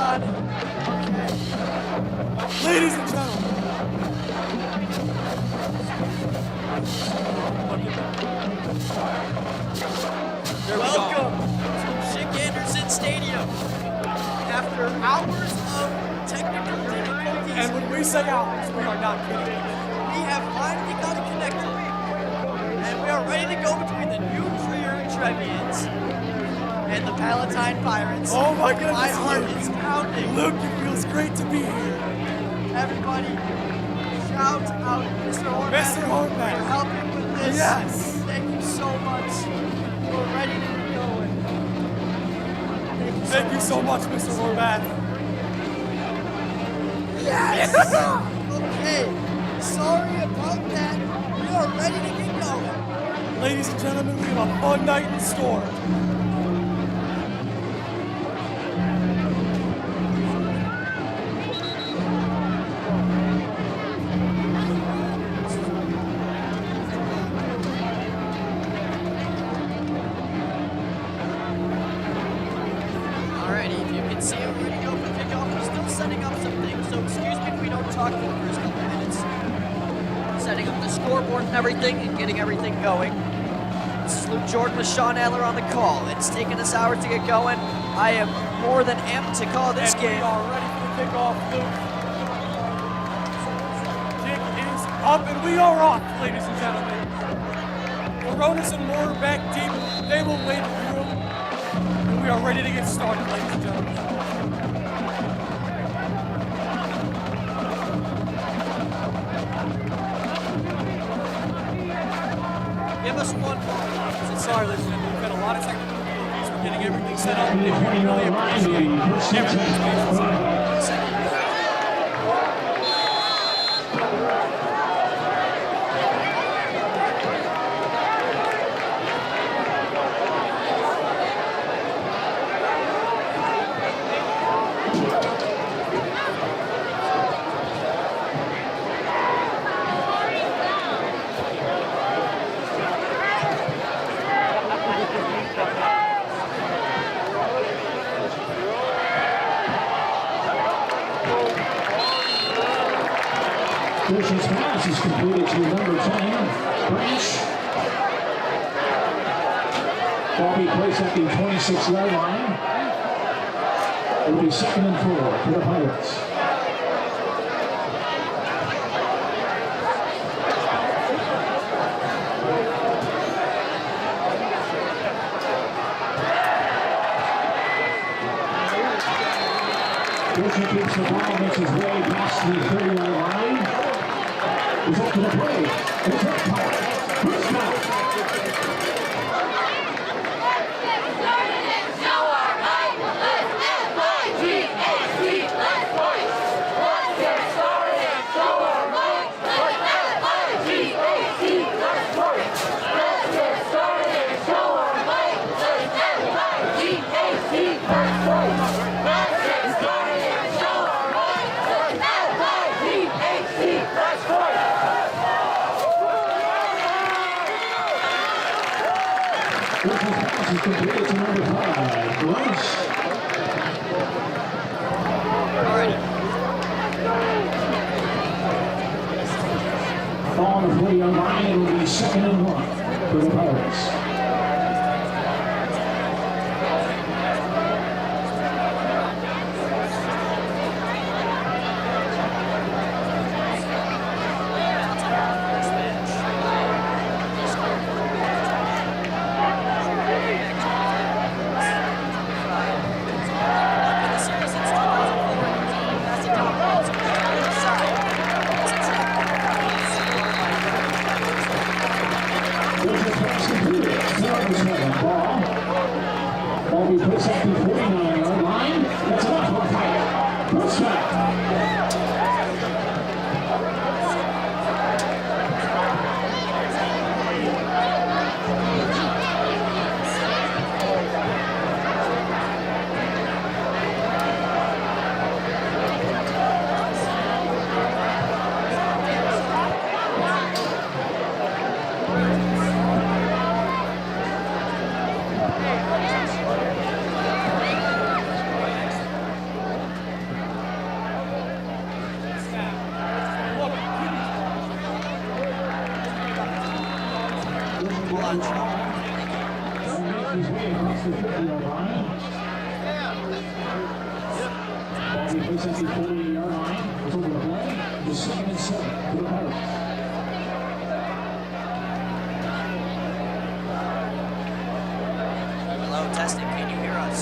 on. Ladies and gentlemen. Welcome to Chick Anderson Stadium. After hours of technical difficulties, And when we say hours, we are not kidding. we have finally got it connected. And we are ready to go between the New Trier Trevians and the Palatine Pirates. Oh my goodness, My heart Luke. is pounding. Luke, it feels great to be here. Everybody, shout out Mr. Horvath Mr. Horvath. for helping with this. Yes. Thank you so much. We're ready to get going. Thank you so much, Mr. Horvath. Yes! Okay, sorry about that. We are ready to get going. Ladies and gentlemen, we have a fun night in store. Alrighty, if you can see it, we're ready to go for kickoff. We're still setting up some things, so excuse me if we don't talk for the first couple minutes. Setting up the scoreboard and everything and getting everything going. This is Luke Jordan with Sean Adler on the call. It's taken us hours to get going. I am more than amped to call this And game. we are ready for the kickoff, Luke. Kick is up and we are off, ladies and gentlemen. Coronas and Moore back deep. They will wade through. And we are ready to get started, ladies and gentlemen. Give us one more. Sorry, ladies and gentlemen, we've had a lot of technical difficulties. We're getting everything set up. And we really appreciate everybody's patience. Christian's pass is completed to number 10, Branch. Ball be placed at the 26-yard line. It will be 2nd and 4 for the Pirates. Christian keeps the ball, makes his way past the 30-yard line. He's up to the play. It's up Pirate. First down. Christian's pass is completed to number 5, Branch. Alrighty. Ball on the 40-yard line. It will be 2nd and 1 for the Pirates. Christian's pass completed. on, Joe. Makes his way across the 50-yard line. Ball be placed at the 48-yard line. It's over the play. Just 2nd and 7 for the Pirates. Hello, testing. Can you hear us?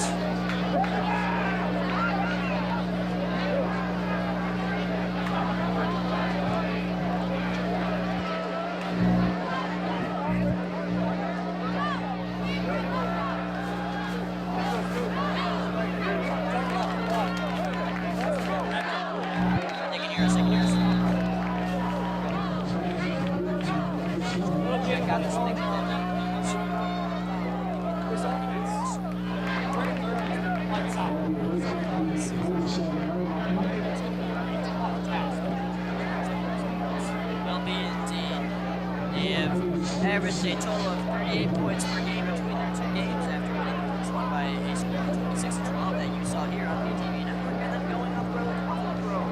They can hear us. They can hear us. Check out this thing. Will be indeed. They have averaged a total of 38 points per game between their two games after winning the first one by a score of 26-12 that you saw here on PTV Network, and then going up road to Buffalo Grove.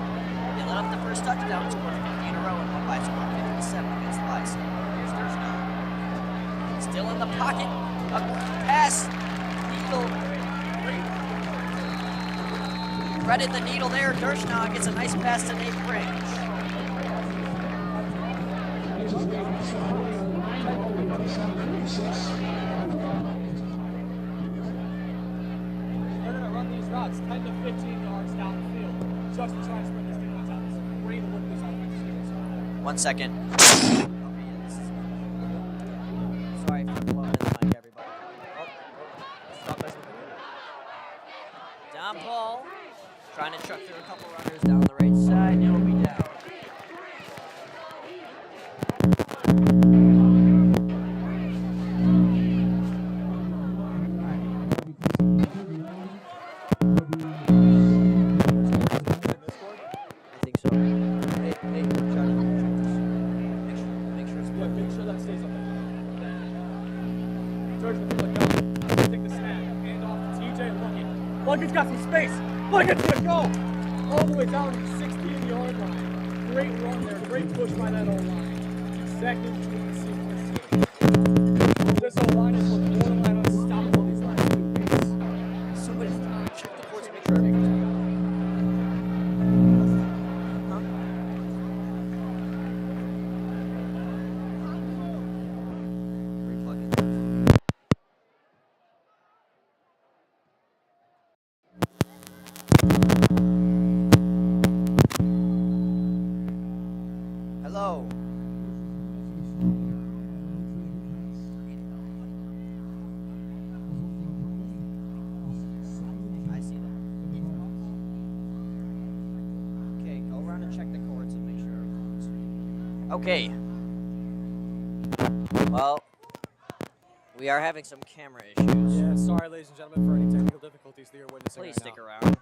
They let up the first touchdown, scored 50 in a row, and won by a score of 57 against the Bison. Here's Thurston. Still in the pocket. A pass. Needle. Threaded the needle there. Dershnaw gets a nice pass to Nate Branch. Makes his way across the 40-yard line. Ball be placed on the 36. They're going to run these routes 10 to 15 yards down the field just to try and spread this defense out. It's a great look this offense is doing. 1 second. Sorry for blowing in the mic, everybody. Stop messing with it. Down ball. Trying to truck through a couple runners down the right side. He'll be down. I think so. Hey, Johnny, make sure it's Yeah, make sure that stays up there. George, look down. Take the snap. Hand off to TJ Luckett. Luckett's got some space. Luckett's going to go all the way down to the 16-yard line. Great run there. Great push by that O-line. Exactly what you want to see from this team. This O-line is looking borderline unstoppable these last 2 weeks. Somebody's check the course, make sure everything's good. Huh? Replug it. Hello. I see that. Okay, go around and check the cords and make sure everything's okay. Well, we are having some camera issues. Yeah, sorry, ladies and gentlemen, for any technical difficulties that you're witnessing Please right stick now. around.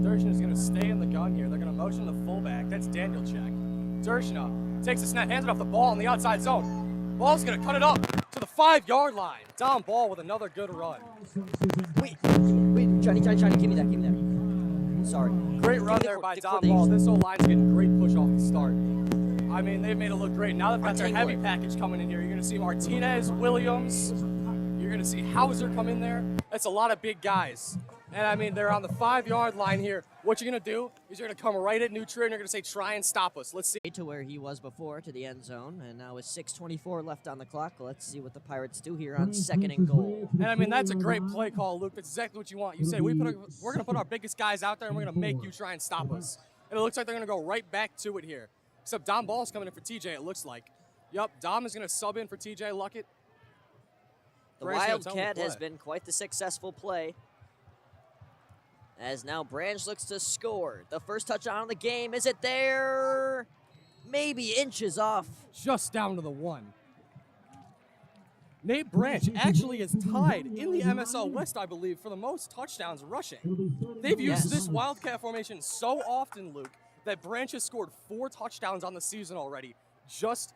Dershnaw is going to stay in the gun here. They're going to motion the fullback. That's Daniel Check. Dershnaw takes a snap, hands it off the ball in the outside zone. Ball's going to cut it up to the 5-yard line. Down ball with another good run. Wait, Johnny, give me that. Sorry. Great run there by Don Ball. This whole line's getting great push off the start. I mean, they've made it look great. Now they've got their heavy package coming in here. You're going to see Martinez, Williams. You're going to see Hauser come in there. That's a lot of big guys. And I mean, they're on the 5-yard line here. What you're going to do is you're going to come right at Neutron and you're going to say, try and stop us. Let's see. To where he was before, to the end zone, and now with 6:24 left on the clock, let's see what the Pirates do here on 2nd and goal. And I mean, that's a great play call, Luke. That's exactly what you want. You say, we're going to put our biggest guys out there and we're going to make you try and stop us. And it looks like they're going to go right back to it here. Except Dom Ball's coming in for TJ, it looks like. Yup, Dom is going to sub in for TJ Luckett. The Wildcat has been quite the successful play. As now Branch looks to score. The first touchdown of the game. Is it there? Maybe inches off. Just down to the 1. Nate Branch actually is tied in the MSL West, I believe, for the most touchdowns rushing. They've used this Wildcat formation so often, Luke, that Branch has scored 4 touchdowns on the season already, just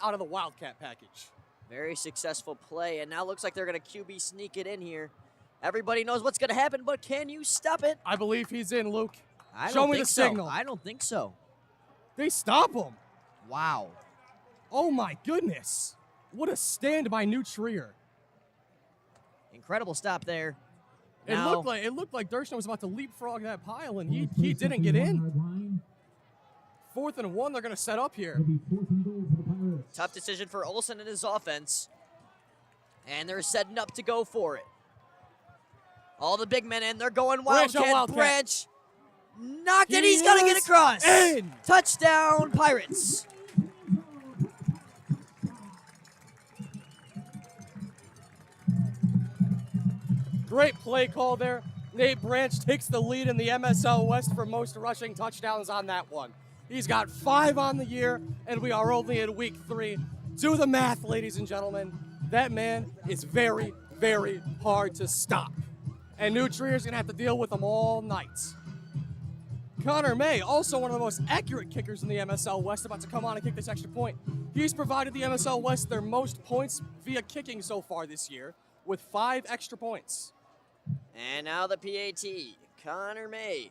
out of the Wildcat package. Very successful play, and now looks like they're going to QB sneak it in here. Everybody knows what's going to happen, but can you stop it? I believe he's in, Luke. Show me the signal. I don't think so. They stop him. Wow. Oh, my goodness. What a stand by New Trier. Incredible stop there. It looked like Dershowitz was about to leapfrog that pile, and he didn't get in. 4th and 1, they're going to set up here. Tough decision for Olsen and his offense. And they're setting up to go for it. All the big men in, they're going Wildcat. Branch knocked it, he's going to get across. In. Touchdown, Pirates. Great play call there. Nate Branch takes the lead in the MSL West for most rushing touchdowns on that one. He's got 5 on the year, and we are only in week 3. Do the math, ladies and gentlemen. That man is very, very hard to stop. And New Trier's going to have to deal with him all night. Connor May, also one of the most accurate kickers in the MSL West, about to come on and kick this extra point. He's provided the MSL West their most points via kicking so far this year, with 5 extra points. And now the PAT. Connor May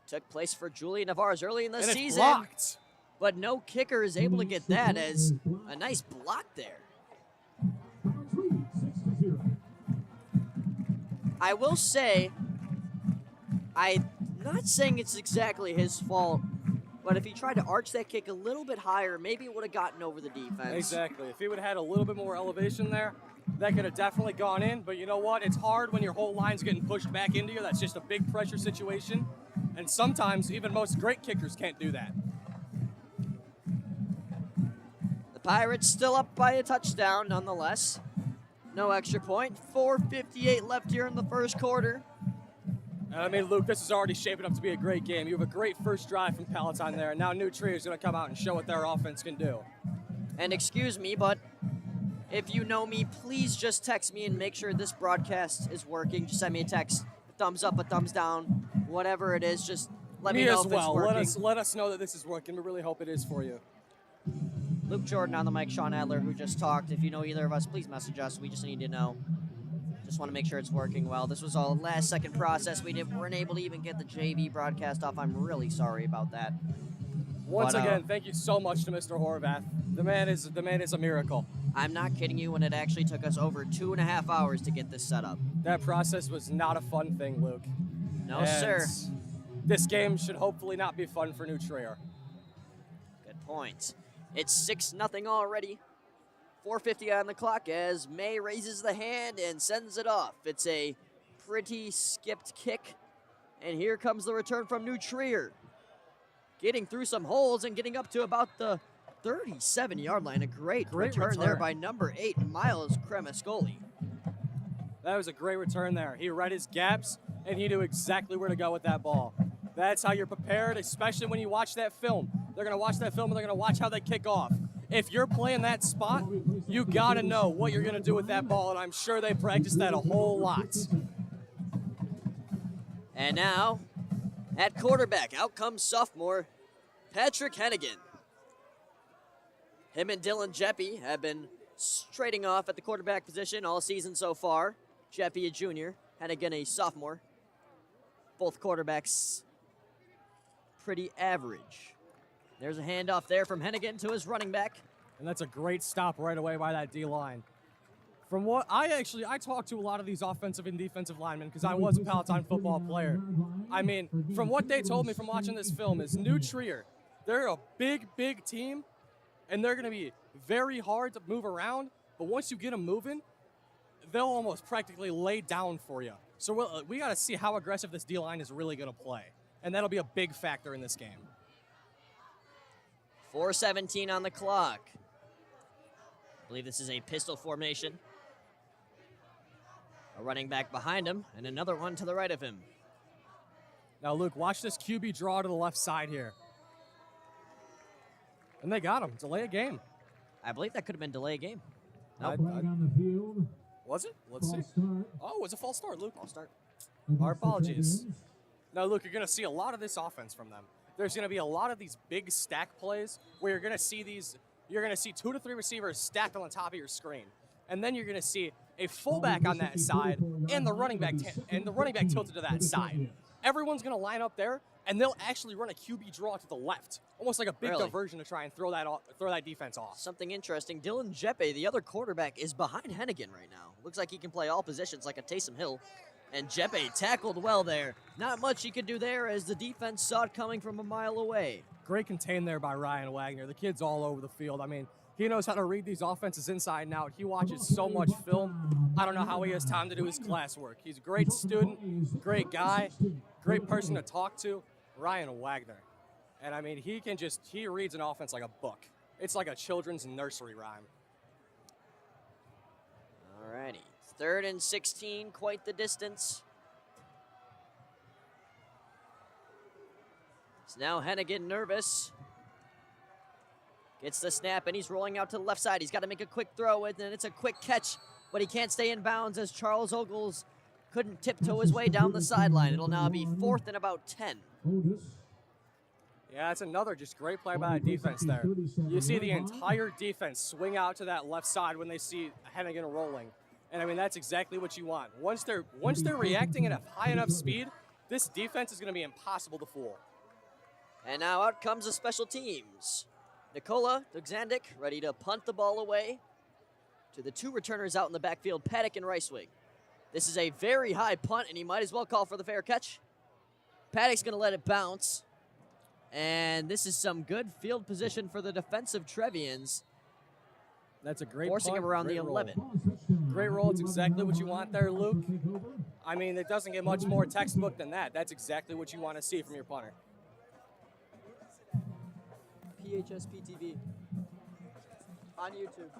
took place for Julian Navarez early in the season. It's blocked. But no kicker is able to get that as a nice block there. I will say, I'm not saying it's exactly his fault, but if he tried to arch that kick a little bit higher, maybe it would have gotten over the defense. Exactly. If he would have had a little bit more elevation there, that could have definitely gone in. But you know what? It's hard when your whole line's getting pushed back into you. That's just a big pressure situation. And sometimes even most great kickers can't do that. The Pirates still up by a touchdown nonetheless. No extra point. 4:58 left here in the first quarter. I mean, Luke, this is already shaping up to be a great game. You have a great first drive from Palatine there, and now New Trier is going to come out and show what their offense can do. And excuse me, but if you know me, please just text me and make sure this broadcast is working. Just send me a text, a thumbs up, a thumbs down, whatever it is. Just let me know if it's working. Let us know that this is working. We really hope it is for you. Luke Jordan on the mic, Sean Adler, who just talked. If you know either of us, please message us. We just need to know. Just want to make sure it's working well. This was a last-second process. We weren't able to even get the JV broadcast off. I'm really sorry about that. Once again, thank you so much to Mr. Horvath. The man is a miracle. I'm not kidding you when it actually took us over 2.5 hours to get this set up. That process was not a fun thing, Luke. No, sir. This game should hopefully not be fun for New Trier. Good point. It's 6-0 already. 4:50 on the clock as May raises the hand and sends it off. It's a pretty skipped kick. And here comes the return from New Trier. Getting through some holes and getting up to about the 37-yard line. A great return there by number 8, Miles Cremascoli. That was a great return there. He read his gaps, and he knew exactly where to go with that ball. That's how you're prepared, especially when you watch that film. They're going to watch that film, and they're going to watch how they kick off. If you're playing that spot, you got to know what you're going to do with that ball, and I'm sure they practiced that a whole lot. And now, at quarterback, out comes sophomore Patrick Hennigan. Him and Dylan Jeppy have been trading off at the quarterback position all season so far. Jeppy a junior, Hennigan a sophomore. Both quarterbacks pretty average. There's a handoff there from Hennigan to his running back. And that's a great stop right away by that D-line. From what I talked to a lot of these offensive and defensive linemen because I was a Palatine football player. I mean, from what they told me from watching this film is New Trier, they're a big, big team, and they're going to be very hard to move around. But once you get them moving, they'll almost practically lay down for you. So we got to see how aggressive this D-line is really going to play. And that'll be a big factor in this game. 4:17 on the clock. I believe this is a pistol formation. A running back behind him, and another one to the right of him. Now, Luke, watch this QB draw to the left side here. And they got him. Delay a game. I believe that could have been delay a game. Nope. on the field. Was it? Let's see. Start. Oh, it was a false start, Luke. False start. Our apologies. Now, Luke, you're going to see a lot of this offense from them. There's going to be a lot of these big stack plays where you're going to see 2 to 3 receivers stacked on the top of your screen. And then you're going to see a fullback on that side and the running back tilted to that side. everyone's going to line up there, and they'll actually run a QB draw to the left, almost like a big diversion to try and throw that defense off. Something interesting, Dylan Jeppe, the other quarterback, is behind Hennigan right now. Looks like he can play all positions like a Taysom Hill. And Jeppe tackled well there. Not much he could do there as the defense saw it coming from a mile away. Great contain there by Ryan Wagner. The kid's all over the field. I mean, he knows how to read these offenses inside and out. He watches so much film. I don't know how he has time to do his classwork. He's a great student, great guy, great person to talk to. Ryan Wagner. And I mean, he reads an offense like a book. It's like a children's nursery rhyme. Alrighty. 3rd and 16, quite the distance. It's now Hennigan nervous. Gets the snap, and he's rolling out to the left side. He's got to make a quick throw with, and it's a quick catch, but he can't stay in bounds as Charles Ogles couldn't tiptoe his way down the sideline. It'll now be 4th and about 10. Yeah, it's another just great play by the defense there. You see the entire defense swing out to that left side when they see Hennigan rolling. And I mean, that's exactly what you want. Once they're reacting at a high enough speed, this defense is going to be impossible to fool. And now out comes the special teams. Nikola Dugzandik ready to punt the ball away to the 2 returners out in the backfield, Paddock and Ricewig. This is a very high punt, and he might as well call for the fair catch. Paddock's going to let it bounce. And this is some good field position for the defensive Trevians. That's a great forcing punt, him around great the 11. Great roll. It's exactly what you want there, Luke. I mean, it doesn't get much more textbook than that. That's exactly what you want to see from your punter. PHSP TV on YouTube.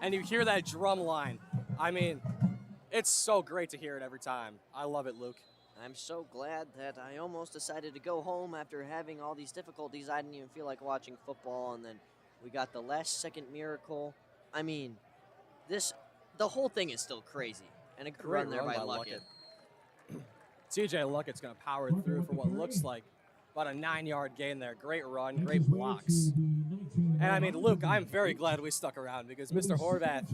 And you hear that drum line. I mean, it's so great to hear it every time. I love it, Luke. I'm so glad that I almost decided to go home after having all these difficulties. I didn't even feel like watching football, and then we got the last-second miracle. I mean, the whole thing is still crazy. And a Great run there by run Luckett. TJ Luckett's going to power through for what looks like about a 9-yard gain there. Great run, great blocks. And I mean, Luke, I'm very glad we stuck around because Mr. Horvath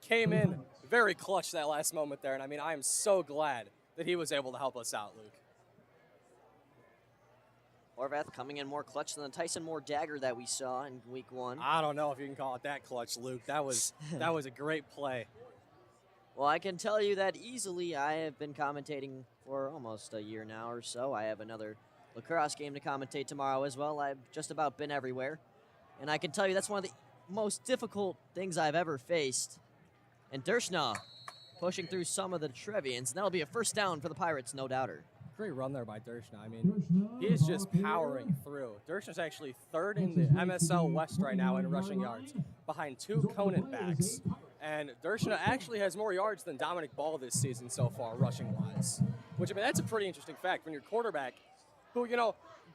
came in very clutch that last moment there. And I mean, I am so glad that he was able to help us out, Luke. Horvath coming in more clutch than the Tyson Moore dagger that we saw in week 1. I don't know if you can call it that clutch, Luke. That was a great play. Well, I can tell you that easily. I have been commentating for almost a year now or so. I have another lacrosse game to commentate tomorrow as well. I've just about been everywhere. And I can tell you that's one of the most difficult things I've ever faced. And Dershna pushing through some of the Trevians. And that'll be a first down for the Pirates, no doubter. Great run there by Dershna. I mean, he is just powering through. Dershna's actually 3rd in the MSL West right now in rushing yards, behind 2 Conant backs. And Dershna actually has more yards than Dominic Ball this season so far, rushing-wise. Which, I mean, that's a pretty interesting fact. When your quarterback, who,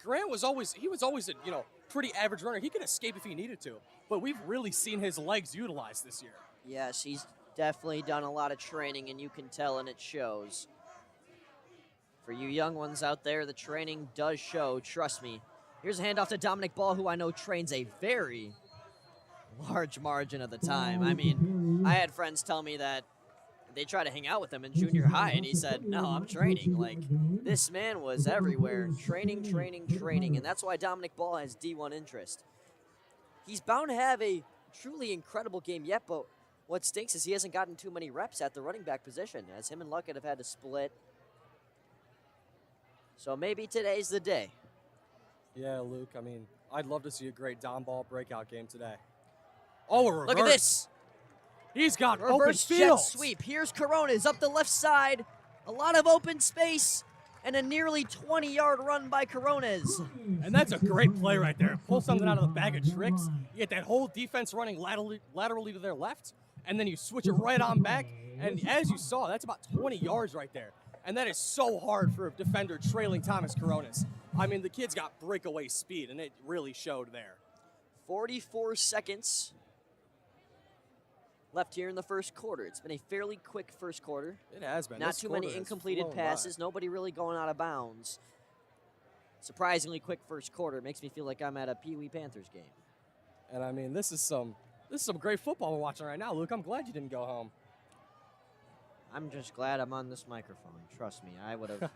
Grant was always a, pretty average runner. He could escape if he needed to. But we've really seen his legs utilized this year. Yes, he's definitely done a lot of training, and you can tell, and it shows. For you young ones out there, the training does show, trust me. Here's a handoff to Dominic Ball, who I know trains a very large margin of the time. I mean, I had friends tell me that they tried to hang out with him in junior high, and he said, no, I'm training. Like, this man was everywhere, training, and that's why Dominic Ball has D1 interest. He's bound to have a truly incredible game yet, but what stinks is he hasn't gotten too many reps at the running back position, as him and Luckett have had to split. So maybe today's the day. Yeah, Luke, I mean, I'd love to see a great Dom Ball breakout game today. Oh, a reverse. Look at this. He's got Reverse open jet field. sweep. Here's Coronas up the left side. A lot of open space and a nearly 20-yard run by Coronas. And that's a great play right there. Pull something out of the bag of tricks. You get that whole defense running laterally to their left, and then you switch it right on back. And as you saw, that's about 20 yards right there. And that is so hard for a defender trailing Thomas Coronas. I mean, the kid's got breakaway speed, and it really showed there. 44 seconds left here in the first quarter. It's been a fairly quick first quarter. It has been. Not too many incompleted passes. Nobody really going out of bounds. Surprisingly quick first quarter. Makes me feel like I'm at a Pee Wee Panthers game. And I mean, this is some This is some great football we're watching right now, Luke. I'm glad you didn't go home. I'm just glad I'm on this microphone. Trust me, I would have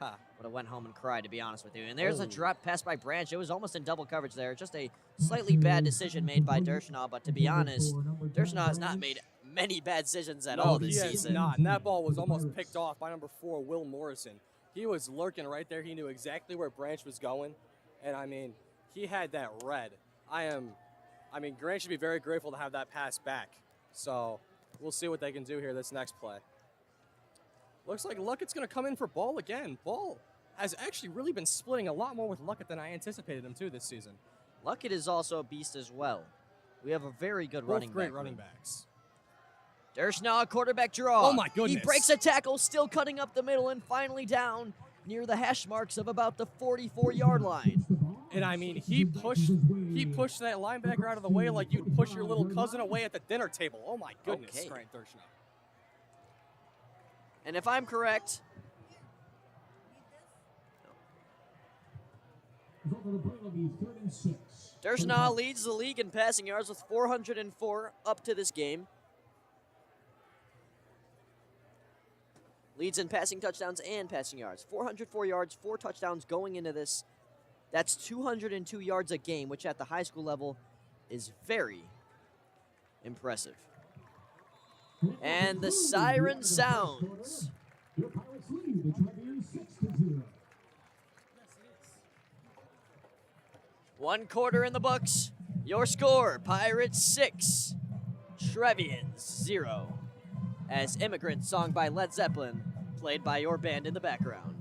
went home and cried, to be honest with you. And there's a drop pass by Branch. It was almost in double coverage there. Just a slightly bad decision made by Dershaw. But to be honest, Dershaw has not made many bad decisions at all this season. Not. And that ball was almost picked off by number 4, Will Morrison. He was lurking right there. He knew exactly where Branch was going. And, I mean, he had that read. Grant should be very grateful to have that pass back. So we'll see what they can do here this next play. Looks like Luckett's going to come in for Ball again. Ball has actually really been splitting a lot more with Luckett than I anticipated him to this season. Luckett is also a beast as well. We have a very good Both running back. great running backs. Dershaw, quarterback draw. Oh, my goodness. He breaks a tackle, still cutting up the middle, and finally down near the hash marks of about the 44-yard line. And, I mean, he pushed that linebacker out of the way like you'd push your little cousin away at the dinner table. Oh, my goodness, Okay. Grant Dershaw. And if I'm correct, Dershaw leads the league in passing yards with 404 up to this game. Leads in passing touchdowns and passing yards. 404 yards, 4 touchdowns going into this. That's 202 yards a game, which at the high school level is very impressive. And the siren sounds. One quarter in the books. Your score, Pirates 6, Trevians 0. As Immigrant, song by Led Zeppelin, played by your band in the background.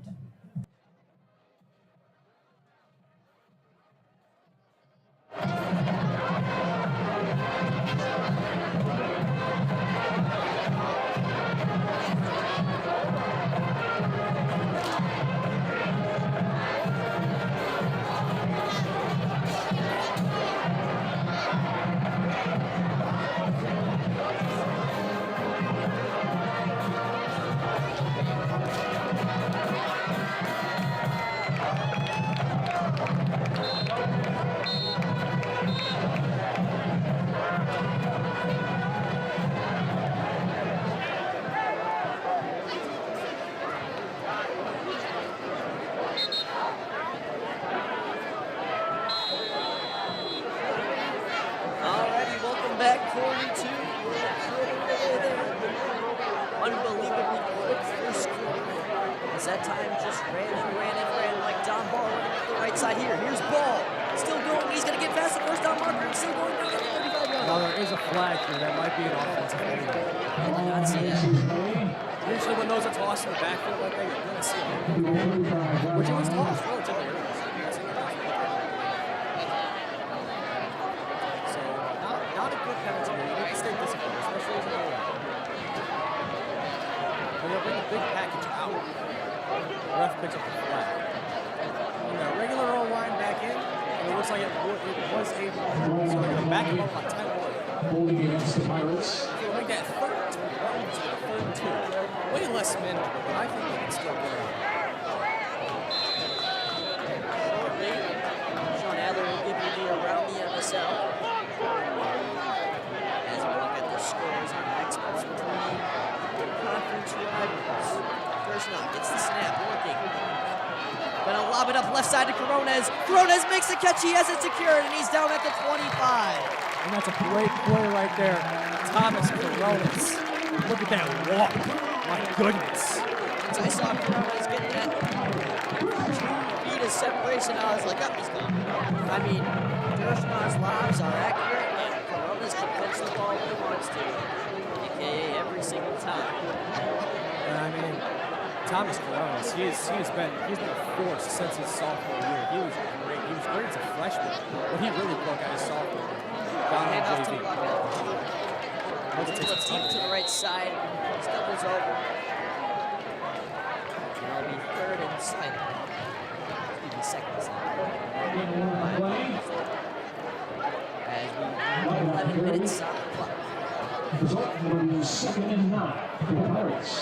Usually when those are tossed in the backfield like that, you're going to see it. Which it was tossed relatively early. So, not a good penalty. You need to stay disciplined, especially as an O-line. When they'll bring a big package out, the ref picks up the flag. And the regular O-line back in, and it looks like it was able. So they're going to back him up by 10 more. Holding against the Pirates. He'll make that third two. Way less manageable, but I think they can still get it. Shortly, Sean Adler will give you the around the MSL. As we look at the scores on experts between conference rivals. Dershaw gets the snap, working. Gonna lob it up left side to Corones. Corones makes the catch, he has it secured, and he's down at the 25. And that's a great play right there. Thomas Corones. Look at that walk. My goodness. So I saw Corones getting that 2 feet of separation. I was like, oh, he's gone. I mean, Dershaw's lobs are accurate, and Corones can catch the ball when he wants to. AKA every single time. And I mean, Thomas Corones, he's been a force since his sophomore year. He was great. He was great as a freshman, but he really broke out his sophomore year. Handoff to Luckett. Takes deep to the right side. Stumbles over. And it'll be third and silent. Excuse me, second and silent. As we have 11 minutes on the clock. Result will be 2nd and 9 for the Pirates.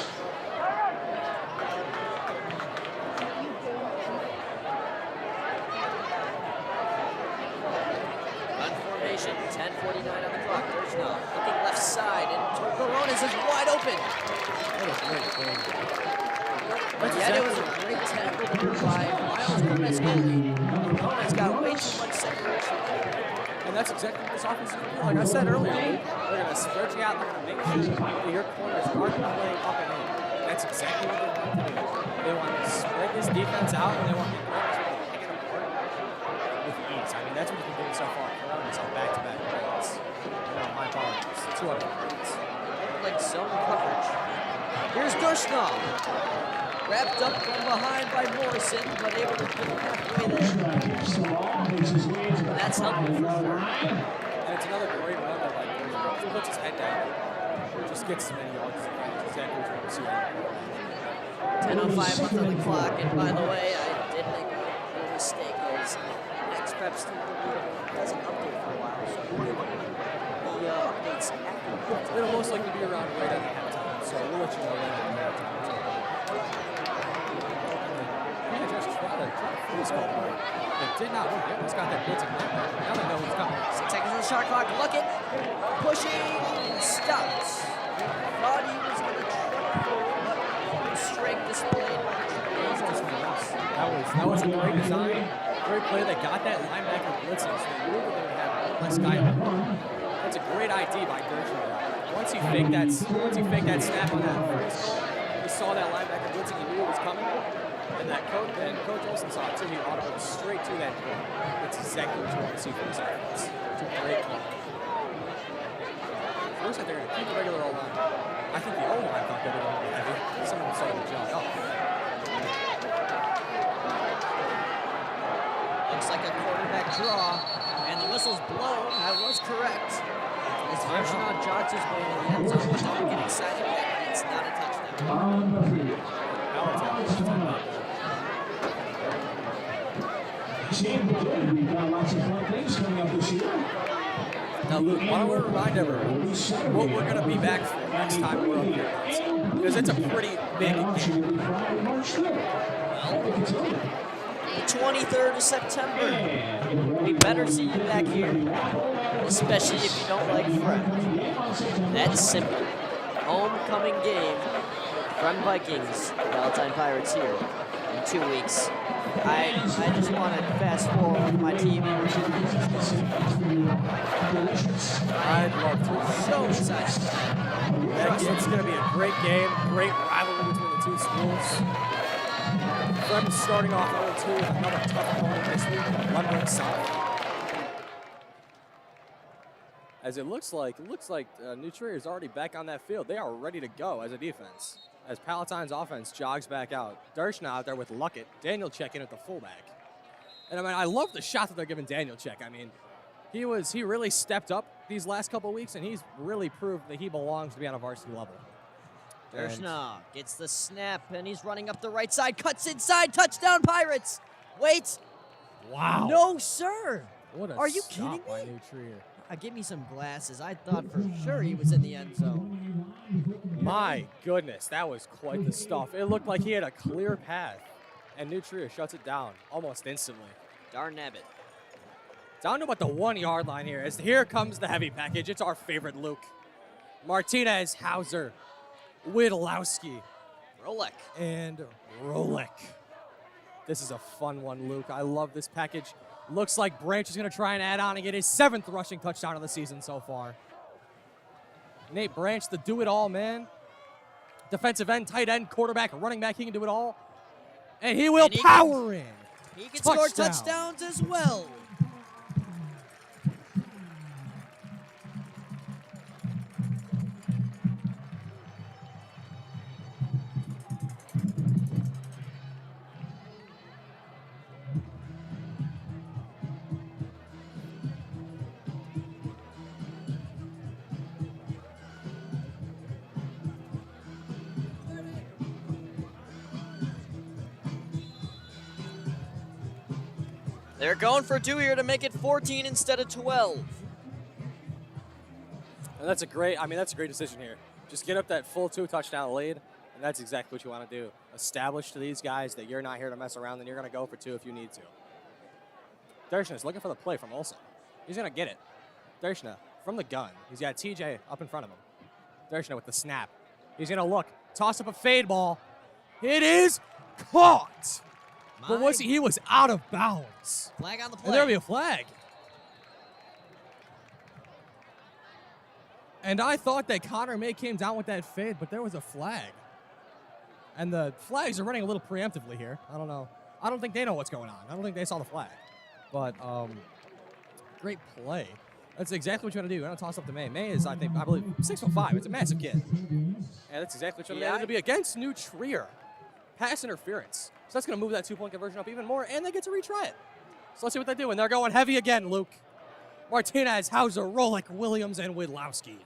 Run formation, 10:49 on the clock. Dershaw Miles is wide open. What a great game. Yet it was a great tackle there by Miles Gomez goalie. Gomez got way too much separation. And that's exactly what this offense is going to do. Like I said earlier, they're going to spread you out. They're going to make sure that your corners aren't playing up and in. That's exactly what they want to do. They want to spread this defense out, and they want the corners to pick it apart with ease. I mean, that's what we've been doing so far. Corners on back-to-back plays. No, my apologies. 2 other plays. Like zone coverage. Here's Gershnow. Wrapped up from behind by Morrison, but able to get halfway there. That's helpful for sure. And it's another great run that like he puts his head down. Just gets as many yards as he can. That's exactly what you want to see. 10:05 left on the clock, and by the way, I did make a little mistake. As next prep Steve doesn't update for a while, so the updates after. It'll most likely be around right at halftime, so we'll let you know right at halftime. It did not work. It's got that blitzing linebacker. Now they know who's coming. 6 seconds on the shot clock. Luckett pushing, stops. Thought he was going to trip forward, but strength displayed. That was a great design. Great play. They got that linebacker blitzing, so they knew that they would have less guy on the That's a great ID by Gershon. Once he faked that snap on that first goal, he saw that linebacker blitzing. He knew it was coming. And that Coach Olsen saw it too. He audibled straight to that goal. That's exactly what you want to see from this offense. It's a great call. Looks like they're going to keep the regular O-line. I think the O-line thought they were going to be heavy. Someone started to jump off. Looks like a quarterback draw, and the whistle's blown. That was correct. As Gershon jogs his way to the end zone, but don't get excited that it's not a touchdown. We've got lots of fun things coming up this year. Now, Luke, why don't we remind everyone what we're going to be back for next time we're up here? Because it's a pretty big game. 23rd of September. We better see you back here, especially if you don't like Fred. That's simple. Homecoming game from Vikings, Palatine Pirates here in 2 weeks. I just want to fast forward with my TV. I'd love to. So excited. It's going to be a great game, great rivalry between the two schools. Fred starting off 0-2 with another tough opponent this week, London South. As it looks like New Trier is already back on that field. They are ready to go as a defense. As Palatine's offense jogs back out. Dershna out there with Luckett. Daniel Check in at the fullback. And I mean, I love the shot that they're giving Daniel Check. I mean, he really stepped up these last couple weeks, and he's really proved that he belongs to be on a varsity level. Dershna gets the snap, and he's running up the right side, cuts inside, touchdown Pirates. Wait. Wow. No, sir. What a Are you stop kidding by me? New Trier. Give me some glasses. I thought for sure he was in the end zone. My goodness, that was quite the stuff. It looked like he had a clear path, and New Trier shuts it down almost instantly. Darn Abbott. Down to about the 1 yard line here, as here comes the heavy package. It's our favorite Luke. Martinez, Hauser, Widlowski, Rolek. and Rolek. This is a fun one, Luke. I love this package. Looks like Branch is going to try and add on and get his 7th rushing touchdown of the season so far. Nate Branch, the do-it-all man. Defensive end, tight end, quarterback, running back, he can do it all. And he will power in. He can score touchdowns as well. They're going for 2 here to make it 14 instead of 12. And that's a great decision here. Just get up that full 2 touchdown lead, and that's exactly what you want to do. Establish to these guys that you're not here to mess around, and you're going to go for 2 if you need to. Dershna is looking for the play from Olsen. He's going to get it. Dershna from the gun. He's got TJ up in front of him. Dershna with the snap. He's going to look. Toss up a fade ball. It is caught. But was he was out of bounds. Flag on the play. And there'll be a flag. And I thought that Connor May came down with that fade, but there was a flag. And the flags are running a little preemptively here. I don't know. I don't think they know what's going on. I don't think they saw the flag. But great play. That's exactly what you want to do. You want to toss up to May. May is, I believe, 6'5". It's a massive kid. And that's exactly what you want to do. It'll be against New Trier. Pass interference. So that's going to move that 2-point conversion up even more, and they get to retry it. So let's see what they do. And they're going heavy again, Luke. Martinez, Hauser, Rolick, Williams, and Widlowski.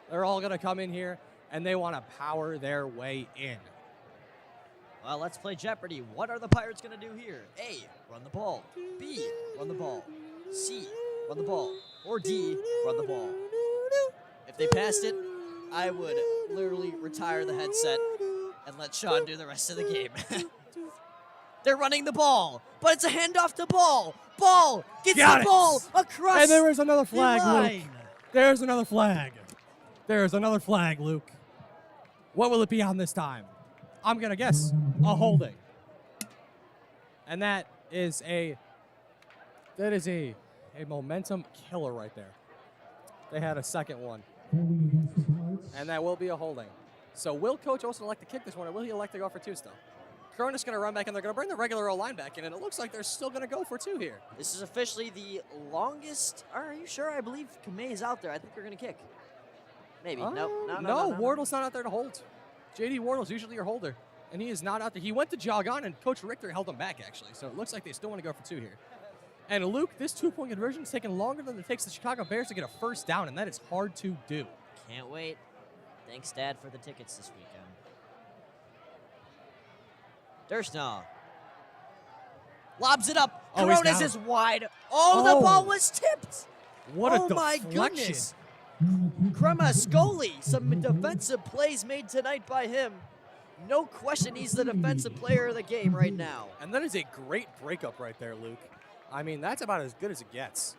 They're all going to come in here, and they want to power their way in. Well, let's play Jeopardy. What are the Pirates going to do here? A, run the ball. B, run the ball. C, run the ball. Or D, run the ball. If they passed it, I would literally retire the headset and let Sean do the rest of the game. They're running the ball, but it's a handoff to Ball. Ball gets the ball across. And there is another flag, the line. Luke. There's another flag. There's another flag, Luke. What will it be on this time? I'm going to guess a holding. And that is a momentum killer right there. They had a second one. And that will be a holding. So will Coach Olsen elect to kick this one, or will he elect to go for two still? Corona's going to run back, and they're going to bring the regular O-line back in, and it looks like they're still going to go for two here. This is officially the longest. Are you sure? I believe Kamei is out there. I think they're going to kick. Maybe. No, Wardle's not out there to hold. J.D. Wardle's usually your holder, and he is not out there. He went to jog on, and Coach Richter held him back, actually. So it looks like they still want to go for two here. And Luke, this 2-point conversion is taking longer than it takes the Chicago Bears to get a first down, and that is hard to do. Can't wait. Thanks, Dad, for the tickets this weekend. Dershna lobs it up. Coronas is wide. The ball was tipped. What a deflection. My goodness. Cremascoli, some defensive plays made tonight by him. No question he's the defensive player of the game right now. And that is a great breakup right there, Luke. I mean, that's about as good as it gets.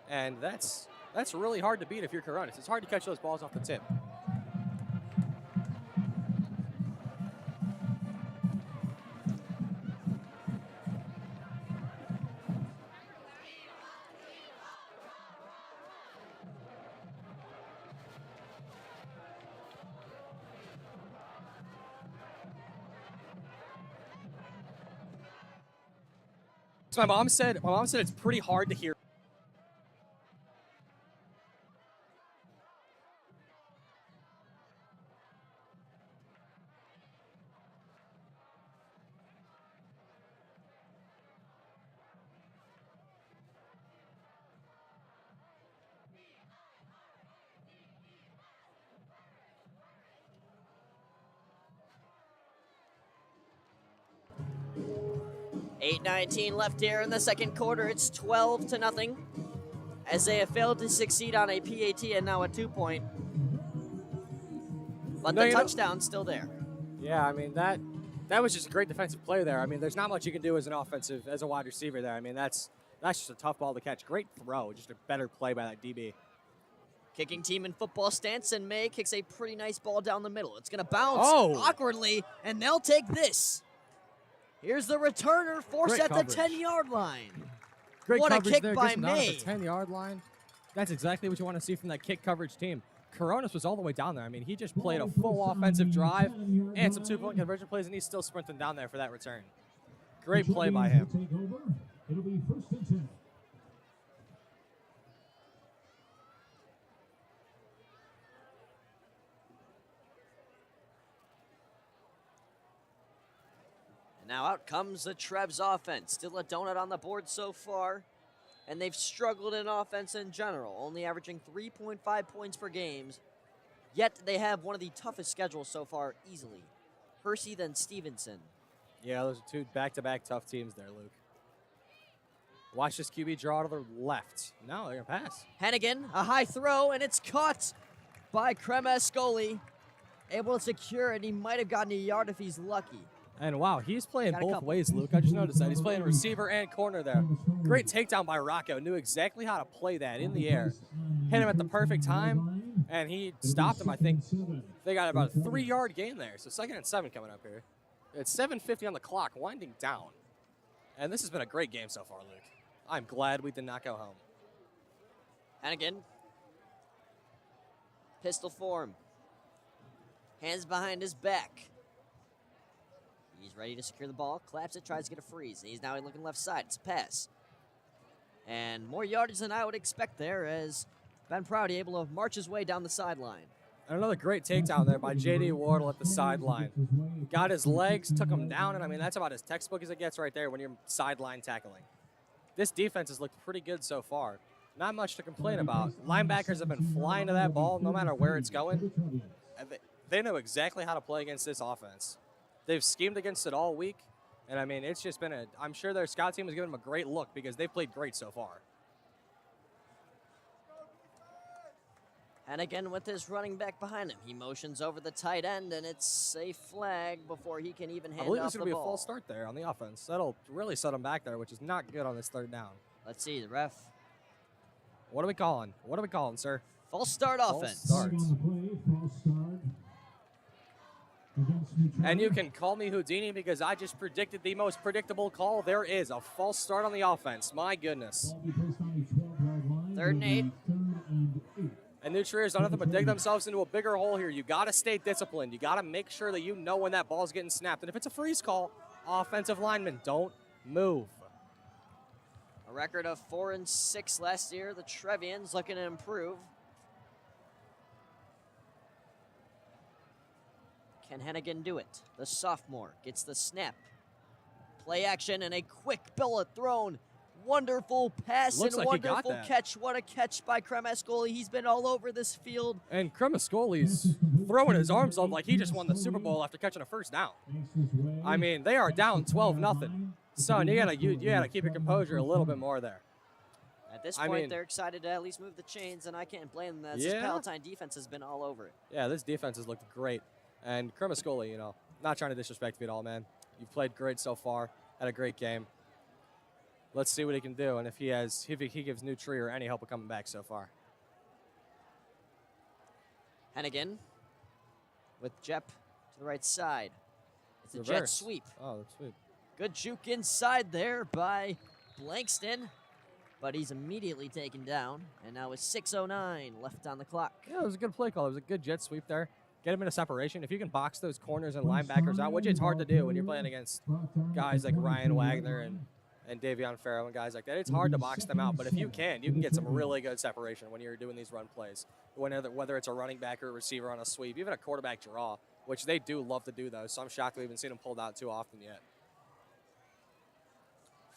And that's really hard to beat if you're Coronas. It's hard to catch those balls off the tip. So my mom said it's pretty hard to hear. .19 left here in the second quarter. It's 12-0 as they have failed to succeed on a PAT and now a 2-point. But the touchdown's still there. Yeah, I mean, that was just a great defensive play there. I mean, there's not much you can do as a wide receiver there. I mean, that's just a tough ball to catch. Great throw, just a better play by that DB. Kicking team in football stance, and May kicks a pretty nice ball down the middle. It's going to bounce awkwardly, and they'll take this. Here's the returner, forced at the 10-yard line. Great what a coverage kick there, by gets him down May. at the 10-yard line. That's exactly what you want to see from that kick coverage team. Coronas was all the way down there. I mean, he just played a full offensive drive and some 2-point conversion plays, and he's still sprinting down there for that return. Great play by him. It'll be 1st and 10. Now out comes the Trevs offense. Still a donut on the board so far. And they've struggled in offense in general, only averaging 3.5 points per game. Yet they have one of the toughest schedules so far easily. Hersey, then Stevenson. Yeah, those are two back-to-back tough teams there, Luke. Watch this QB draw to the left. No, they're going to pass. Hennigan, a high throw, and it's caught by Cremascoli. Able to secure it. He might have gotten a yard if he's lucky. And wow, he's playing both ways, Luke. I just noticed that. He's playing receiver and corner there. Great takedown by Rocco. Knew exactly how to play that in the air. Hit him at the perfect time. and he stopped him. I think they got about a 3-yard gain there. So 2nd and 7 coming up here. It's 7:50 on the clock, winding down. And this has been a great game so far, Luke. I'm glad we did not go home. Hannigan. Pistol form. Hands behind his back. He's ready to secure the ball. Claps it, tries to get a freeze. He's now looking left side. It's a pass. And more yardage than I would expect there as Ben Prouty able to march his way down the sideline. And another great takedown there by J.D. Wardle at the sideline. Got his legs, took him down, and I mean, that's about as textbook as it gets right there when you're sideline tackling. This defense has looked pretty good so far. Not much to complain about. Linebackers have been flying to that ball no matter where it's going. And they know exactly how to play against this offense. They've schemed against it all week, and I mean, it's just been I'm sure their scout team has given them a great look because they've played great so far. And again with his running back behind him. He motions over the tight end, and it's a flag before he can even hand off the ball. I believe there's going to be a false start there on the offense. That'll really set them back there, which is not good on this 3rd down. Let's see, the ref. What are we calling? What are we calling, sir? False start offense. False start. And you can call me Houdini because I just predicted the most predictable call there is. A false start on the offense. My goodness. 3rd and 8. And New Trier's done nothing but dig themselves into a bigger hole here. You got to stay disciplined. You got to make sure that you know when that ball's getting snapped. And if it's a freeze call, offensive linemen, don't move. A record of 4-6 last year. The Trevians looking to improve. Can Hannigan do it? The sophomore gets the snap. Play action and a quick billet thrown. Wonderful pass Looks and like he got wonderful that. catch. What a catch by Cremascoli. He's been all over this field. And Cremascoli's throwing his arms up like he just won the Super Bowl after catching a 1st down. I mean, they are down 12-0. Son, you gotta keep your composure a little bit more there. At this point, they're excited to at least move the chains, and I can't blame them. This Palatine defense has been all over it. Yeah, this defense has looked great. And Cremascoli, you know, not trying to disrespect you at all, man. You've played great so far. Had a great game. Let's see what he can do, and if he gives New Trier any help of coming back so far. Hannigan with Jep to the right side. It's a Reverse. jet sweep. Oh, that's sweet. Good juke inside there by Blankston, but he's immediately taken down, and now with 6:09 left on the clock. Yeah, it was a good play call. It was a good jet sweep there. Get him into separation. If you can box those corners and linebackers out, which it's hard to do when you're playing against guys like Ryan Wagner and Davion Farrow and guys like that. It's hard to box them out, but if you can get some really good separation when you're doing these run plays, whether it's a running back or a receiver on a sweep, even a quarterback draw, which they do love to do those, so I'm shocked we haven't seen them pulled out too often yet.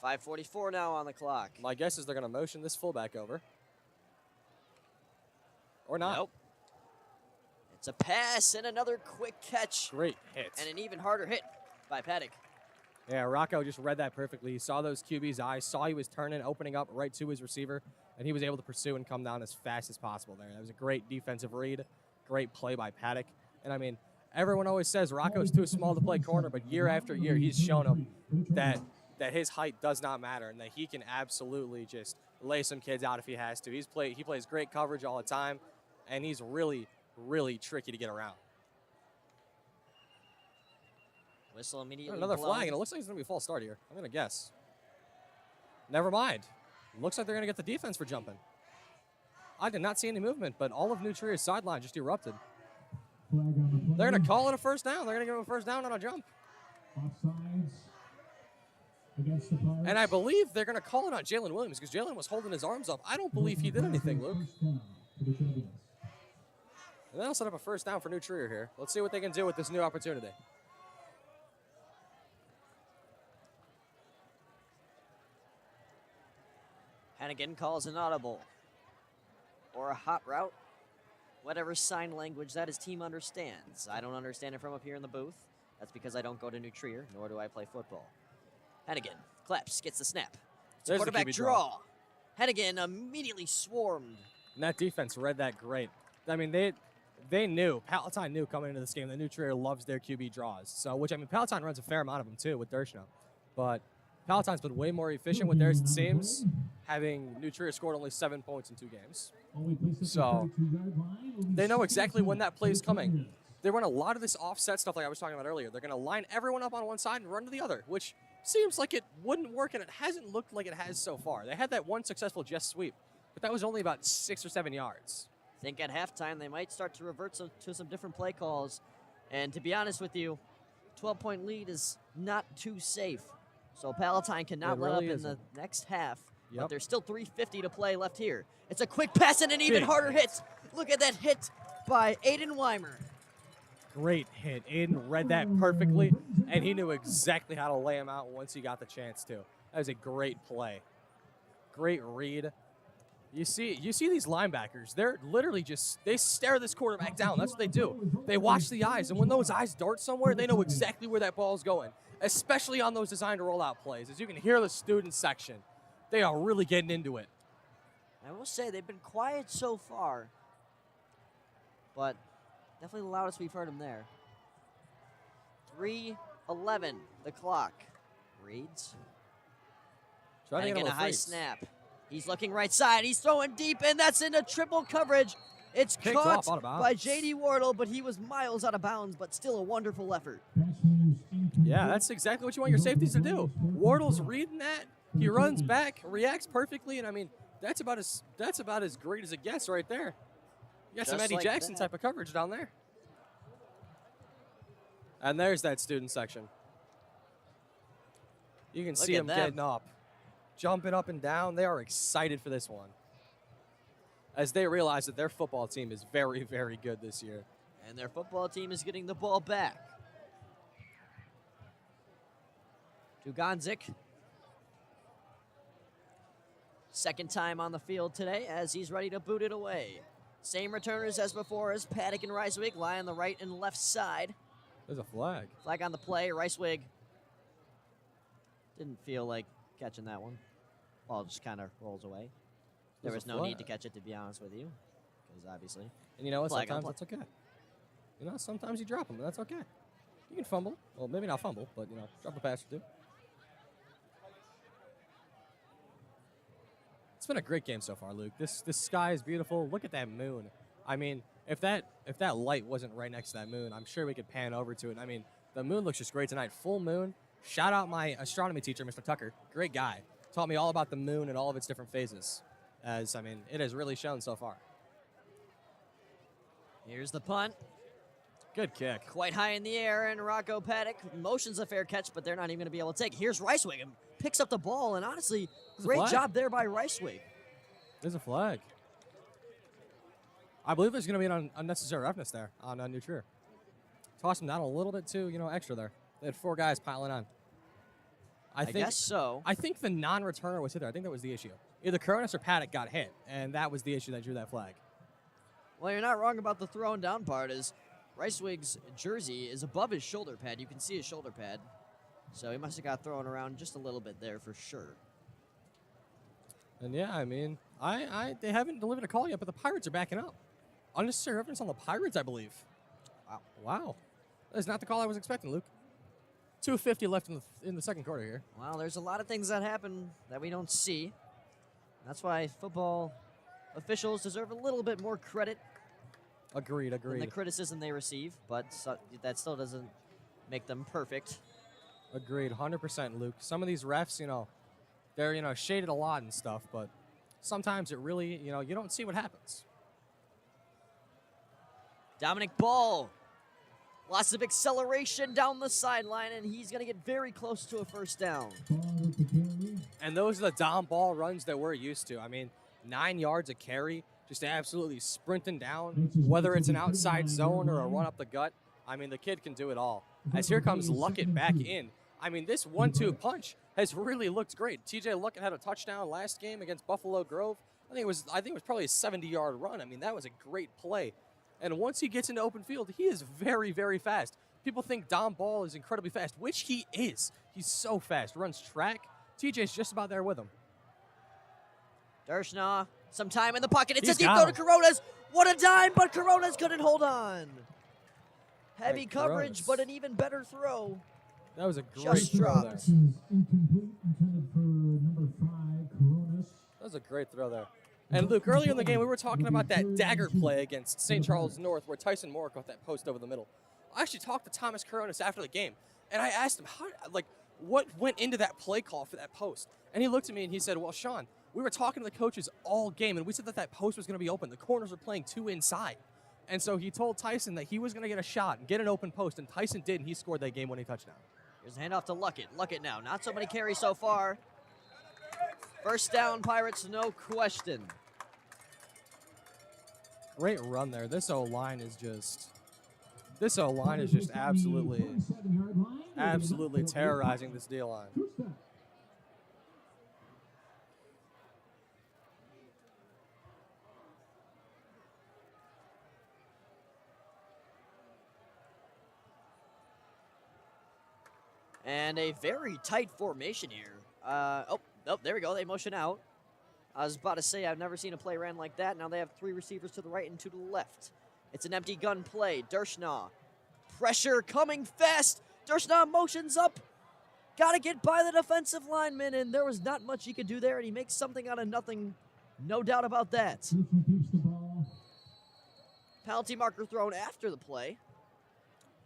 5:44 now on the clock. My guess is they're going to motion this fullback over. Or not. Nope. It's a pass and another quick catch. Great hit. And an even harder hit by Paddock. Yeah, Rocco just read that perfectly. He saw those QB's eyes, saw he was turning, opening up right to his receiver, and he was able to pursue and come down as fast as possible there. That was a great defensive read, great play by Paddock. And, I mean, everyone always says Rocco's too small to play corner, but year after year he's shown them that his height does not matter and that he can absolutely just lay some kids out if he has to. He plays great coverage all the time, and he's really, really tricky to get around. Whistle immediately Another blown. flag, and it looks like it's going to be a false start here. I'm going to guess. Never mind. Looks like they're going to get the defense for jumping. I did not see any movement, but all of New Trier's sideline just erupted. They're going to call it a 1st down. They're going to give him a 1st down on a jump. And I believe they're going to call it on Jalen Williams because Jalen was holding his arms up. I don't believe he did anything, Luke. And that'll set up a 1st down for New Trier here. Let's see what they can do with this new opportunity. Hannigan calls an audible or a hot route, whatever sign language that his team understands. I don't understand it from up here in the booth. That's because I don't go to New Trier, nor do I play football. Hannigan claps, gets the snap. It's a There's the quarterback QB draw. Hannigan immediately swarmed. And that defense read that great. I mean, they knew, Palatine knew coming into this game that New Trier loves their QB draws. So, which, I mean, Palatine runs a fair amount of them too with Dershna. But Palatine's been way more efficient with theirs, it seems, having New Trier scored only 7 points in 2 games. So they know exactly when that play is coming. They run a lot of this offset stuff like I was talking about earlier. They're going to line everyone up on one side and run to the other, which seems like it wouldn't work, and it hasn't looked like it has so far. They had that one successful jet sweep, but that was only about 6 or 7 yards. I think at halftime they might start to revert to some different play calls. And to be honest with you, 12-point lead is not too safe. So Palatine cannot let up in the next half. Yep. But there's still 3:50 to play left here. It's a quick pass and an even harder hit. Look at that hit by Aiden Weimer. Great hit. Aiden read that perfectly, and he knew exactly how to lay him out once he got the chance to. That was a great play. Great read. You see these linebackers, they're literally they stare this quarterback down. That's what they do. They watch the eyes, and when those eyes dart somewhere, they know exactly where that ball is going, especially on those designed rollout plays. As you can hear the student section, they are really getting into it. I will say they've been quiet so far, but definitely the loudest we've heard them there. 3:11, the clock reads. Trying to get a high snap. He's looking right side. He's throwing deep, and that's into triple coverage. It's caught by J.D. Wardle, but he was miles out of bounds, but still a wonderful effort. Yeah, that's exactly what you want your safeties to do. Wardle's reading that. He runs back, reacts perfectly, and I mean, that's about as great as it gets right there. You got some Eddie Jackson type of coverage down there. And there's that student section. You can see them getting up, jumping up and down. They are excited for this one, as they realize that their football team is very, very good this year. And their football team is getting the ball back. To Gonzik. Second time on the field today as he's ready to boot it away. Same returners as before as Paddock and Reiswig lie on the right and left side. There's a flag. Flag on the play. Reiswig didn't feel like catching that one. Ball just kind of rolls away. There was no need to catch it, to be honest with you, because obviously. And you know what? Sometimes that's okay. You know, sometimes you drop them, and that's okay. You can fumble. Well, maybe not fumble, but, you know, drop a pass or two. It's been a great game so far, Luke. This sky is beautiful. Look at that moon. I mean, if that light wasn't right next to that moon, I'm sure we could pan over to it. I mean, the moon looks just great tonight. Full moon. Shout out my astronomy teacher, Mr. Tucker. Great guy. Taught me all about the moon and all of its different phases. As, I mean, it has really shown so far. Here's the punt. Good kick. Quite high in the air, and Rocco Paddock motions a fair catch, but they're not even going to be able to take it. Here's Reiswig, and picks up the ball, and honestly, great job there by Reiswig. There's a flag. I believe there's going to be an unnecessary roughness there on New Trier. Toss him down a little bit too, you know, extra there. They had 4 guys piling on. I guess so. I think the non-returner was hit there. I think that was the issue. Either Coronis or Paddock got hit, and that was the issue that drew that flag. Well, you're not wrong about the throwing down part, as Reiswig's jersey is above his shoulder pad. You can see his shoulder pad. So he must have got thrown around just a little bit there for sure. And yeah, I mean, they haven't delivered a call yet, but the Pirates are backing up. Unnecessary reference on the Pirates, I believe. Wow. That is not the call I was expecting, Luke. 2:50 left in the second quarter here. Well, there's a lot of things that happen that we don't see. That's why football officials deserve a little bit more credit. Agreed. Than the criticism they receive, but that still doesn't make them perfect. Agreed, 100%, Luke. Some of these refs, you know, they're, you know, shaded a lot and stuff, but sometimes it really, you know, you don't see what happens. Dominic Ball. Lots of acceleration down the sideline, and he's going to get very close to a first down. And those are the Dom Ball runs that we're used to. I mean, 9 yards a carry, just absolutely sprinting down, whether it's an outside zone or a run up the gut. I mean, the kid can do it all. As here comes Luckett back in. I mean, this 1-2 punch has really looked great. TJ Luckett had a touchdown last game against Buffalo Grove. I think it was probably a 70-yard run. I mean, that was a great play. And once he gets into open field, he is very, very fast. People think Dom Ball is incredibly fast, which he is. He's so fast. Runs track. TJ's just about there with him. Dershnaw, some time in the pocket. It's a deep throw to Coronas. What a dime, but Coronas couldn't hold on. Heavy coverage, but an even better throw. That was a great Just throw dropped. there. This is incomplete, intended for number 5, Coronas. That was a great throw there. And Luke, earlier in the game, we were talking about that dagger play against St. Charles North where Tyson Moore got that post over the middle. I actually talked to Thomas Coronas after the game, and I asked him, what went into that play call for that post? And he looked at me and he said, well, Sean, we were talking to the coaches all game, and we said that post was going to be open. The corners were playing 2 inside. And so he told Tyson that he was going to get a shot and get an open post, and Tyson did, and he scored that game-winning touchdown. Here's a handoff to Luckett. Luckett now. Not so many carries so far. First down, Pirates, no question. Great run there. This O-line is just absolutely terrorizing this D-line. And a very tight formation here. Oh, there we go. They motion out. I was about to say, I've never seen a play ran like that. Now they have 3 receivers to the right and 2 to the left. It's an empty gun play. Dershnaw. Pressure coming fast. Dershnaw motions up. Got to get by the defensive lineman, and there was not much he could do there, and he makes something out of nothing. No doubt about that. Penalty marker thrown after the play.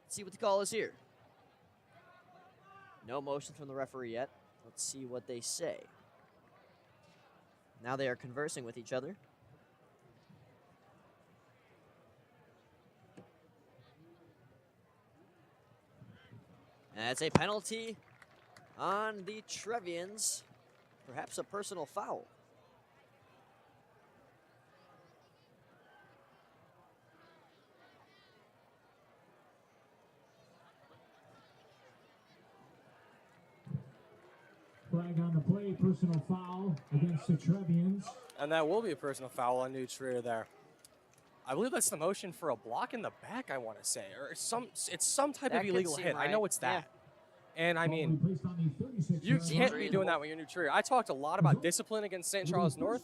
Let's see what the call is here. No motion from the referee yet. Let's see what they say. Now they are conversing with each other. And it's a penalty on the Trevians. Perhaps a personal foul. Flag on the play, personal foul against the Trevians. And that will be a personal foul on New Trier there. I believe that's the motion for a block in the back, I want to say. Or it's some type That of could illegal seem hit. I right. know it's that. And I mean, Placed on the 36 you yard can't line. be doing that when you're New Trier. I talked a lot about discipline against St. Charles North.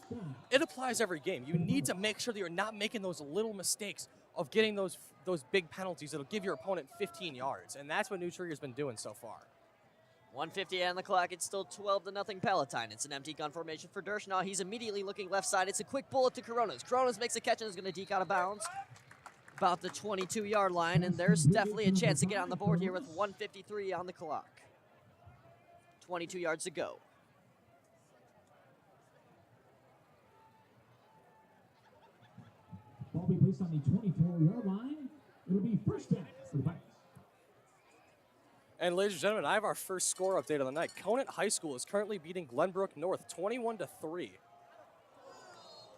It applies every game. You need to make sure that you're not making those little mistakes of getting those big penalties that'll give your opponent 15 yards. And that's what New Trier's been doing so far. 1:50 on the clock. It's still 12-0 Palatine. It's an empty gun formation for Dershnaw. He's immediately looking left side. It's a quick bullet to Coronas. Coronas makes a catch and is going to deke out of bounds. About the 22-yard line, and there's definitely a chance to get on the board here with 1:53 on the clock. 22 yards to go. Ball be placed on the 24-yard line. It'll be first down for the Pirates. And ladies and gentlemen, I have our first score update of the night. Conant High School is currently beating Glenbrook North 21-3.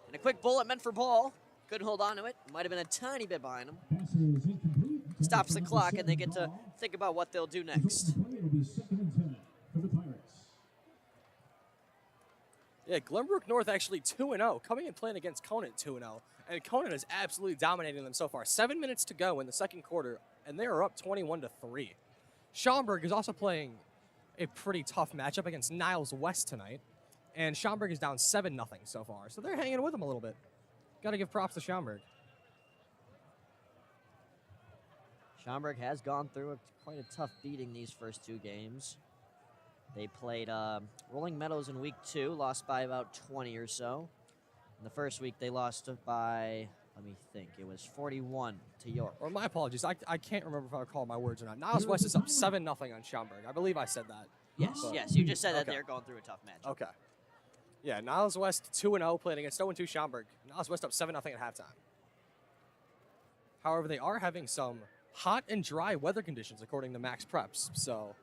And a quick bullet meant for ball. Couldn't hold on to it. Might have been a tiny bit behind him. Pass is incomplete. Stops the clock, and they get to think about what they'll do next. It'll be 2nd and 10 for the Pirates. Yeah, Glenbrook North actually 2-0, coming and playing against Conant 2-0. And Conant is absolutely dominating them so far. 7 minutes to go in the second quarter, and they are up 21-3. Schaumburg is also playing a pretty tough matchup against Niles West tonight. And Schaumburg is down 7-0 so far. So they're hanging with them a little bit. Got to give props to Schaumburg. Schaumburg has gone through quite a tough beating these first 2 games. They played Rolling Meadows in week 2, lost by about 20 or so. In the first week, they lost by, let me think, it was 41 to York. Or my apologies, I can't remember if I recall my words or not. Niles West is up 7-0 on Schaumburg. I believe I said that. Yes, But- yes, you just said that Okay. they're going through a tough match. Okay. Yeah, Niles West 2-0 playing against 0-2 Schaumburg. Niles West up 7-0 at halftime. However, they are having some hot and dry weather conditions according to Max Preps, so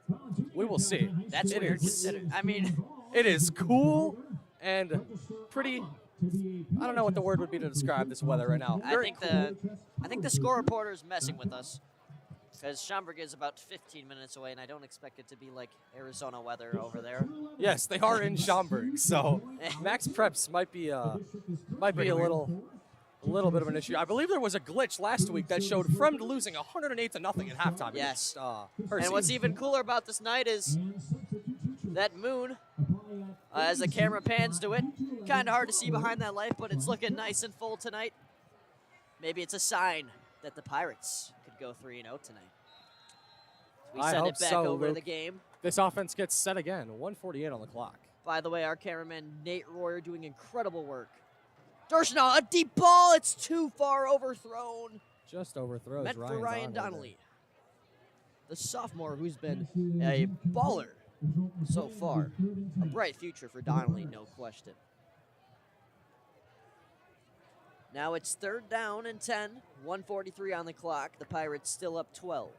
we will see. That's It weird. is- I mean, It is cool and pretty, I don't know what the word would be to describe this weather right now. I Very think cool. the score reporter is messing with us because Schaumburg is about 15 minutes away, and I don't expect it to be like Arizona weather over there. Yes, they are in Schaumburg, so Max Preps might be a little bit of an issue. I believe there was a glitch last week that showed Fremd losing 100-0 at halftime. Yes. against, And what's Hershey. even cooler about this night is that moon, as the camera pans to it, kind of hard to see behind that light, but it's looking nice and full tonight. Maybe it's a sign that the Pirates could go 3-0 tonight. We send hope it back so, over Luke. the game. This offense gets set again. 1:48 on the clock. By the way, our cameraman, Nate Royer, doing incredible work. Dershaw, a deep ball. It's too far overthrown. Just overthrows Meant for Ryan Donnelly. Donnelly. The sophomore who's been a baller so far. A bright future for Donnelly, no question. Now it's 3rd down and 10. 1:43 on the clock. The Pirates still up 12.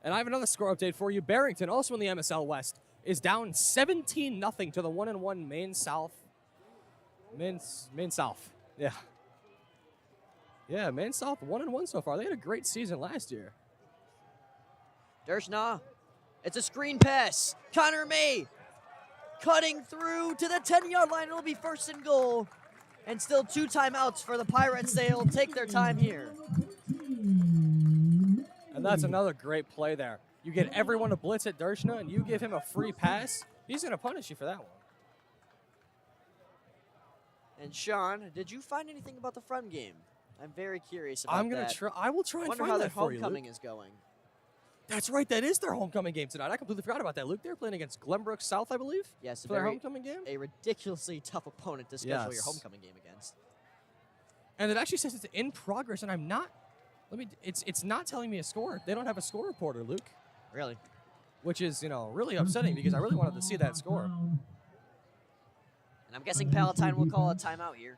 And I have another score update for you. Barrington, also in the MSL West, is down 17-0 to the 1-1 Maine South. Maine South. Yeah. Yeah, Maine South 1-1 so far. They had a great season last year. Dershaw. It's a screen pass. Connor May cutting through to the 10-yard line. It'll be 1st and goal. And still 2 timeouts for the Pirates. They'll take their time here. And that's another great play there. You get everyone to blitz at Dershaw, and you give him a free pass. He's going to punish you for that one. And Sean, did you find anything about the front game? I'm very curious about I'm going that. to try. I will try and Wonder find how that their for you, homecoming Luke. is going. That's right. That is their homecoming game tonight. I completely forgot about that, Luke. They're playing against Glenbrook South, I believe. Yes, for their homecoming game. a ridiculously tough opponent to schedule your Yes. homecoming game against. And it actually says it's in progress, and I'm not. It's not telling me a score. They don't have a score reporter, Luke. Really? Which is, really upsetting because I really wanted to see that score. And I'm guessing Palatine will call a timeout here.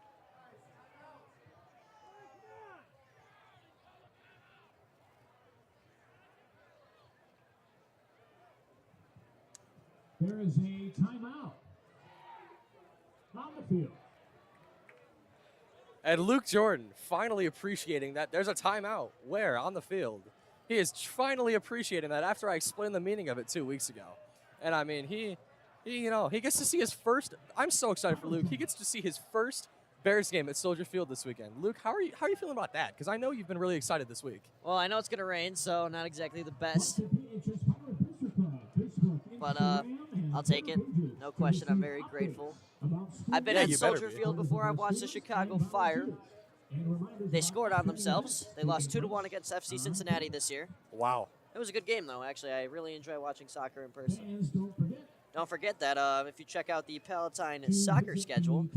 There is a timeout on the field. And Luke Jordan finally appreciating that there's a timeout. Where? On the field. He is finally appreciating that after I explained the meaning of it 2 weeks ago. And I mean, he gets to see his first. I'm so excited for Luke. He gets to see his first Bears game at Soldier Field this weekend. Luke, how are you feeling about that? Because I know you've been really excited this week. Well, I know it's going to rain, so not exactly the best. But I'll take it. No question. I'm very grateful. I've been Yeah, at you better Soldier be. Field before. I've watched the Chicago Fire. They scored on themselves. They lost 2-1 against FC Cincinnati this year. Wow. It was a good game, though, actually. I really enjoy watching soccer in person. Don't forget that if you check out the Palatine soccer schedule,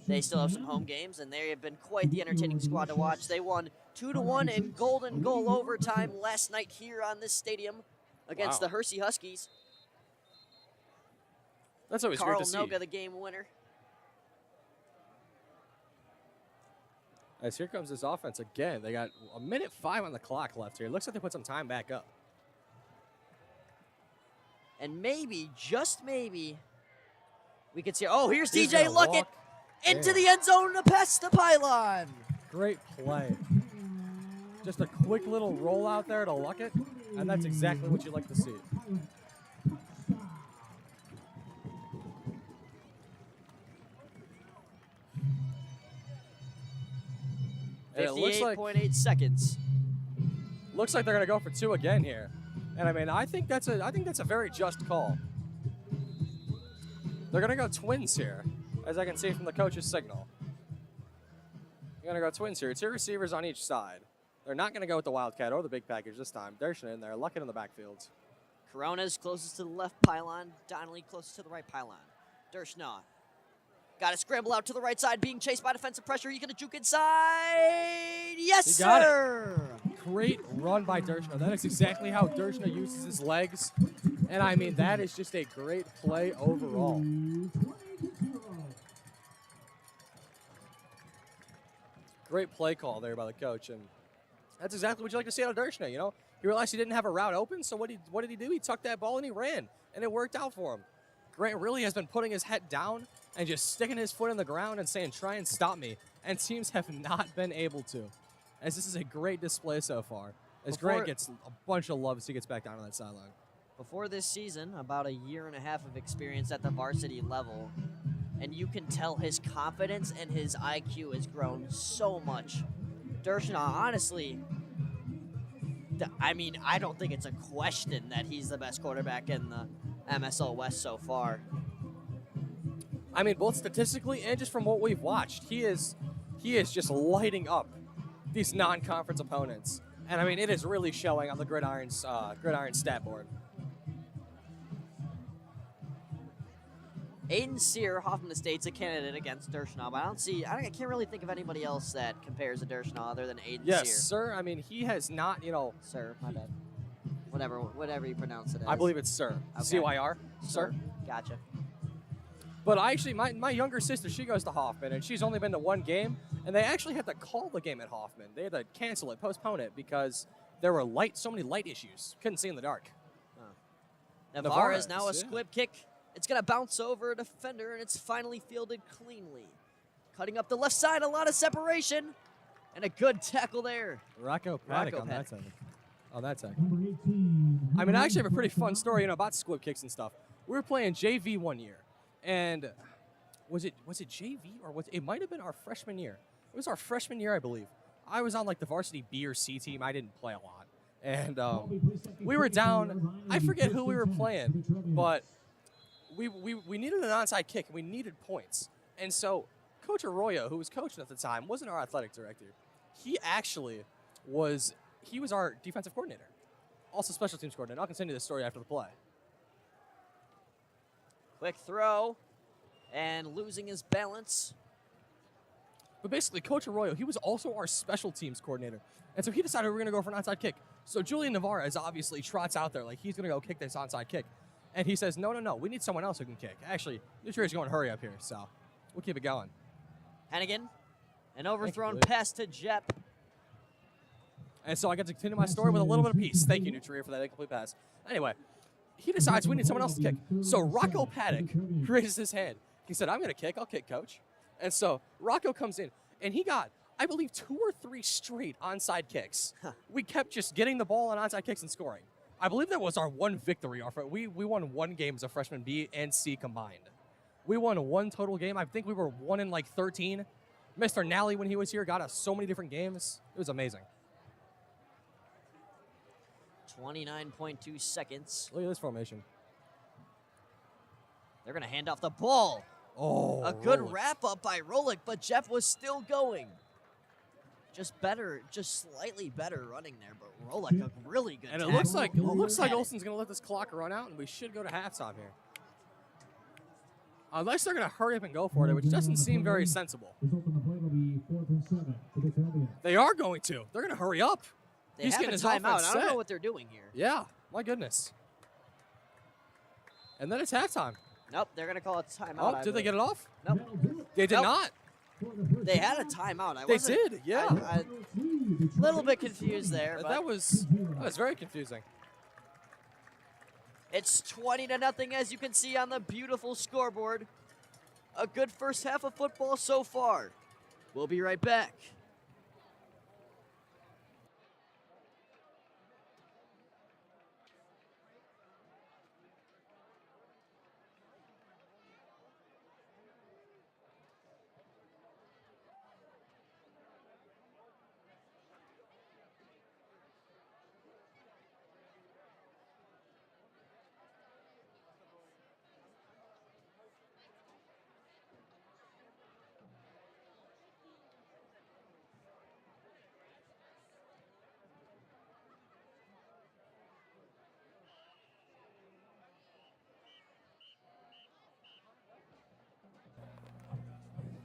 they still have some home games, and they have been quite the entertaining squad to watch. They won 2-1 in golden goal overtime last night here on this stadium against the Hersey Huskies. That's always Carl great to see. Noga, the game winner. As here comes this offense again. They got 1:05 on the clock left here. Looks like they put some time back up. And maybe, just maybe, we could see. Oh, here's He's DJ gonna Luckett walk into in. the end zone to pass the pylon. Great play. Just a quick little roll out there to Luckett, and that's exactly what you like to see. And it looks like 58.8 seconds. they're going to go for 2 again here. And I mean, I think that's a very just call. They're going to go twins here, as I can see from the coach's signal. They're going to go twins here. 2 receivers on each side. They're not going to go with the Wildcat or the big package this time. Dershaw in there, Luckett in the backfield. Corona's closest to the left pylon. Donnelly closest to the right pylon. Dershaw. Got to scramble out to the right side, being chased by defensive pressure. He's going to juke inside. Yes, He got it. sir. Great run by Dershaw. That is exactly how Dershaw uses his legs. And I mean, that is just a great play overall. Great play call there by the coach. And that's exactly what you like to see out of Dershaw, you know? He realized he didn't have a route open, so what did he do? He tucked that ball and he ran, and it worked out for him. Grant really has been putting his head down and just sticking his foot in the ground and saying, try and stop me. And teams have not been able to. As this is a great display so far. As Grant gets a bunch of love as he gets back down on that sideline. Before this season, about 1.5 years of experience at the varsity level, and you can tell his confidence and his IQ has grown so much. Dershaw, honestly, I mean, I don't think it's a question that he's the best quarterback in the MSL West so far. I mean, both statistically and just from what we've watched, he is just lighting up these non-conference opponents. And I mean, it is really showing on the gridiron stat board. Aiden Sear, Hoffman Estates, a candidate against Dershaw, but I can't really think of anybody else that compares to Dershaw other than Aiden Sear. Yes, sir. I mean, he has not, Sir, my bad. Whatever you pronounce it as. I believe it's sir. Okay. C-Y-R. Sir. Gotcha. But my younger sister, she goes to Hoffman, and she's only been to one game, and they actually had to call the game at Hoffman. They had to cancel it, postpone it, because there were so many light issues. Couldn't see in the dark. Navarre is now a squib kick. It's going to bounce over a defender, and it's finally fielded cleanly. Cutting up the left side, a lot of separation, and a good tackle there. Rocco Paddock on that Paddock. side. On that side. I mean, I actually have a pretty fun story, about squib kicks and stuff. We were playing JV one year, and was it JV or it might have been our freshman year. It was our freshman year, I believe. I was on like the varsity B or C team. I didn't play a lot, and we were down. I forget who we were playing, but we needed an onside kick and we needed points. And so Coach Arroyo, who was coaching at the time, wasn't our athletic director. He actually was our defensive coordinator, also special teams coordinator. I'll continue this story after the play. Quick throw, and losing his balance. But basically, Coach Arroyo, he was also our special teams coordinator. And so he decided we were going to go for an onside kick. So Julian Navarre obviously trots out there like he's going to go kick this onside kick. And he says, no, we need someone else who can kick. Actually, Nutria's going to hurry up here, so we'll keep it going. Hannigan, an overthrown pass to Jep. And so I get to continue my story with a little bit of peace. Thank you, Nutria, for that incomplete pass. Anyway, he decides we need someone else to kick. So Rocco Paddock raises his hand. He said, I'm going to kick. I'll kick, coach. And so Rocco comes in, and he got, I believe, 2 or 3 straight onside kicks. We kept just getting the ball on onside kicks and scoring. I believe that was our one victory. We won 1 game as a freshman B and C combined. We won 1 total game. I think we were 1 in like 13. Mr. Nally, when he was here, got us so many different games. It was amazing. 29.2 seconds. Look at this formation. They're going to hand off the ball. Oh, a good Rolick. wrap up by Rolick, but Jeff was still going. Just slightly better running there, but Rolick a really good. And it tackle. looks like Olsen's going to let this clock run out, and we should go to halftime here. Unless they're going to hurry up and go for it, which doesn't seem very sensible. They are going to. They're going to hurry up. They have a timeout. I don't know what they're doing here. Yeah, my goodness. And then it's halftime. Nope, they're going to call it timeout. Oh, did they get it off? Nope. They did not. They had a timeout. They did, yeah. A little bit confused there. But That was very confusing. it's 20-0, as you can see on the beautiful scoreboard. A good first half of football so far. We'll be right back.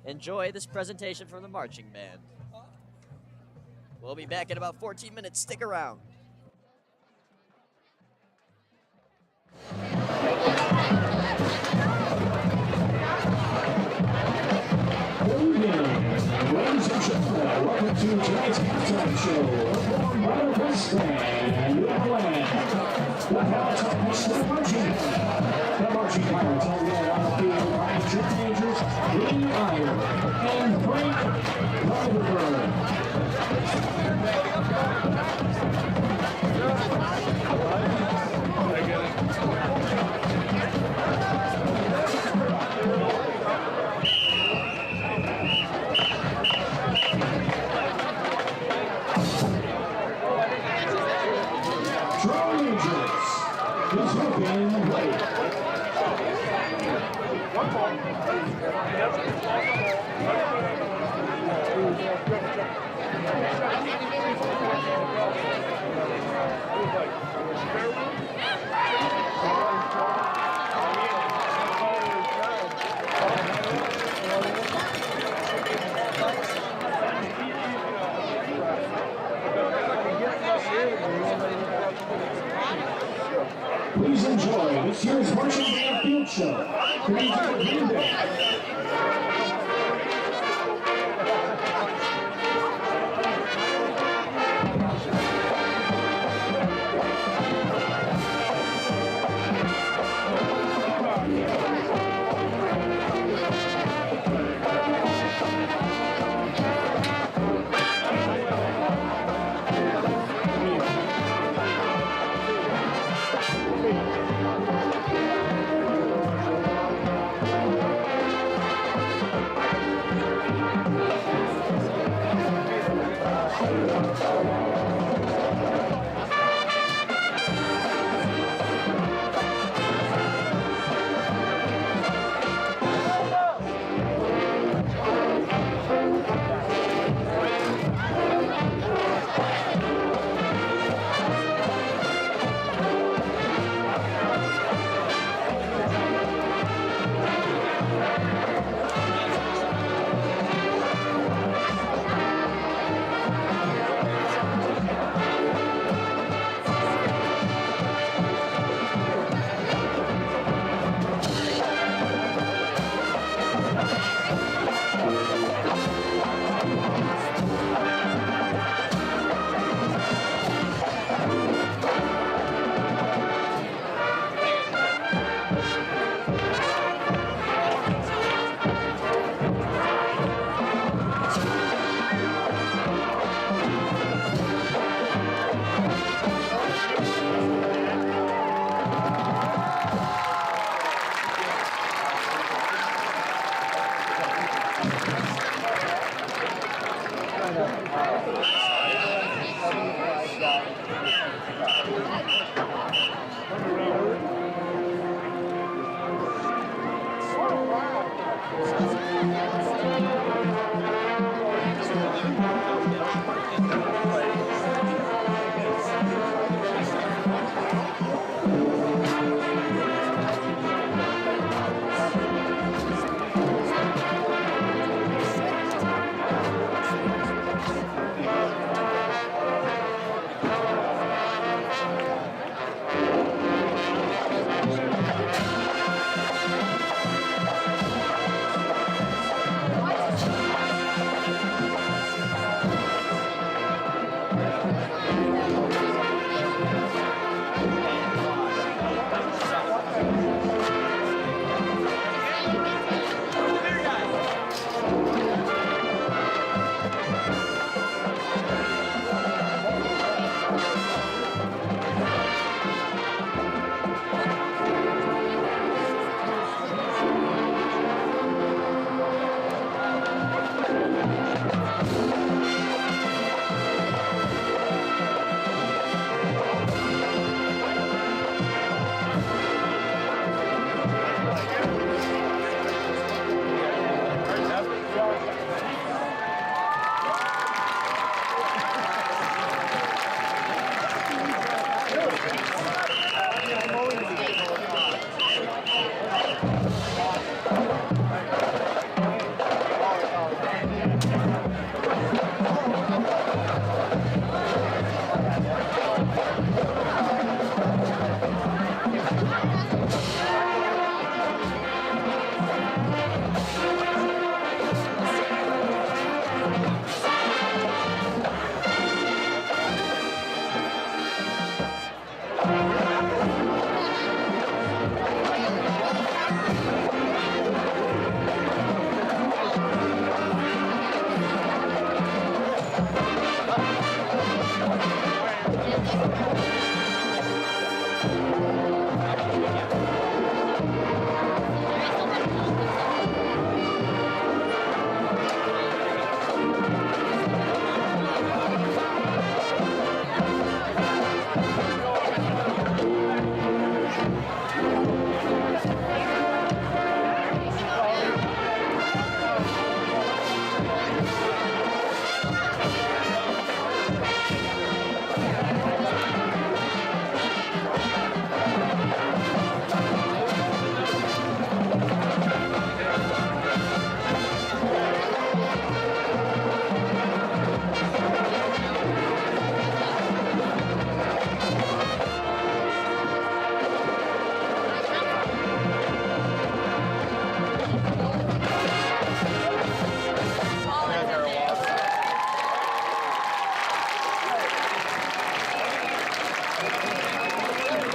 Enjoy this presentation from the marching band. We'll be back in about 14 minutes. Stick around. Ladies and gentlemen, welcome to tonight's halftime show. By the West Band, the Palatine National Marching. The marching pirates are led on the field by teenagers Lee Iyer and Frank Riverberg. Is hooking late. Please enjoy this year's marching band field show. Collegiate Green Bay.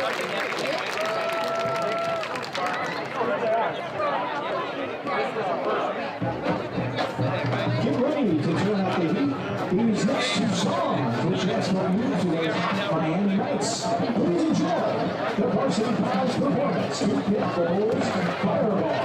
Get ready to turn out the heat. These next two songs, which has for you today, Miami Knights. Please enjoy the Varsity Pals performance to pick the Bulls Fireball.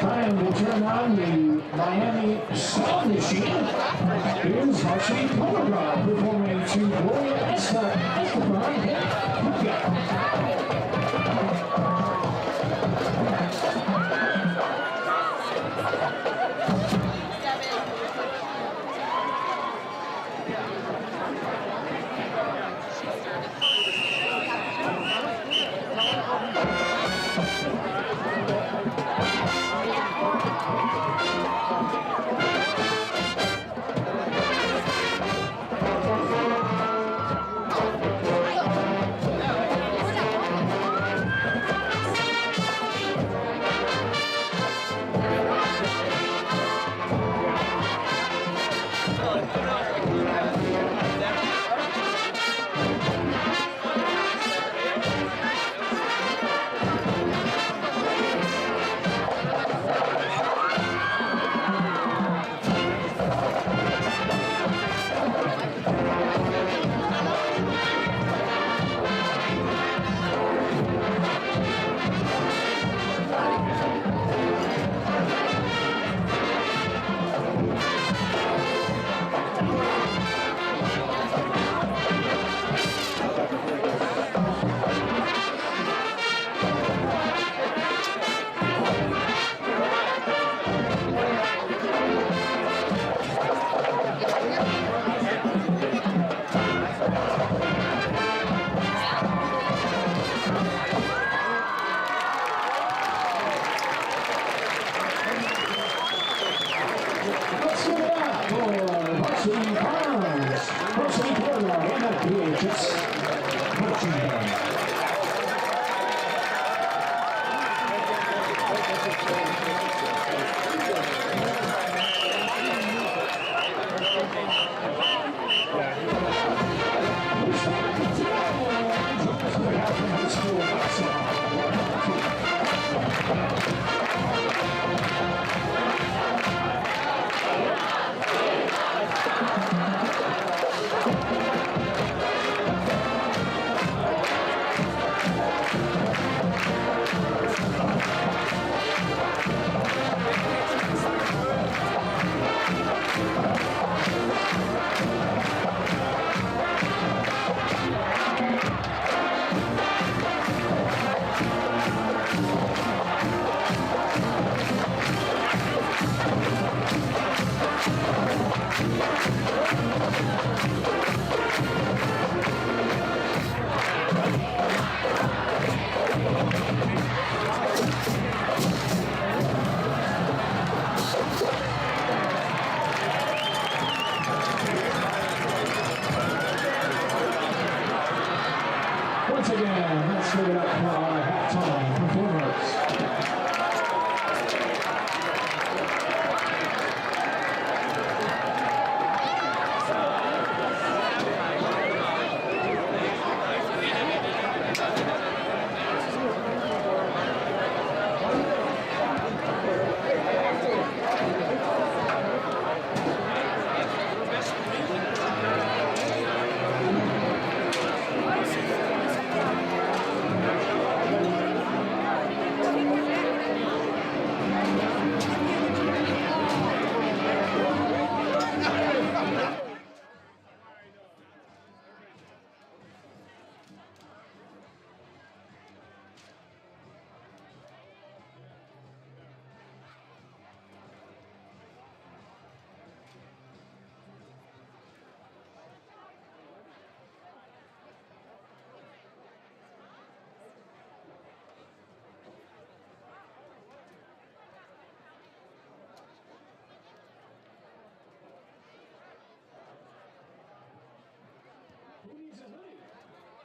Time to turn on the Miami Sound Machine. Here's Varsity Colorado performing to Gloria Estefan.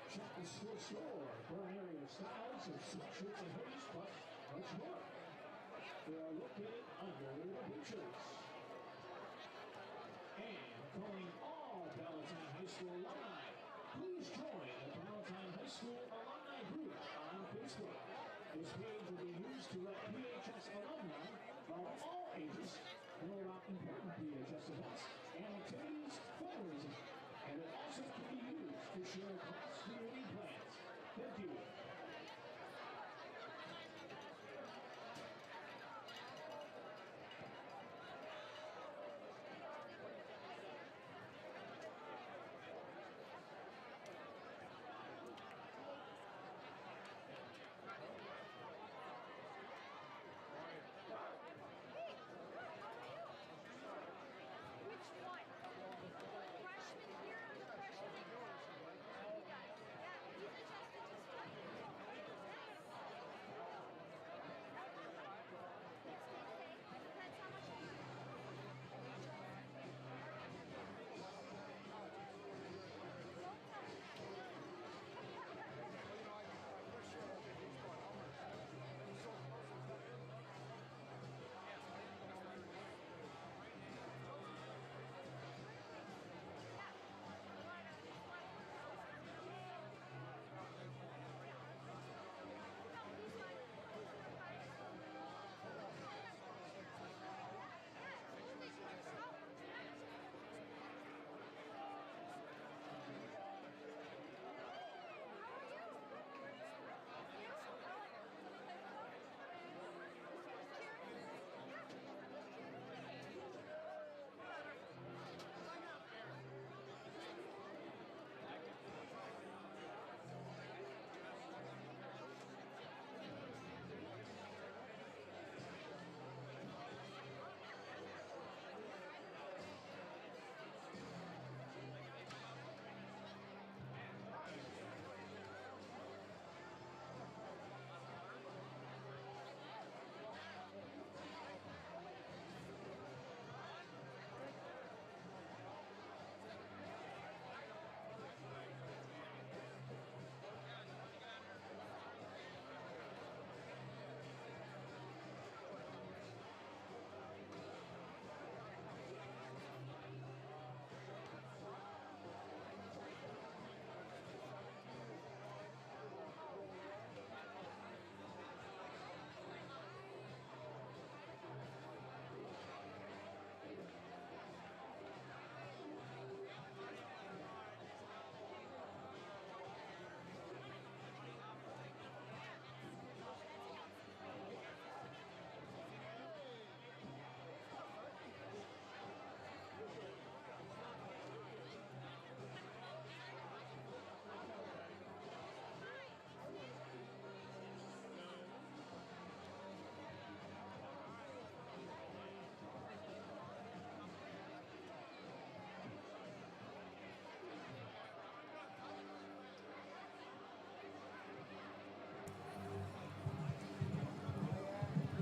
Check the sports store for an area of styles and sweatshirts and hoodies, plus much more. They are located under the bleachers. And calling all Palatine High School alumni, please join the Palatine High School Alumni Group on Facebook. This page will be used to let PHS alumni of all ages know about important PHS events and activities, fundraising, and it also can be used to share cross-community plans. Thank you.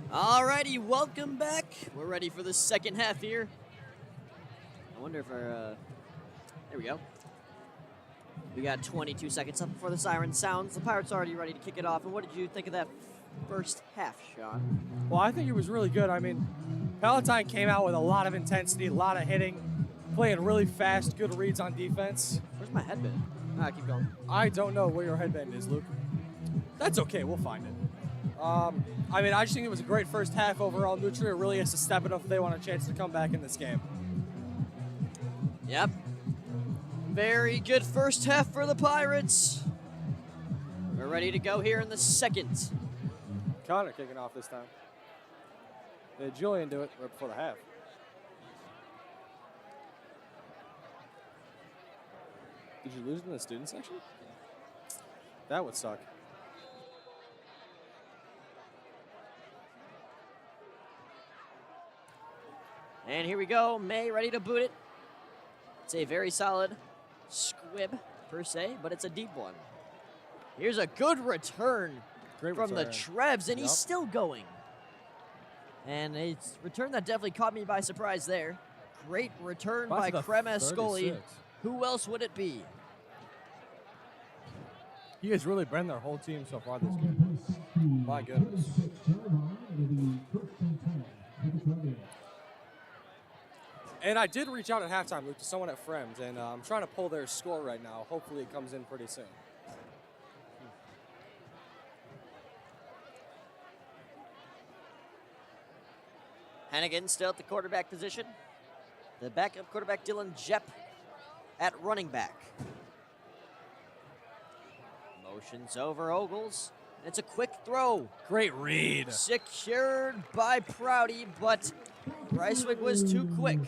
Alrighty, welcome back. We're ready for the second half here. I wonder if our, there we go. We got 22 seconds up before the siren sounds. The Pirates are already ready to kick it off. And what did you think of that first half, Sean? Well, I think it was really good. I mean, Palatine came out with a lot of intensity, a lot of hitting, playing really fast, good reads on defense. Where's my headband? Keep going. I don't know where your headband is, Luke. That's okay, we'll find it. I mean, I just think it was a great first half overall. Nutria really has to step it up if they want a chance to come back in this game. Yep. Very good first half for the Pirates. We're ready to go here in the second. Connor kicking off this time. Did Julian do it right before the half? Did you lose in the student section? That would suck. And here we go. May ready to boot it. It's a very solid squib, per se, but it's a deep one. Here's a good return from the Trebs, and he's still going. And it's a return that definitely caught me by surprise there. Great return by Kremes Scully. Who else would it be? He has really been their whole team so far this game. My goodness. And I did reach out at halftime, Luke, to someone at Fremd, and I'm trying to pull their score right now. Hopefully it comes in pretty soon. Hannigan still at the quarterback position. The backup quarterback, Dylan Jepp, at running back. Motions over Ogles. It's a quick throw. Great read. Secured by Prouty, but Breiswig was too quick.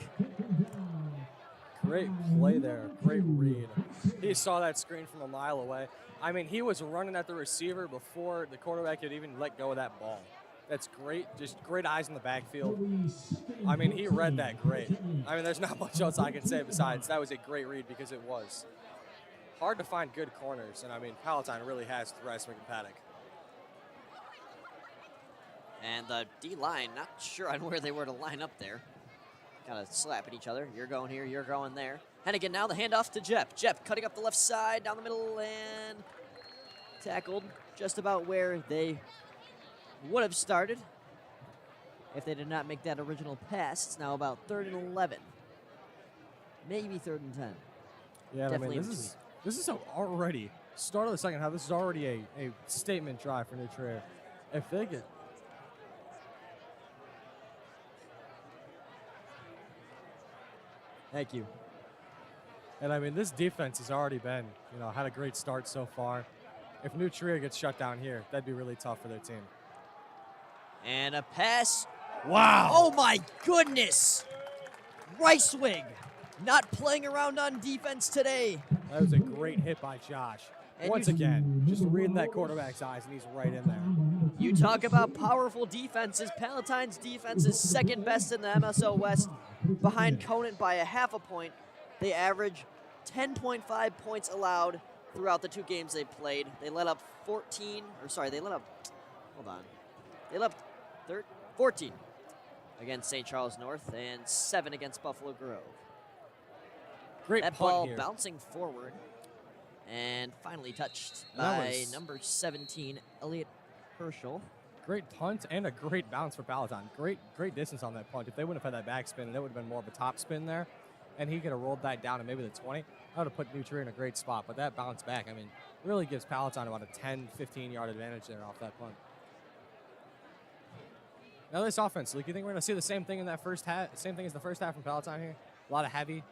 Great play there. Great read. He saw that screen from a mile away. I mean, he was running at the receiver before the quarterback could even let go of that ball. That's great. Just great eyes in the backfield. I mean, he read that great. I mean, there's not much else I can say besides that was a great read because it was. Hard to find good corners, and I mean, Palatine really has Breiswig and Paddock. And the D-line, not sure on where they were to line up there. Kind of slapping each other. You're going here, you're going there. Hannigan now the handoff to Jepp. Jepp cutting up the left side, down the middle, and tackled just about where they would have started if they did not make that original pass. It's now about 3rd and 11. Maybe 3rd and 10. Yeah, definitely. I mean, this is already, start of the second half, this is already a statement drive for New Trier. If they get... Thank you. And I mean, this defense has already been, had a great start so far. If New Trier gets shut down here, that'd be really tough for their team. And a pass. Wow. Oh my goodness. Breiswig not playing around on defense today. That was a great hit by Josh. And Once again, just reading that quarterback's eyes, and he's right in there. You talk about powerful defenses. Palatine's defense is second best in the MSO West, behind Conant by a half a point. They average 10.5 points allowed throughout the 2 games they played. They let up 14 against St. Charles North and 7 against Buffalo Grove. Great that punt ball here. bouncing forward and finally touched by number 17, Elliot Herschel. Great punt and a great bounce for Palatine. Great distance on that punt. If they wouldn't have had that backspin, that would have been more of a top spin there. And he could have rolled that down to maybe the 20. That would have put New Trier in a great spot. But that bounce back, I mean, really gives Palatine about a 10, 15-yard advantage there off that punt. Now this offense, Luke, you think we're going to see the same thing in that first half? Same thing as the first half from Palatine here? A lot of heavy,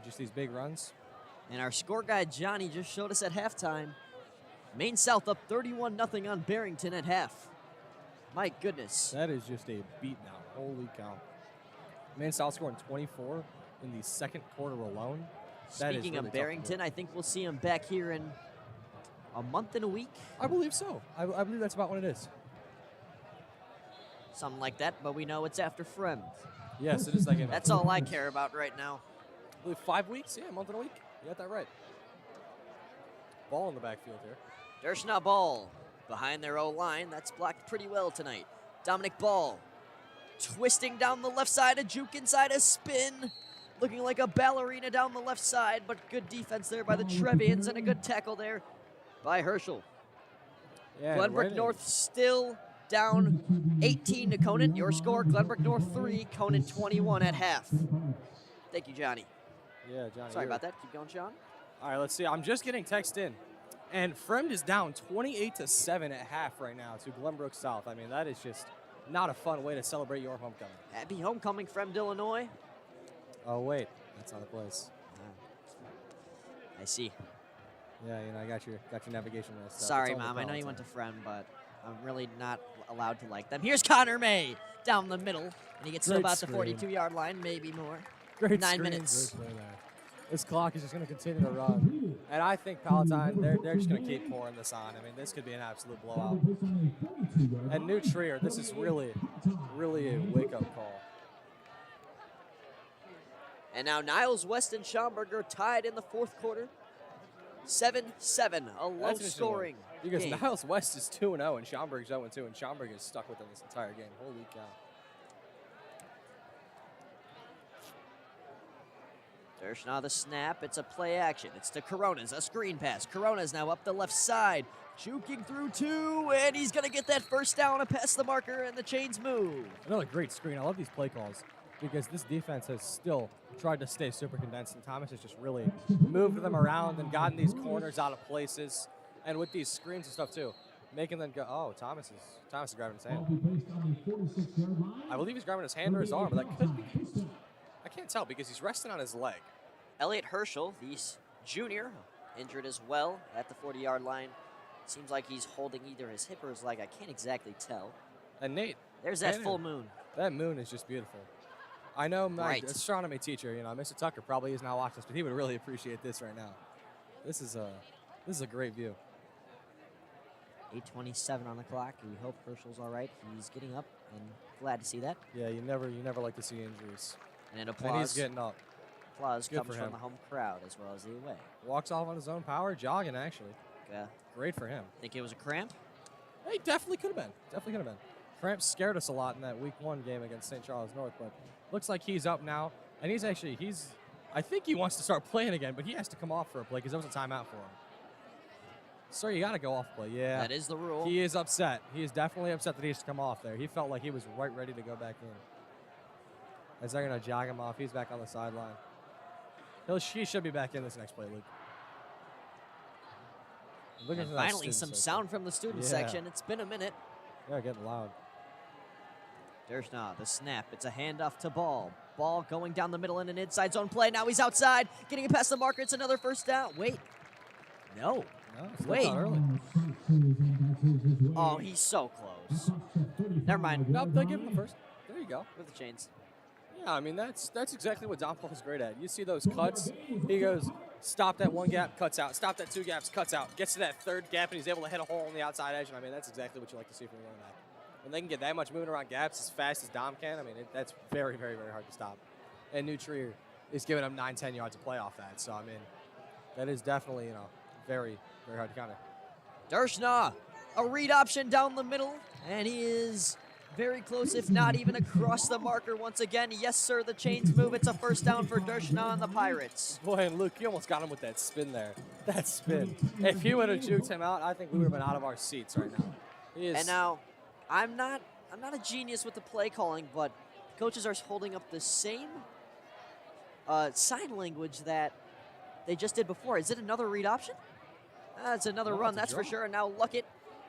just these big runs. And our score guy, Johnny, just showed us at halftime. Maine South up 31-0 on Barrington at half. My goodness. That is just a beatdown. Holy cow. Maine South scoring 24 in the second quarter alone. Speaking of Barrington, I think we'll see him back here in a month and a week. I believe so. I believe that's about what it is. Something like that, but we know it's after Fremd. Yes, it is like That's all I care about right now. I believe 5 weeks? Yeah, a month and a week. You got that right. Ball in the backfield here. Dershna Ball behind their O-line. That's blocked pretty well tonight. Dominic Ball twisting down the left side, a juke inside, a spin. Looking like a ballerina down the left side, but good defense there by the Trevians and a good tackle there by Herschel. Yeah, Glenbrook North still down 18 to Conant. Your score, Glenbrook North 3, Conant 21 at half. Thank you, Johnny. Yeah, Johnny. Sorry about that. Keep going, Sean. All right, let's see. I'm just getting text in. And Fremd is down 28-7 at half right now to Glenbrook South. I mean, that is just not a fun way to celebrate your homecoming. Happy homecoming, Fremd, Illinois. Oh, wait. That's not the place. I see. Yeah, I got your navigation list. Sorry, Mom. I know you went to Fremd, but I'm really not allowed to like them. Here's Connor May down the middle, and he gets to about the 42-yard line, maybe more. Great 9 minutes. This clock is just going to continue to run. And I think Palatine, they're just going to keep pouring this on. I mean, this could be an absolute blowout. And New Trier, this is really a wake-up call. And now Niles West and Schaumburg are tied in the 4th quarter. 7-7, a low-scoring Because game. Niles West is 2-0 and Schaumburg's 0-2, and Schaumburg is stuck with them this entire game. Holy cow. Dershna the snap. It's a play action. It's to Coronas. A screen pass. Coronas now up the left side. Juking through 2, and he's going to get that first down and pass the marker, and the chains move. Another great screen. I love these play calls because this defense has still tried to stay super condensed, and Thomas has just really moved them around and gotten these corners out of places. And with these screens and stuff too, making them go, oh, Thomas is grabbing his hand. I believe he's grabbing his hand or his arm, but that could be. I can't tell because he's resting on his leg. Elliot Herschel, the junior, injured as well at the 40-yard line. Seems like he's holding either his hip or his leg. I can't exactly tell. And Nate. There's that full moon. That moon is just beautiful. I know my Right. astronomy teacher, Mr. Tucker probably is not watching this, but he would really appreciate this right now. This is a great view. 8:27 on the clock. We hope Herschel's all right. He's getting up, and glad to see that. Yeah, you never like to see injuries. And an And applause. he's getting up. Applause Good comes for from him. the home crowd as well as the away. Walks off on his own power, jogging actually. Great for him. Think it was a cramp? He definitely could have been. Definitely could have been. Cramps scared us a lot in that Week 1 game against St. Charles North, but looks like he's up now. And I think he wants to start playing again, but he has to come off for a play because there was a timeout for him. Sir, you got to go off play. Yeah. That is the rule. He is upset. He is definitely upset that he has to come off there. He felt like he was right ready to go back in. As they're going to jog him off, he's back on the sideline. He should be back in this next play, Luke. And finally, some sound from the student section. It's been a minute. Yeah, getting loud. Dershna, the snap. It's a handoff to Ball. Ball going down the middle in an inside zone play. Now he's outside, getting it past the marker. It's another first down. Wait. No. It's Wait. not early. Oh, he's so close. Never mind. Nope, they give him the first. There you go. With the chains. Yeah, I mean, that's exactly what Don Paul is great at. You see those cuts. He goes, stop that one gap, cuts out. Stop that 2 gaps, cuts out. Gets to that 3rd gap, and he's able to hit a hole on the outside edge. And I mean, that's exactly what you like to see from a running back. When they can get that much moving around gaps as fast as Dom can, I mean, that's very, very, very hard to stop. And New Trier is giving him 9-10 yards to play off that. So, I mean, that is definitely, very, very hard to counter. Dershna, a read option down the middle, and he is very close, if not even across the marker once again. Yes, sir, the chains move. It's a first down for Dershna and the Pirates. Boy, and Luke, you almost got him with that spin there. That spin. If you would have juked him out, I think we would have been out of our seats right now. And now, I'm not a genius with the play calling, but coaches are holding up the same sign language that they just did before. Is it another read option? It's another run, that's for sure. And now Luckett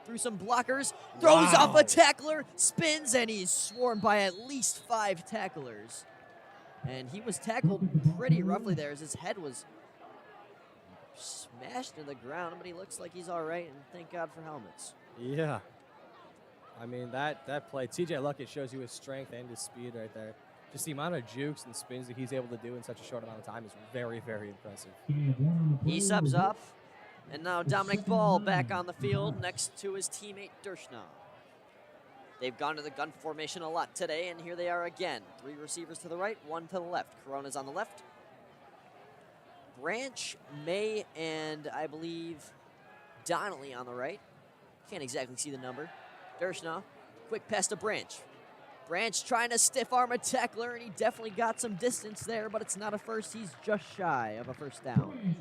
through some blockers, throws off a tackler, spins, and he's swarmed by at least 5 tacklers. And he was tackled pretty roughly there as his head was smashed to the ground, but he looks like he's all right, and thank God for helmets. Yeah. I mean, that play, TJ Luckett shows you his strength and his speed right there. Just the amount of jukes and spins that he's able to do in such a short amount of time is very, very impressive. He subs off, and now Dominic Ball back on the field next to his teammate Dershna. They've gone to the gun formation a lot today, and here they are again. 3 receivers to the right, 1 to the left. Corona's on the left. Branch, May, and I believe Donnelly on the right. Can't exactly see the number. Dershna, quick pass to Branch. Branch trying to stiff arm a tackler, and he definitely got some distance there, but it's not a first. He's just shy of a first down.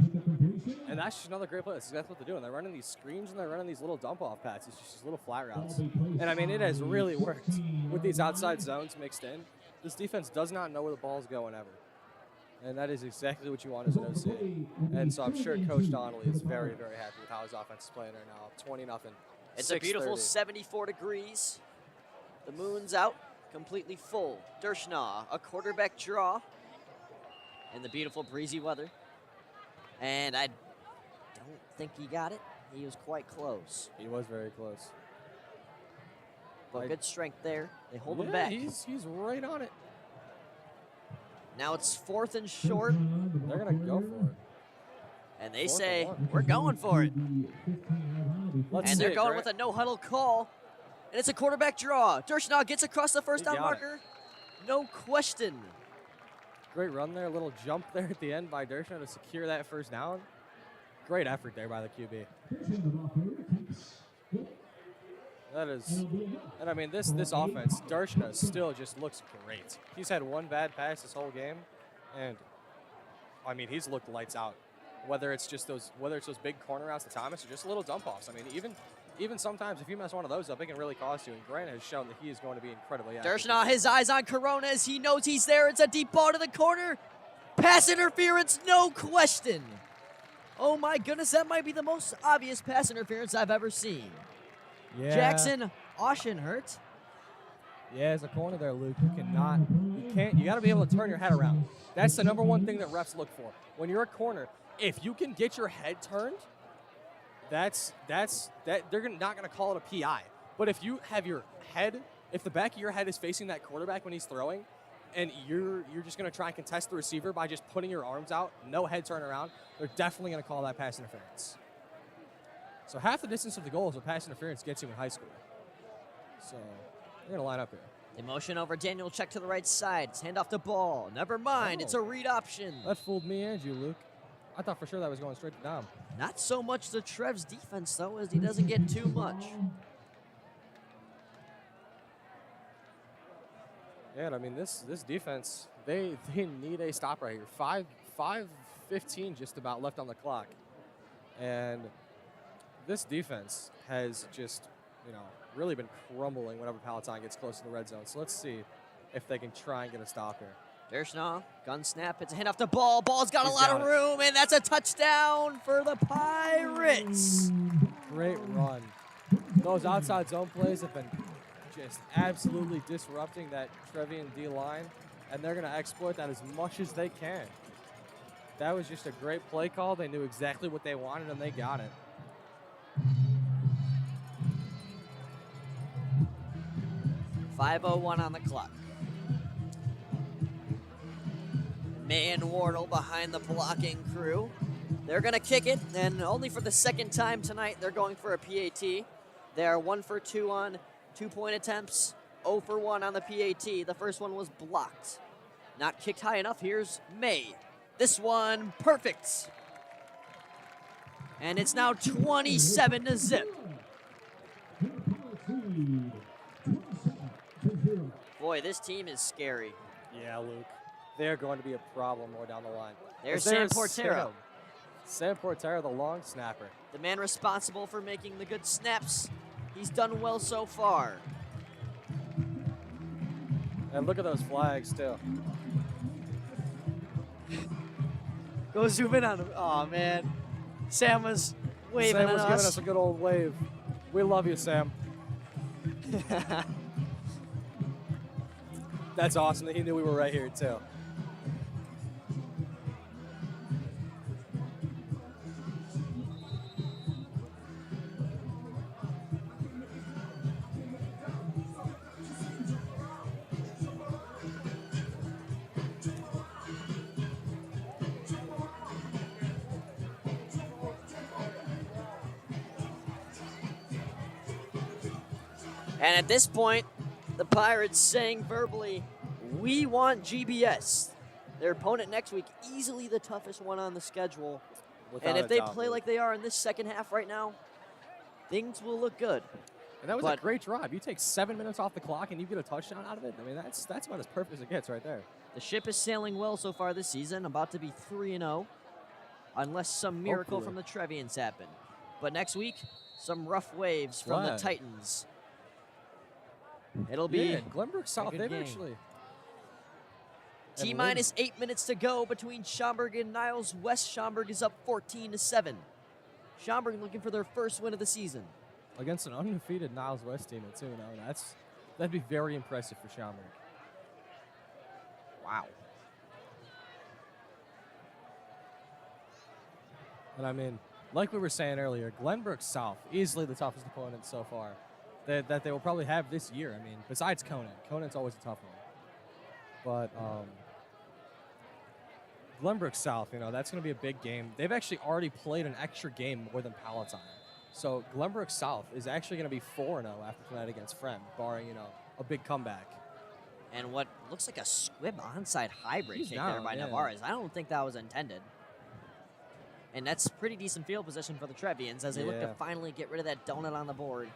And that's just another great play. That's exactly what they're doing. They're running these screens and they're running these little dump-off passes, just little flat routes. And, I mean, it has really worked with these outside zones mixed in. This defense does not know where the ball's going ever. And that is exactly what you want as an OC. And so I'm sure Coach Donnelly is very, very happy with how his offense is playing right now. 20-0. It's a beautiful 74 degrees. The moon's out, completely full. Dershna, a quarterback draw in the beautiful breezy weather. And I don't think he got it. He was quite close. He was very close. But good strength there. They hold him Yeah, back. he's right on it. Now it's 4th and short. They're going to go for it. And they 4th say, and 1. we're going for it. Let's And see they're it, going Grant. with a no-huddle call. And it's a quarterback draw. Dershna gets across the first He down got marker. No question. Great run there, a little jump there at the end by Dershna to secure that first down. Great effort there by the QB. That is, and I mean, this offense, Dershna still just looks great. He's had one bad pass this whole game, and I mean, he's looked lights out. Whether it's those big corner routes to Thomas or just little dump offs. I mean, even sometimes if you mess one of those up, it can really cost you. And Grant has shown that he is going to be incredibly active. Dershaw, his eyes on Coronas. He knows he's there. It's a deep ball to the corner. Pass interference, no question. Oh my goodness, that might be the most obvious pass interference I've ever seen. Yeah. Jackson Oschenhurt. Yeah, as a corner there, Luke, you got to be able to turn your head around. That's the number one thing that refs look for. When you're a corner, if you can get your head turned, they're not going to call it a PI. But if you have your head, if the back of your head is facing that quarterback when he's throwing, and you're just going to try and contest the receiver by just putting your arms out, no head turn around, they're definitely going to call that pass interference. So half the distance of the goal is what pass interference gets you in high school. So we're going to line up here. They motion over Daniel, check to the right side. It's hand off the ball. Never mind, It's a read option. That fooled me and you, Luke. I thought for sure that was going straight to Dom. Not so much the Trev's defense, though, as he doesn't get too much. Yeah, I mean, this defense, they need a stop right here. 5:15 just about left on the clock. And this defense has just, really been crumbling whenever Palatine gets close to the red zone. So let's see if they can try and get a stop here. Dershaw, gun snap, it's a hand off the ball. Ball's got a lot of room, and that's a touchdown for the Pirates. Great run. Those outside zone plays have been just absolutely disrupting that Trevian D-line, and they're going to exploit that as much as they can. That was just a great play call. They knew exactly what they wanted, and they got it. .501 on the clock. May and Wardle behind the blocking crew. They're going to kick it, and only for the second time tonight, they're going for a PAT. They are 1 for 2 on 2-point attempts, 0 for 1 on the PAT. The first one was blocked. Not kicked high enough. Here's May. This one, perfect. And it's now 27-0. Boy, this team is scary. Yeah, Luke. They're going to be a problem more down the line. There's Sam Portero. Sam Portero, the long snapper. The man responsible for making the good snaps. He's done well so far. And look at those flags, too. Go zoom in on him. Oh, man. Sam was waving at us. Sam was giving us a good old wave. We love you, Sam. That's awesome that he knew we were right here, too. And at this point, the Pirates saying verbally, we want GBS. Their opponent next week, easily the toughest one on the schedule. And if they play like they are in this second half right now, things will look good. And that was a great drive. You take 7 minutes off the clock and you get a touchdown out of it. I mean, that's about as perfect as it gets right there. The ship is sailing well so far this season, about to be 3-0, unless some miracle from the Trevians happen. But next week, some rough waves from the Titans. It'll be Glenbrook South. They've actually T-minus 8 minutes to go between Schaumburg and Niles West. Schaumburg is up 14-7. Schaumburg looking for their first win of the season against an undefeated Niles West team at 2-0. That'd be very impressive for Schaumburg. Wow. And I mean, like we were saying earlier, Glenbrook South, easily the toughest opponent so far that they will probably have this year. I mean, besides Conant. Conant's always a tough one. But Glenbrook South, that's going to be a big game. They've actually already played an extra game more than Palatine. So Glenbrook South is actually going to be 4-0 after tonight against Frem, barring, a big comeback. And what looks like a squib onside hybrid kick there by Navarez. I don't think that was intended. And that's pretty decent field position for the Trevians as they look to finally get rid of that donut on the board.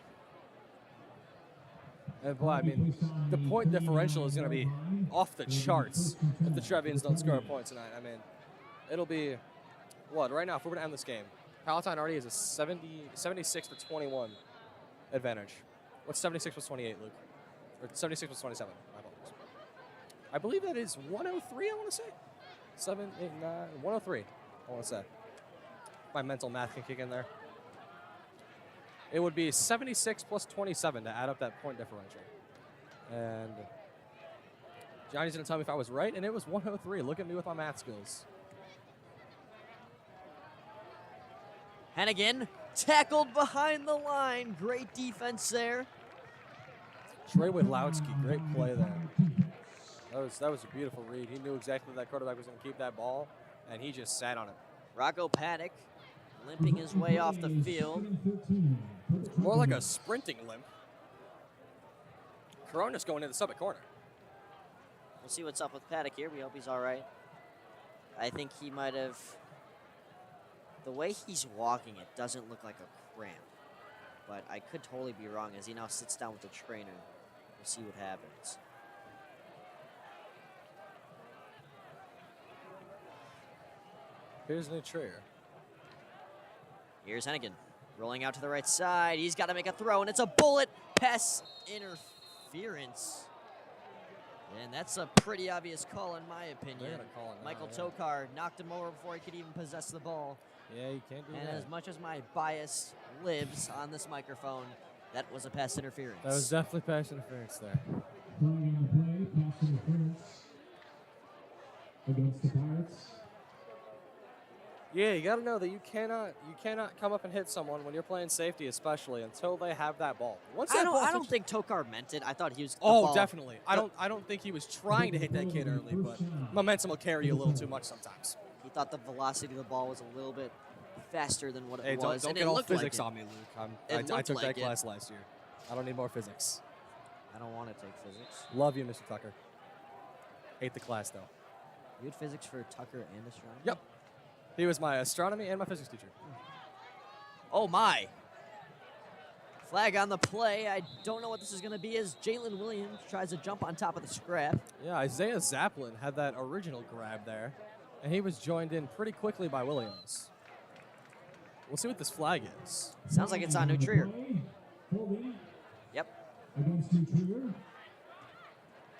And boy, I mean, the point differential is going to be off the charts if the Trevians don't score a point tonight. I mean, it'll be, what, right now, if we're going to end this game, Palatine already has a 76 to 21 advantage. What's 76 plus 28, Luke? Or 76 plus 27, my apologies. I believe that is 103, I want to say. 7, 8, 9, 103, I want to say. My mental math can kick in there. It would be 76 plus 27 to add up that point differential. And Johnny's going to tell me if I was right, and it was 103. Look at me with my math skills. Hennigan tackled behind the line. Great defense there. Trey Widlowski, great play there. That was a beautiful read. He knew exactly that quarterback was going to keep that ball, and he just sat on it. Rocco Paddock limping his way off the field. More like a sprinting limp. Corona's going in the sub at corner. We'll see what's up with Paddock here. We hope he's all right. I think he might have... The way he's walking, it doesn't look like a cramp. But I could totally be wrong as he now sits down with the trainer. We'll see what happens. Here's New Trier. Here's Hennigan rolling out to the right side. He's got to make a throw, and it's a bullet pass interference. And that's a pretty obvious call in my opinion. Call it Michael now, Tokar knocked him over before he could even possess the ball. Yeah, you can't do And that. as much as my bias lives on this microphone, that was a pass interference. That was definitely pass interference there. Calling on the play, pass interference against the Pirates. Yeah, you got to know that you cannot come up and hit someone when you're playing safety, especially until they have that ball. Once that ball I don't think Tokar meant it. I thought he was. Definitely. I don't think he was trying to hit that kid early, but momentum will carry you a little too much sometimes. He thought the velocity of the ball was a little bit faster than what it Hey, was. don't and get it all looked physics like on me, Luke. It I looked took like that it. class last year. I don't need more physics. I don't want to take physics. Love you, Mr. Tucker. Hate the class, though. You had physics for Tucker and astronomy? Yep. He was my astronomy and my physics teacher. Oh, my. Flag on the play. I don't know what this is going to be as Jalen Williams tries to jump on top of the scrap. Yeah, Isaiah Zaplin had that original grab there, and he was joined in pretty quickly by Williams. We'll see what this flag is. Sounds like it's on New Trier. Yep. Against New Trier.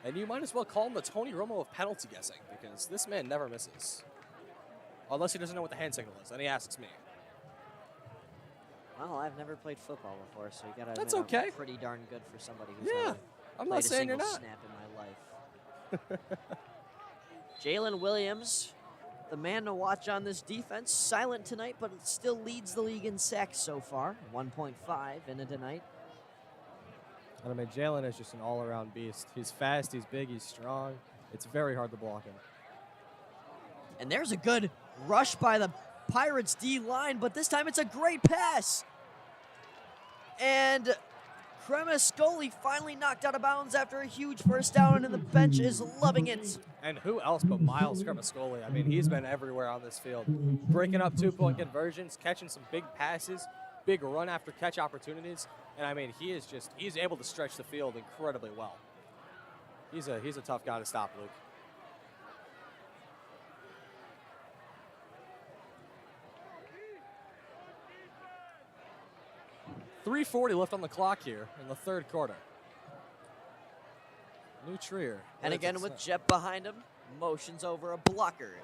And you might as well call him the Tony Romo of penalty guessing, because this man never misses. Unless he doesn't know what the hand signal is, then he asks me. Well, I've never played football before, so you got to That's admit okay. I'm pretty darn good for somebody who's Yeah, never I'm played not saying a you're single not. snap in my life. Jalen Williams, the man to watch on this defense. Silent tonight, but it still leads the league in sacks so far. 1.5 in it tonight. I mean, Jalen is just an all-around beast. He's fast, he's big, he's strong. It's very hard to block him. And there's a good rush by the Pirates D-line, but this time it's a great pass. And Cremascoli finally knocked out of bounds after a huge first down, and the bench is loving it. And who else but Miles Cremascoli? I mean, he's been everywhere on this field. Breaking up two-point conversions, catching some big passes, big run-after-catch opportunities. And, I mean, he's able to stretch the field incredibly well. He's a tough guy to stop, Luke. .340 left on the clock here in the third quarter. New Trier. And again with Jep behind him, motions over a blocker.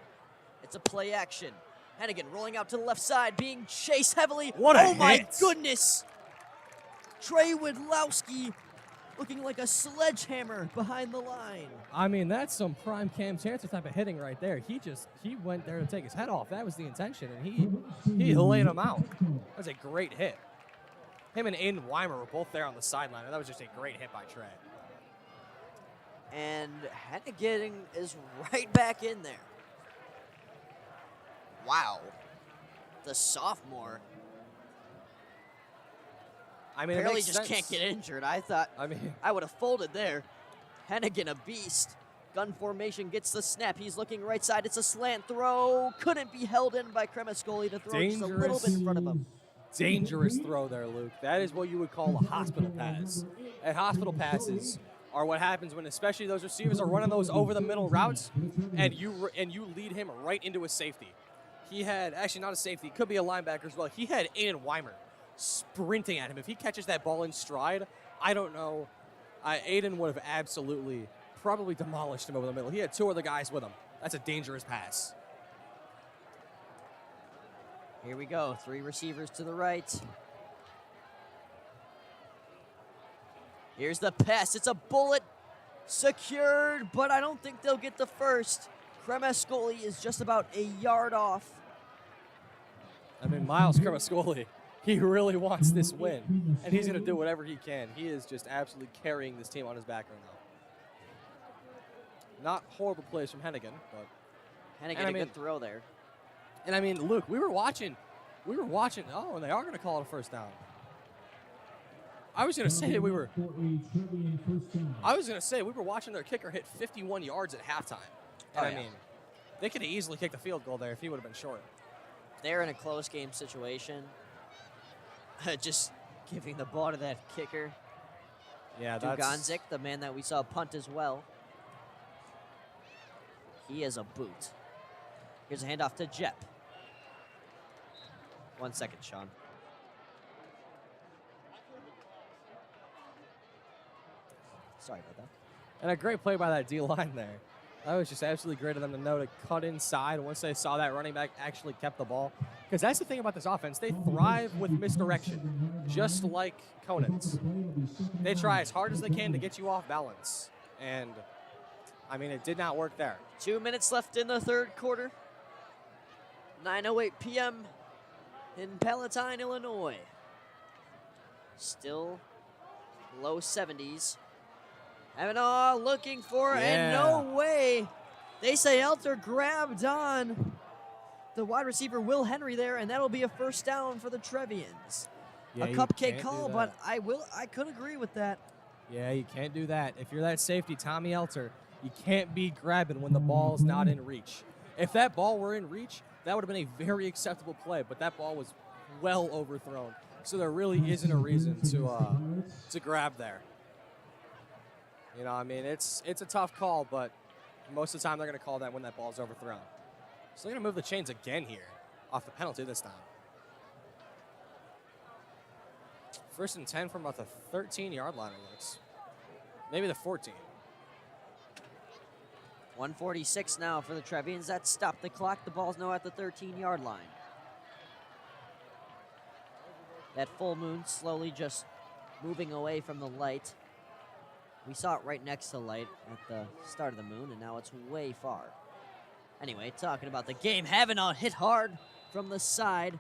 It's a play action. Hennigan rolling out to the left side, being chased heavily. What a Oh my hit. goodness! Trey Widlowski looking like a sledgehammer behind the line. I mean, that's some prime Cam Chancellor type of hitting right there. He went there to take his head off. That was the intention, and he laid him out. That was a great hit. Him and Aiden Weimer were both there on the sideline, and that was just a great hit by Trey. And Hennigan is right back in there. Wow. The sophomore I mean, apparently it makes just sense. can't get injured. I thought I would have folded there. Hennigan, a beast. Gun formation gets the snap. He's looking right side. It's a slant throw. Couldn't be held in by Cremascoli to throw just a little bit in front of him. Dangerous throw there, Luke. That is what you would call a hospital pass. And hospital passes are what happens when especially those receivers are running those over the middle routes, and you lead him right into a safety. He had, actually not a safety, could be a linebacker as well. He had Aiden Weimer sprinting at him. If he catches that ball in stride, I don't know. Aiden would have absolutely probably demolished him over the middle. He had 2 other guys with him. That's a dangerous pass. Here we go. 3 receivers to the right. Here's the pass. It's a bullet. Secured, but I don't think they'll get the first. Cremascoli is just about a yard off. I mean, Miles Cremascoli, he really wants this win, and he's going to do whatever he can. He is just absolutely carrying this team on his back right now. Not horrible plays from Hennigan, but Hennigan, a good throw there. And I mean, Luke, we were watching. Oh, and they are going to call it a first down. I was going to say we were watching their kicker hit 51 yards at halftime. And I mean, they could have easily kicked the field goal there if he would have been short. They're in a close game situation. Just giving the ball to that kicker. Yeah, that's Duganzik, the man that we saw punt as well. He is a boot. Here's a handoff to Jep. 1 second, Sean. Sorry about that. And a great play by that D-line there. That was just absolutely great of them to know to cut inside once they saw that running back actually kept the ball. Because that's the thing about this offense. They thrive with misdirection, just like Conan's. They try as hard as they can to get you off balance. And, I mean, it did not work there. 2 minutes left in the third quarter. 9:08 p.m. in Palatine, Illinois. Still low 70s. Avenal looking for, and no way. They say Elter grabbed on the wide receiver Will Henry there, and that'll be a first down for the Trevians. Yeah, a cupcake call, but I could agree with that. Yeah, you can't do that. If you're that safety, Tommy Elter, you can't be grabbing when the ball's not in reach. If that ball were in reach, that would have been a very acceptable play, but that ball was well overthrown. So there really isn't a reason to grab there. You know, I mean, it's a tough call, but most of the time they're going to call that when that ball's overthrown. So they're going to move the chains again here off the penalty this time. 1st and 10 from about the 13-yard line, it looks. Maybe the 14. 1:46 now for the Trevians. That stopped the clock. The ball's now at the 13-yard line. That full moon slowly just moving away from the light. We saw it right next to the light at the start of the moon, and now it's way far. Anyway, talking about the game, Havenaugh hit hard from the side.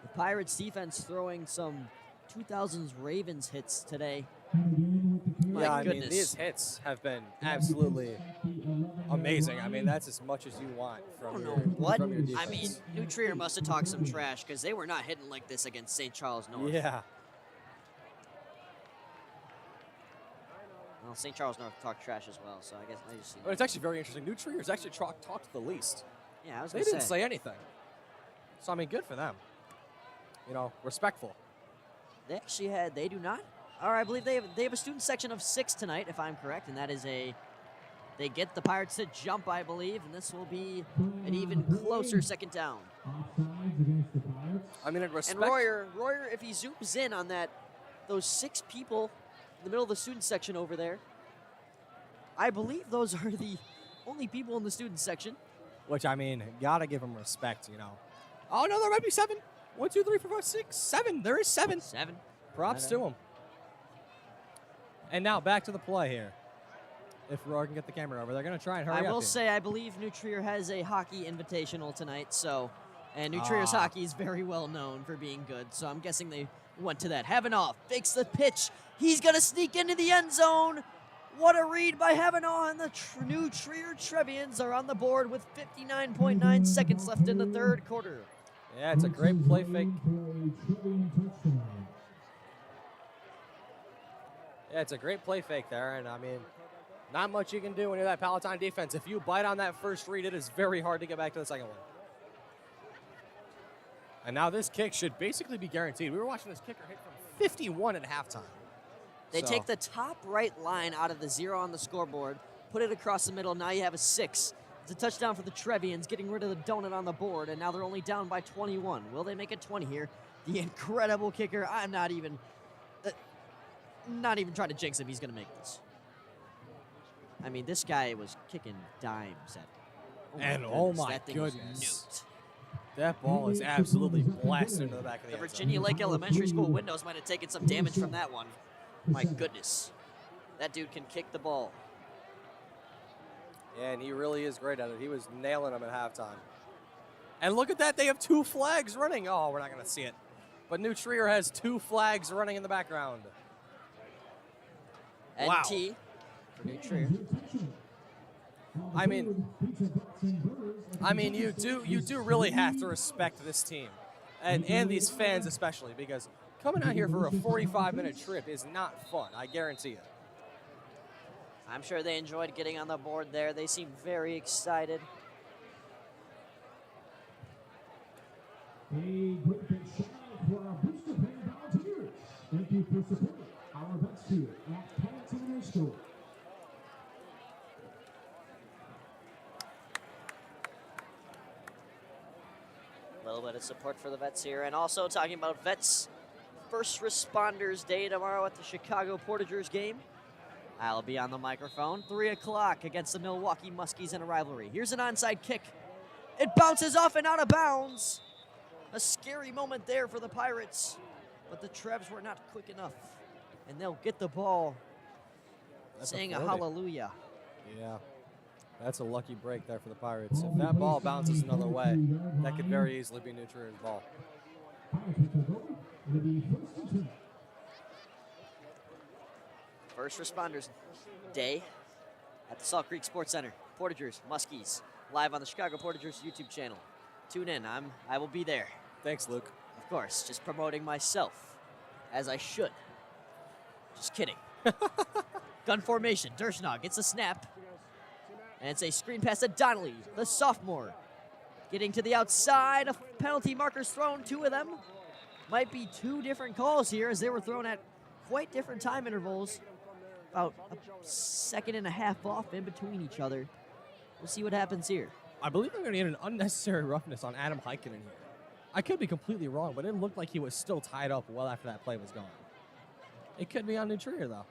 The Pirates defense throwing some 2000s Ravens hits today. My goodness. I mean, these hits have been absolutely amazing. I mean, that's as much as you want from your defense. I mean, New Trier must have talked some trash because they were not hitting like this against St. Charles North. Yeah. Well, St. Charles North talked trash as well, so I guess I just see. But it's actually very interesting. New Trier's actually talked the least. Yeah, I was They going to didn't say anything. So, I mean, good for them. You know, respectful. They do not? Or I believe they have a student section of 6 tonight, if I'm correct, and that is they get the Pirates to jump, I believe, and this will be an even closer second down. I mean, in respect. And Royer, if he zooms in on those 6 people in the middle of the student section over there, I believe those are the only people in the student section. Which, I mean, gotta give them respect, you know. Oh, no, there might be 7. 1, 2, 3, 4, 5, 6, 7. There is 7. 7. Props to him. And now back to the play here. If Roy can get the camera over, they're going to try and hurry up. I will here. say, I believe New Trier has a hockey invitational tonight, and New Trier's hockey is very well known for being good, so I'm guessing they went to that. Havenaugh fakes the pitch. He's going to sneak into the end zone. What a read by Havenaugh, and the New Trier Trevians are on the board with 59.9 seconds left in the third quarter. Yeah, it's a great play fake. Yeah, it's a great play fake there, and I mean, not much you can do when you're that Palatine defense. If you bite on that first read, it is very hard to get back to the second one. And now this kick should basically be guaranteed. We were watching this kicker hit from 51 at halftime. They take the top right line out of the 0 on the scoreboard, put it across the middle. Now you have a 6. It's a touchdown for the Trevians, getting rid of the donut on the board, and now they're only down by 21. Will they make it 20 here? The incredible kicker. I'm not even trying to jinx him. He's going to make this. I mean, this guy was kicking dimes at. Oh my goodness. That ball is absolutely blasted into the back of the The end zone. Virginia Lake Elementary School windows might have taken some damage from that one. My goodness. That dude can kick the ball. Yeah, and he really is great at it. He was nailing them at halftime. And look at that. They have 2 flags running. Oh, we're not going to see it. But New Trier has 2 flags running in the background. Wow. NT for New Trier. I mean, you do really have to respect this team and these fans especially, because coming out here for a 45-minute trip is not fun, I guarantee you. I'm sure they enjoyed getting on the board there. They seem very excited. A great big shout out for our Booster Band volunteers. Thank you for supporting our events here at Palatine High School. A little bit of support for the vets here. And also talking about vets, First Responders Day tomorrow at the Chicago Portagers game. I'll be on the microphone. 3 o'clock against the Milwaukee Muskies in a rivalry. Here's an onside kick. It bounces off and out of bounds. A scary moment there for the Pirates. But the Trevs were not quick enough. And they'll get the ball. Saying a hallelujah. Yeah. That's a lucky break there for the Pirates. If that ball bounces another way, that could very easily be New Trier's ball. First Responders Day at the Salt Creek Sports Center. Portagers, Muskies, live on the Chicago Portagers YouTube channel. Tune in. I will be there. Thanks, Luke. Of course, just promoting myself, as I should. Just kidding. Gun formation. Dershnog gets a snap. And it's a screen pass to Donnelly, the sophomore. Getting to the outside. Penalty markers thrown. 2 of them. Might be 2 different calls here, as they were thrown at quite different time intervals. About a second and a half off in between each other. We'll see what happens here. I believe I'm going to get an unnecessary roughness on Adam Heikkinen here. I could be completely wrong, but it looked like he was still tied up well after that play was gone. It could be on New Trier, though.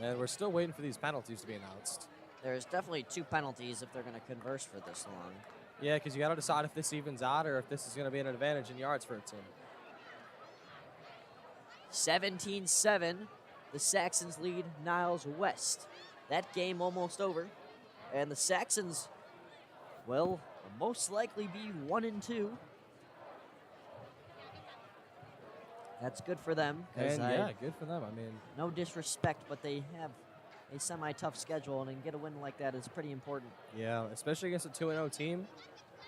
And we're still waiting for these penalties to be announced. There's definitely 2 penalties if they're going to converse for this long. Yeah, because you got to decide if this evens out or if this is going to be an advantage in yards for a team. 17-7, the Saxons lead Niles West. That game almost over, and the Saxons will most likely be 1-2. That's good for them. And yeah, good for them. I mean, no disrespect, but they have a semi-tough schedule, and get a win like that is pretty important. yeah, especially against a 2-0 team.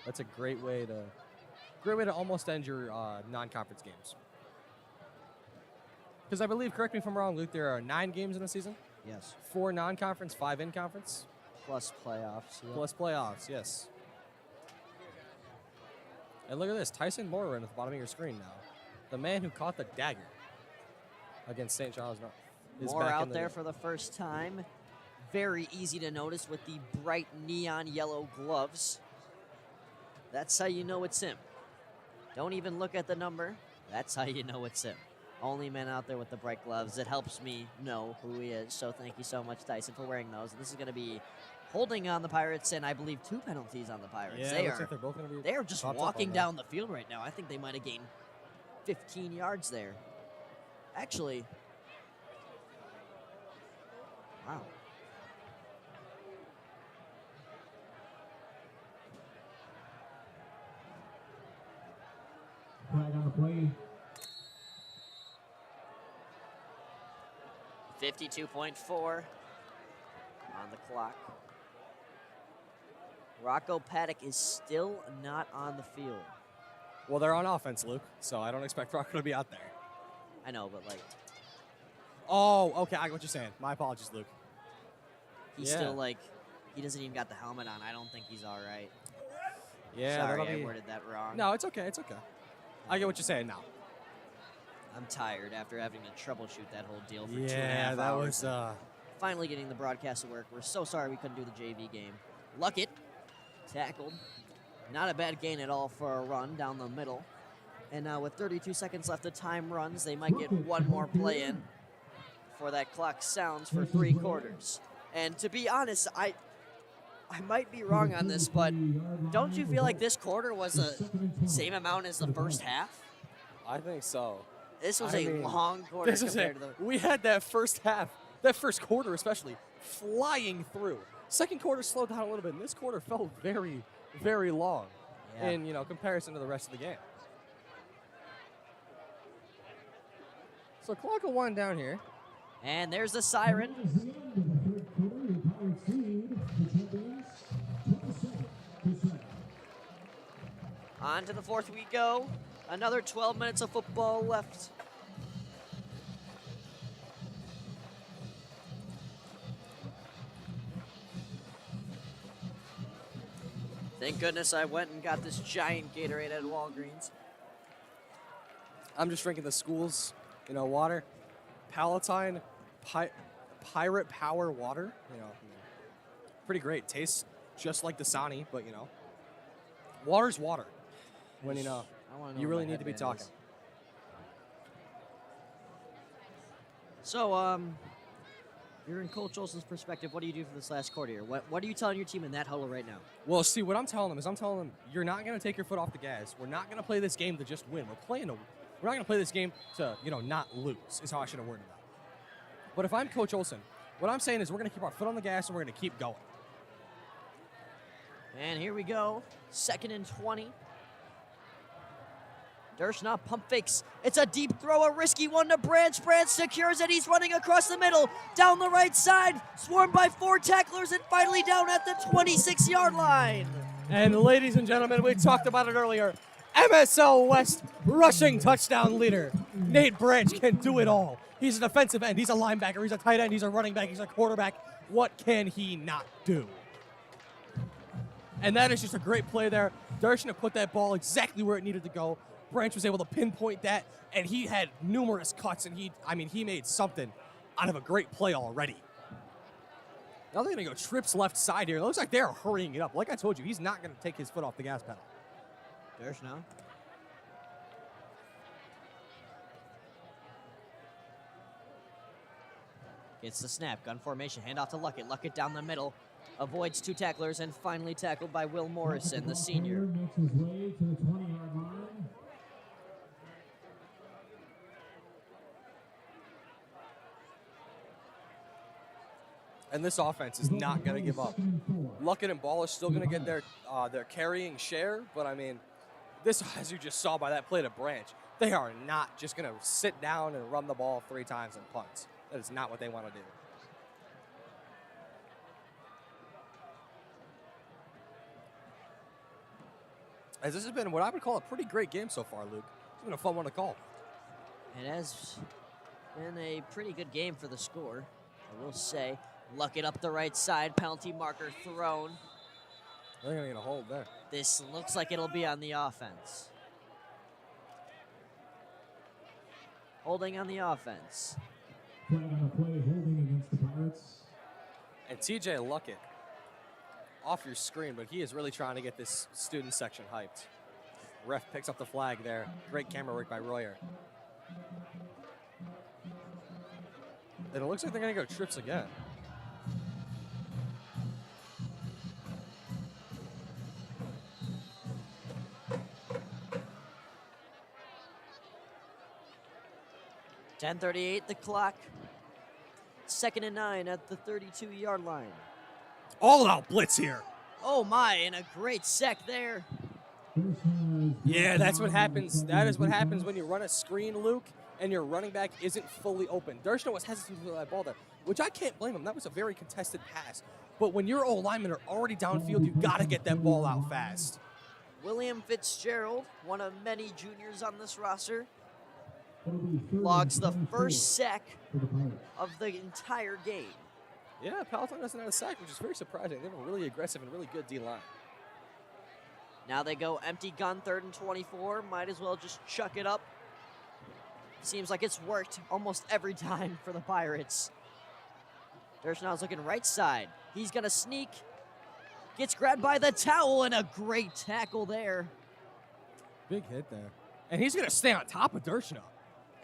That's a great way to almost end your non-conference games. Because I believe, correct me if I'm wrong, Luke, there are 9 games in the season. Yes. 4 non-conference, 5 in-conference. Plus playoffs. Yeah. Plus playoffs, yes. And look at this, Tyson Morin at the bottom of your screen now. The man who caught the dagger against St. Charles North is Moore back out in the there game. for the first time. Very easy to notice with the bright neon yellow gloves. That's how you know it's him. Don't even look at the number. That's how you know it's him. Only man out there with the bright gloves. It helps me know who he is. So thank you so much, Tyson, for wearing those. And this is going to be holding on the Pirates, and I believe 2 penalties on the Pirates. Yeah, they looks like they're both going to be. They are just popped up on walking that. down the field right now. I think they might have gained 15 yards there. Actually, wow. Flag on the play. 52.4 on the clock. Rocco Paddock is still not on the field. Well, they're on offense, Luke, so I don't expect Rocco to be out there. I know, but like Oh, okay, I get what you're saying. My apologies, Luke. he's Yeah. still like He doesn't even got the helmet on. I don't think he's all right. Yeah, Sorry, I worded that wrong. No, it's okay. It's okay. I get what you're saying now. I'm tired after having to troubleshoot that whole deal for 2.5 hours. Yeah, that was. Finally getting the broadcast to work. We're so sorry we couldn't do the JV game. Luckett tackled. Not a bad gain at all for a run down the middle. And now with 32 seconds left, the time runs. They might get one more play in before that clock sounds for 3 quarters. And to be honest, I might be wrong on this, but don't you feel like this quarter was the same amount as the first half? I think so. This was a long quarter compared to the... We had that first half, that first quarter especially, flying through. Second quarter slowed down a little bit, and this quarter felt very, very long in, comparison to the rest of the game. So clock will wind down here. And there's the siren. On to the fourth we go. Another 12 minutes of football left. Thank goodness I went and got this giant Gatorade at Walgreens. I'm just drinking the school's, water. Palatine Pirate Power water. Pretty great. Tastes just like Dasani, but, water's water. When, you really need to be talking. So, you're in Coach Olson's perspective. What do you do for this last quarter here? What are you telling your team in that huddle right now? Well, see, what I'm telling them, you're not going to take your foot off the gas. We're not going to play this game to just win. We're not going to play this game to, not lose, is how I should have worded that. But if I'm Coach Olson, what I'm saying is we're going to keep our foot on the gas and we're going to keep going. And here we go. 2nd and 20. Dershna pump fakes. It's a deep throw, a risky one to Branch. Branch secures it. He's running across the middle, down the right side, swarmed by 4 tacklers, and finally down at the 26-yard line. And ladies and gentlemen, we talked about it earlier. MSL West rushing touchdown leader. Nate Branch can do it all. He's a defensive end. He's a linebacker. He's a tight end. He's a running back. He's a quarterback. What can he not do? And that is just a great play there. Dershna put that ball exactly where it needed to go. Branch was able to pinpoint that, and he had numerous cuts, and he made something out of a great play already. Now they're going to go trips left side here. It looks like they're hurrying it up. Like I told you, he's not going to take his foot off the gas pedal. Dershna. Gets the snap. Gun formation. Handoff to Luckett. Luckett down the middle. Avoids 2 tacklers and finally tackled by Will Morrison, the senior. Makes his way to the 20-yard line. And this offense is not going to give up. Luckett and Ball is still going to get their carrying share, but this, as you just saw by that play to Branch, they are not just going to sit down and run the ball 3 times and punt. That is not what they want to do. As this has been what I would call a pretty great game so far, Luke. It's been a fun one to call. It has been a pretty good game for the score, I will say. Luckett up the right side, penalty marker thrown. They're going to get a hold there. This looks like it'll be on the offense. Holding on the offense. Flag on a play, holding against the Pirates. And TJ Luckett, off your screen, but he is really trying to get this student section hyped. Ref picks up the flag there. Great camera work by Royer. And it looks like they're going to go trips again. .10:38 the clock. 2nd and 9 at the 32-yard line. All out blitz here. Oh my, and a great sack there. Yeah, that's what happens. That is what happens when you run a screen, Luke, and your running back isn't fully open. Dershna was hesitant to that ball there, which I can't blame him. That was a very contested pass. But when your O-linemen are already downfield, you got to get that ball out fast. William Fitzgerald, one of many juniors on this roster, logs the first sack of the entire game. Yeah, Palatine doesn't have a sack, which is very surprising. They have a really aggressive and really good D-line. Now they go empty gun, 3rd and 24. Might as well just chuck it up. Seems like it's worked almost every time for the Pirates. Dershnow's looking right side. He's going to sneak. Gets grabbed by the towel, and a great tackle there. Big hit there. And he's going to stay on top of Dershnow.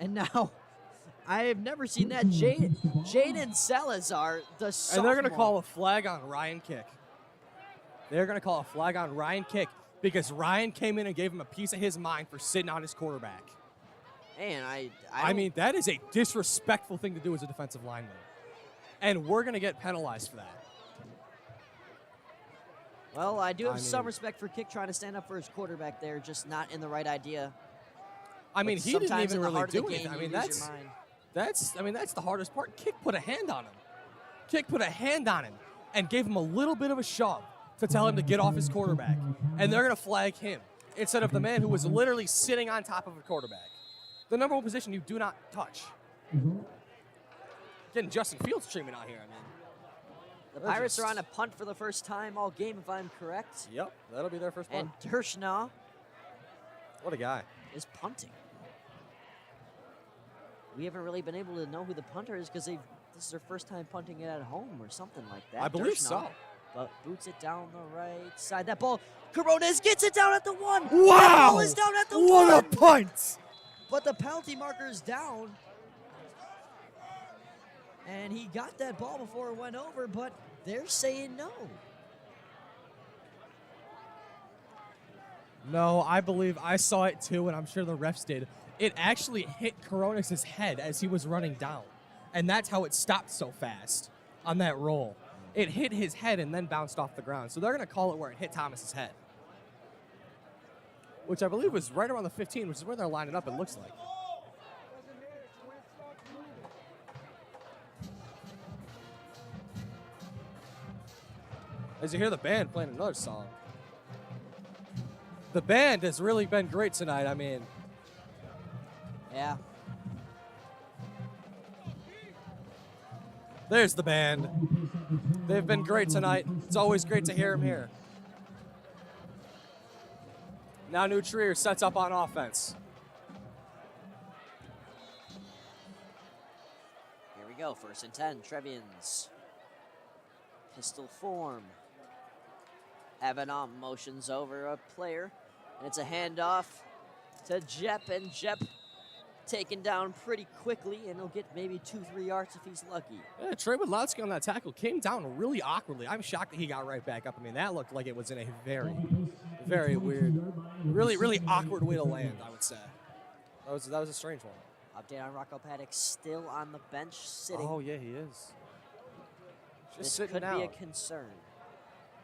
And now, I have never seen that. Jaden Salazar, the sophomore. And they're going to call a flag on Ryan Kick. They're going to call a flag on Ryan Kick because Ryan came in and gave him a piece of his mind for sitting on his quarterback. Man, I mean, that is a disrespectful thing to do as a defensive lineman. And we're going to get penalized for that. Well, I do have some respect for Kick trying to stand up for his quarterback there, just not in the right idea. I mean, he didn't even really do anything. I mean, that's the hardest part. Kick put a hand on him. Kick put a hand on him and gave him a little bit of a shove to tell him to get off his quarterback. And they're going to flag him instead of the man who was literally sitting on top of a quarterback. The number one position you do not touch. Getting Justin Fields treatment out here, I mean. The Pirates are on a punt for the first time all game, if I'm correct. Yep, that'll be their first punt. And Dershnow What a guy. is punting. We haven't really been able to know who the punter is because this is their first time punting it at home or something like that. I believe Dershnow, so. But boots it down the right side. That ball, Coronas gets it down at the 1. Wow! That ball is down at the 1. What a punt! But the penalty marker is down. And he got that ball before it went over, but they're saying no. No, I believe I saw it too, and I'm sure the refs did. It actually hit Coronas' head as he was running down. And that's how it stopped so fast on that roll. It hit his head and then bounced off the ground. So they're going to call it where it hit Thomas's head. Which I believe was right around the 15, which is where they're lining up, it looks like. As you hear the band playing another song. The band has really been great tonight, I mean. Yeah. There's the band. They've been great tonight. It's always great to hear them here. Now New Trier sets up on offense. Here we go, 1st and 10, Trevians. Pistol form. Avenant motions over a player, and it's a handoff to Jep, and Jep taken down pretty quickly, and he'll get maybe 2-3 yards if he's lucky. Yeah, Trey Wodlowski on that tackle came down really awkwardly. I'm shocked that he got right back up. I mean, that looked like it was in a very, very weird, really awkward way to land, I would say. That was a strange one. Update on Rocco Paddock, still on the bench, sitting. Oh, yeah, he is. Just This sitting could out. be a concern.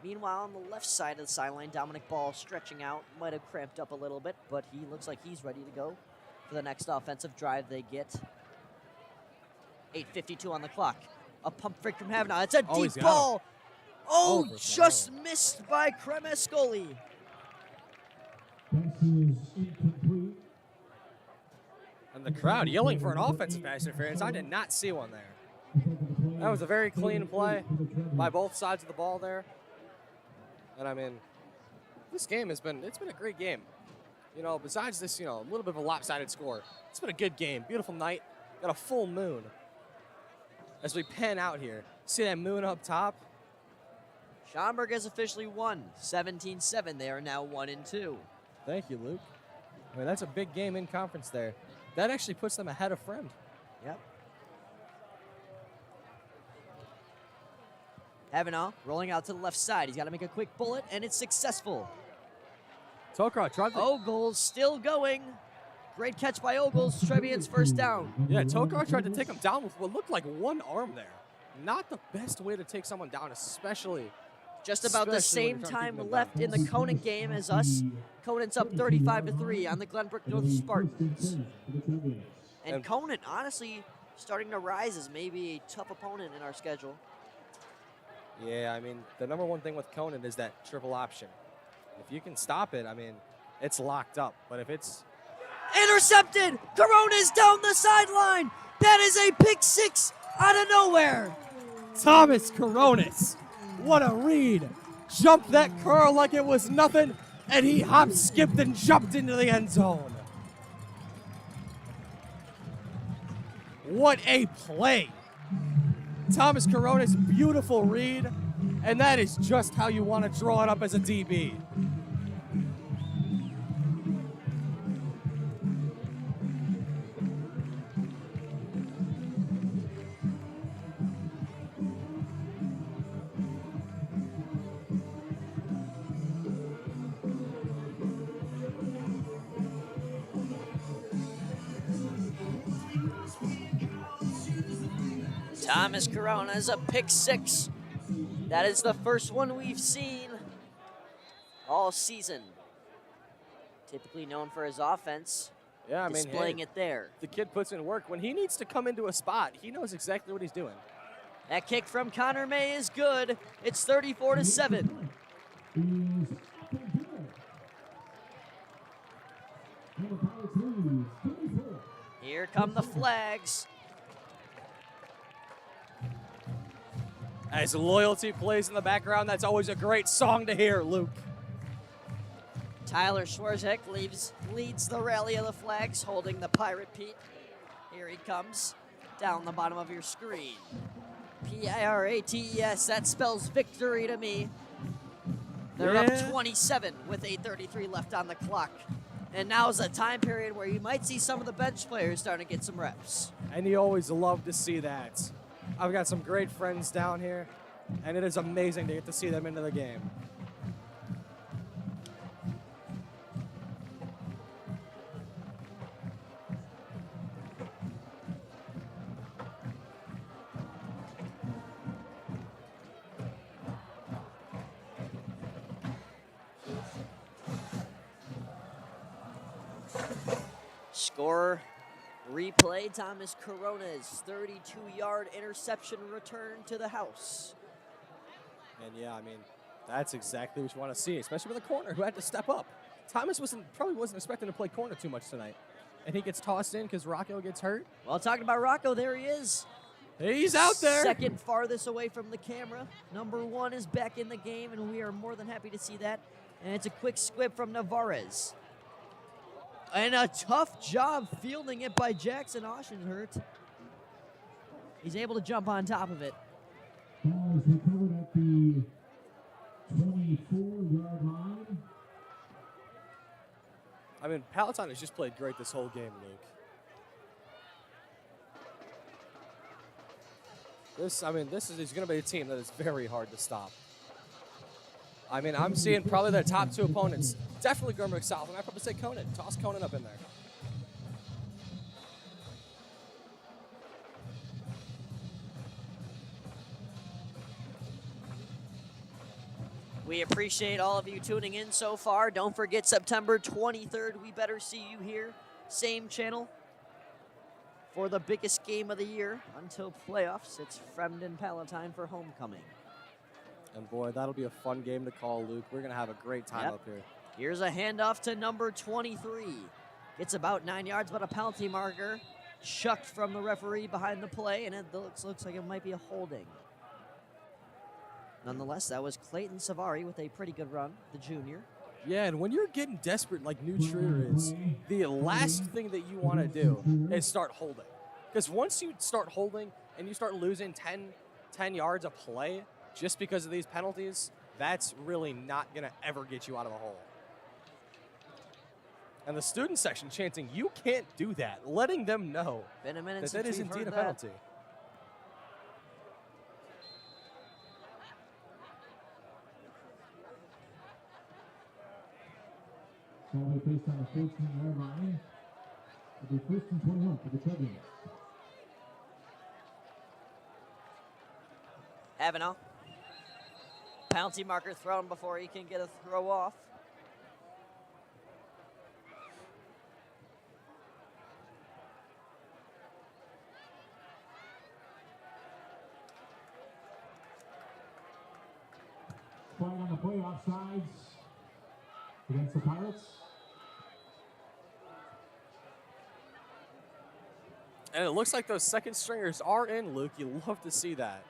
Meanwhile, on the left side of the sideline, Dominic Ball stretching out. Might have cramped up a little bit, but he looks like he's ready to go for the next offensive drive they get. 8:52 on the clock. A pump fake from Havana. It's a he's deep got ball. Oh, Overthrow. just missed by Kremescoli. And the crowd yelling for an offensive pass interference. I did not see one there. That was a very clean play by both sides of the ball there. And I mean, this game it's been a great game. You know, besides this, a little bit of a lopsided score, it's been a good game. Beautiful night. Got a full moon. As we pan out here, see that moon up top? Schaumburg has officially won 17-7. They are now 1-2. Thank you, Luke. I mean, that's a big game in conference there. That actually puts them ahead of Friend. Yep. Havana rolling out to the left side. He's got to make a quick bullet, and it's successful. Tokar tried to... Ogles still going. Great catch by Ogles. Trevian's first down. Yeah, Tokar tried to take him down with what looked like one arm there. Not the best way to take someone down, especially... Just about the Especially when same you're trying to keep time them left down. in the Conant game as us. Conant's up 35-3 on the Glenbrook North Spartans. And Conant, honestly, starting to rise as maybe a tough opponent in our schedule. Yeah, I mean, the number one thing with Conant is that triple option. If you can stop it, I mean, it's locked up. But if it's... Intercepted! Corona's down the sideline! That is a pick six out of nowhere! Thomas Coronis. What a read. Jumped that curl like it was nothing, and he hopped, skipped, and jumped into the end zone. What a play. Thomas Coronis, beautiful read, and that is just how you want to draw it up as a DB. Thomas Corona is a pick 6. That is the first one we've seen all season. Typically known for his offense. Yeah, I mean, displaying hey, it there. The kid puts in work. When he needs to come into a spot, he knows exactly what he's doing. That kick from Connor May is good. It's 34-7. Here come the flags. As loyalty plays in the background, that's always a great song to hear, Luke. Tyler Schwarzek leads the rally of the flags, holding the Pirate Pete. Here he comes, down the bottom of your screen. P-I-R-A-T-E-S, that spells victory to me. They're up 27 with 8:33 left on the clock. And now's a time period where you might see some of the bench players starting to get some reps. And you always love to see that. I've got some great friends down here, and it is amazing to get to see them into the game. Score replay, Thomas Corona's 32-yard interception return to the house. And yeah, I mean, that's exactly what you want to see, especially with a corner who had to step up. Thomas probably wasn't expecting to play corner too much tonight. And he gets tossed in because Rocco gets hurt. Well, talking about Rocco, there he is. He's out there. Second farthest away from the camera. Number 1 is back in the game, and we are more than happy to see that. And it's a quick squib from Navarez. And a tough job fielding it by Jackson Oschenhurt. He's able to jump on top of it. Ball is recovered at the 24-yard line. I mean, Palatine has just played great this whole game, Luke. This is going to be a team that is very hard to stop. I mean, I'm seeing probably their top 2 opponents. Definitely Gurmuk South, and I'd probably say Conan. Toss Conan up in there. We appreciate all of you tuning in so far. Don't forget September 23rd, we better see you here. Same channel for the biggest game of the year until playoffs. It's Fremden Palatine for homecoming. And boy, that'll be a fun game to call, Luke. We're going to have a great time up here. Here's a handoff to number 23. It's about 9 yards, but a penalty marker chucked from the referee behind the play, and it looks like it might be a holding. Nonetheless, that was Clayton Savari with a pretty good run, the junior. Yeah, and when you're getting desperate like New Trier is, the last thing that you want to do is start holding. Because once you start holding and you start losing 10 yards a play just because of these penalties, that's really not going to ever get you out of a hole. And the student section chanting, "You can't do that," letting them know Been a minute that since that is we've indeed heard a that. penalty. Ball placed on the 14-yard line. It'll be 1st and 21 for the Trojans. Avenel. Penalty marker thrown before he can get a throw off. Flag on the play offsides against the Pirates. And it looks like those second stringers are in, Luke. You love to see that.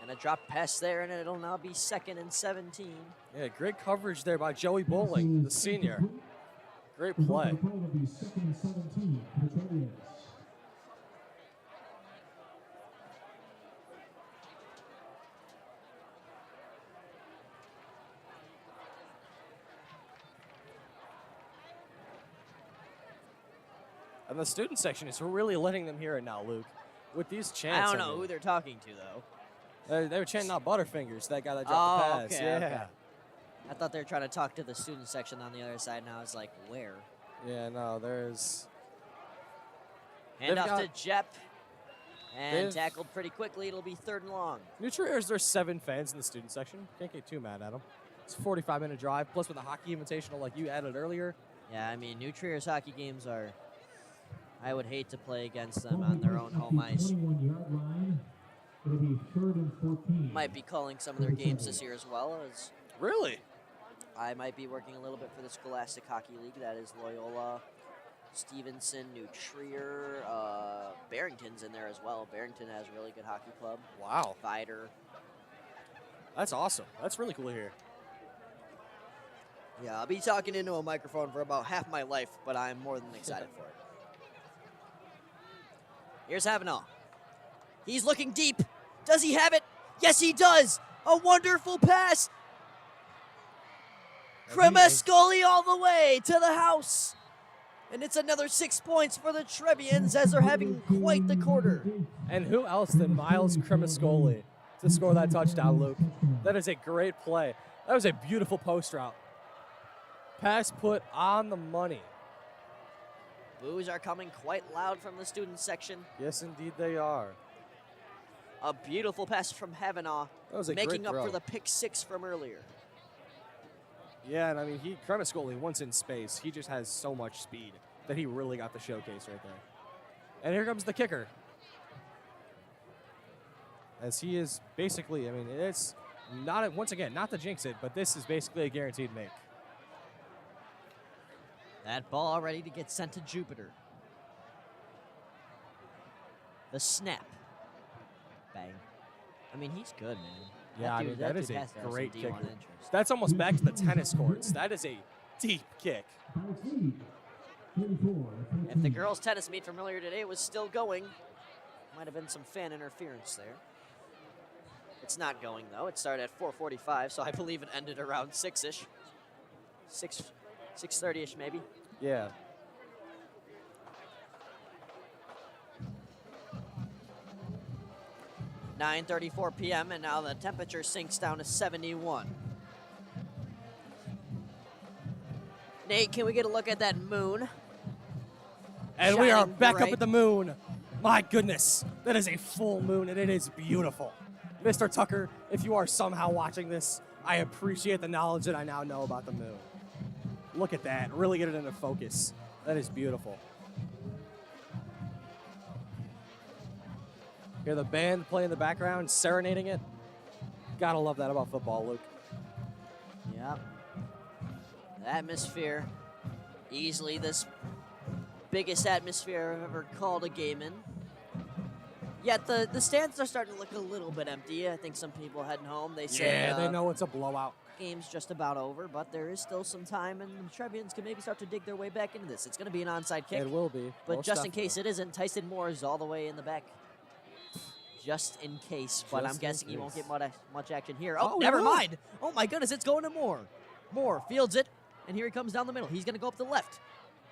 And a drop pass there, and it'll now be 2nd and 17. Yeah, great coverage there by Joey Bowling, the senior. Great play. And the student section is really letting them hear it now, Luke. With these chants. I don't know who they're talking to, though. They were chanting out Butterfingers, that guy that dropped the pass. Okay, yeah. okay. I thought they were trying to talk to the student section on the other side, and I was like, where? Yeah, no, there's... Hand off to Jep. And tackled pretty quickly. It'll be 3rd and long. New Triers, there's 7 fans in the student section. Can't get too mad at them. It's a 45-minute drive, plus with a hockey invitational like you added earlier. Yeah, I mean, New Triers hockey games are... I would hate to play against them on their own home ice. It'll be 3rd and 14. Might be calling some of their games this year as well. As Really? I might be working a little bit for the Scholastic Hockey League. That is Loyola, Stevenson, New Trier, Barrington's in there as well. Barrington has a really good hockey club. Wow. Vider. That's awesome. That's really cool to hear. Yeah, I'll be talking into a microphone for about half my life, but I'm more than excited for it. Here's Havenall. He's looking deep. Does he have it? Yes, he does. A wonderful pass. Cremascoli all the way to the house. And it's another 6 points for the Trebians as they're having quite the quarter. And who else than Miles Cremascoli to score that touchdown, Luke? That is a great play. That was a beautiful post route. Pass put on the money. Boos are coming quite loud from the student section. Yes, indeed they are. A beautiful pass from Havenaugh, making up for the pick 6 from earlier. Yeah, and I mean, Cremascoli, once in space, he just has so much speed that he really got the showcase right there. And here comes the kicker. As he is basically, I mean, it's not, once again, not to jinx it, but this is basically a guaranteed make. That ball ready to get sent to Jupiter. The snap. Bang. I mean, he's good, man. Yeah, I mean, that is a has great some kick. D1 interest. That's almost back to the tennis courts. That is a deep kick. If the girls' tennis meet from earlier today was still going, might have been some fan interference there. It's not going, though. It started at 4:45, so I believe it ended around 6-ish. 6:30-ish, maybe. Yeah. (9:34 p.m.) and now the temperature sinks down to 71. Nate, can we get a look at that moon? And we are Shining back bright. up at the moon. My goodness, that is a full moon, and it is beautiful. Mr. Tucker, if you are somehow watching this, I appreciate the knowledge that I now know about the moon. Look at that, really get it into focus. That is beautiful. Hear the band play in the background, serenading it. Gotta love that about football, Luke. Yep. The atmosphere, easily this biggest atmosphere I've ever called a game in. Yet the stands are starting to look a little bit empty. I think some people heading home. They say they know it's a blowout. Game's just about over, but there is still some time, and the Trebians can maybe start to dig their way back into this. It's going to be an onside kick. It will be. But most just in case definitely. it isn't, Tyson Moore is all the way in the back. Just in case, but I'm Just in guessing he won't case. get much action here. Oh, Oh, he never will. mind. Oh, my goodness, it's going to Moore. Moore fields it, and here he comes down the middle. He's going to go up the left,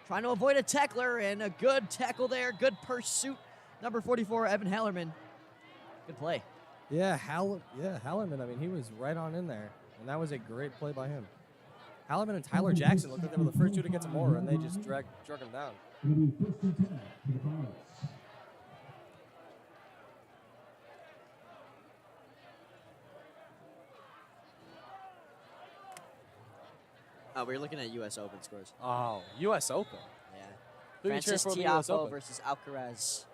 trying to avoid a tackler, and a good tackle there. Good pursuit. Number 44, Evan Hallerman. Good play. Yeah, Hallerman, I mean, he was right on in there, and that was a great play by him. Hallerman and Tyler Jackson looked like they were the first two to get to Moore, and they just drug him down. It'll be 1st and 10 for the Pirates. Oh, we're looking at U.S. Open scores. Oh, U.S. Open. Yeah. Who you cheering Francis for in the US Tiafoe Open? versus Alcaraz.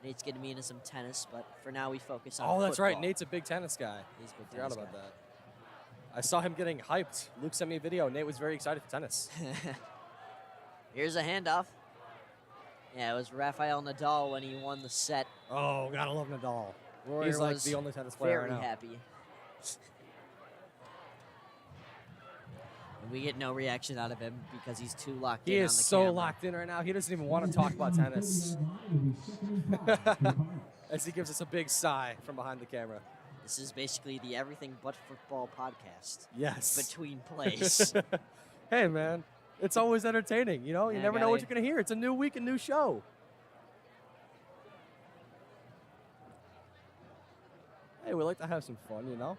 Nate's getting me into some tennis, but for now we focus on Oh, that's right. football. Nate's a big tennis guy. He's a big Forgot tennis about guy. that. I saw him getting hyped. Luke sent me a video. Nate was very excited for tennis. Here's a handoff. Yeah, it was Rafael Nadal when he won the set. Oh, gotta love Nadal. Royer He's like was the only tennis player very I know. happy. And we get no reaction out of him because he's too locked He in is on the so camera. locked in right now. He doesn't even want to talk about tennis. As he gives us a big sigh from behind the camera. This is basically the Everything But Football podcast. Yes. Between plays. Hey, man. It's always entertaining, you know? You Yeah, never know what gotta- you're going to hear. It's a new week, a new show. Hey, we like to have some fun, you know?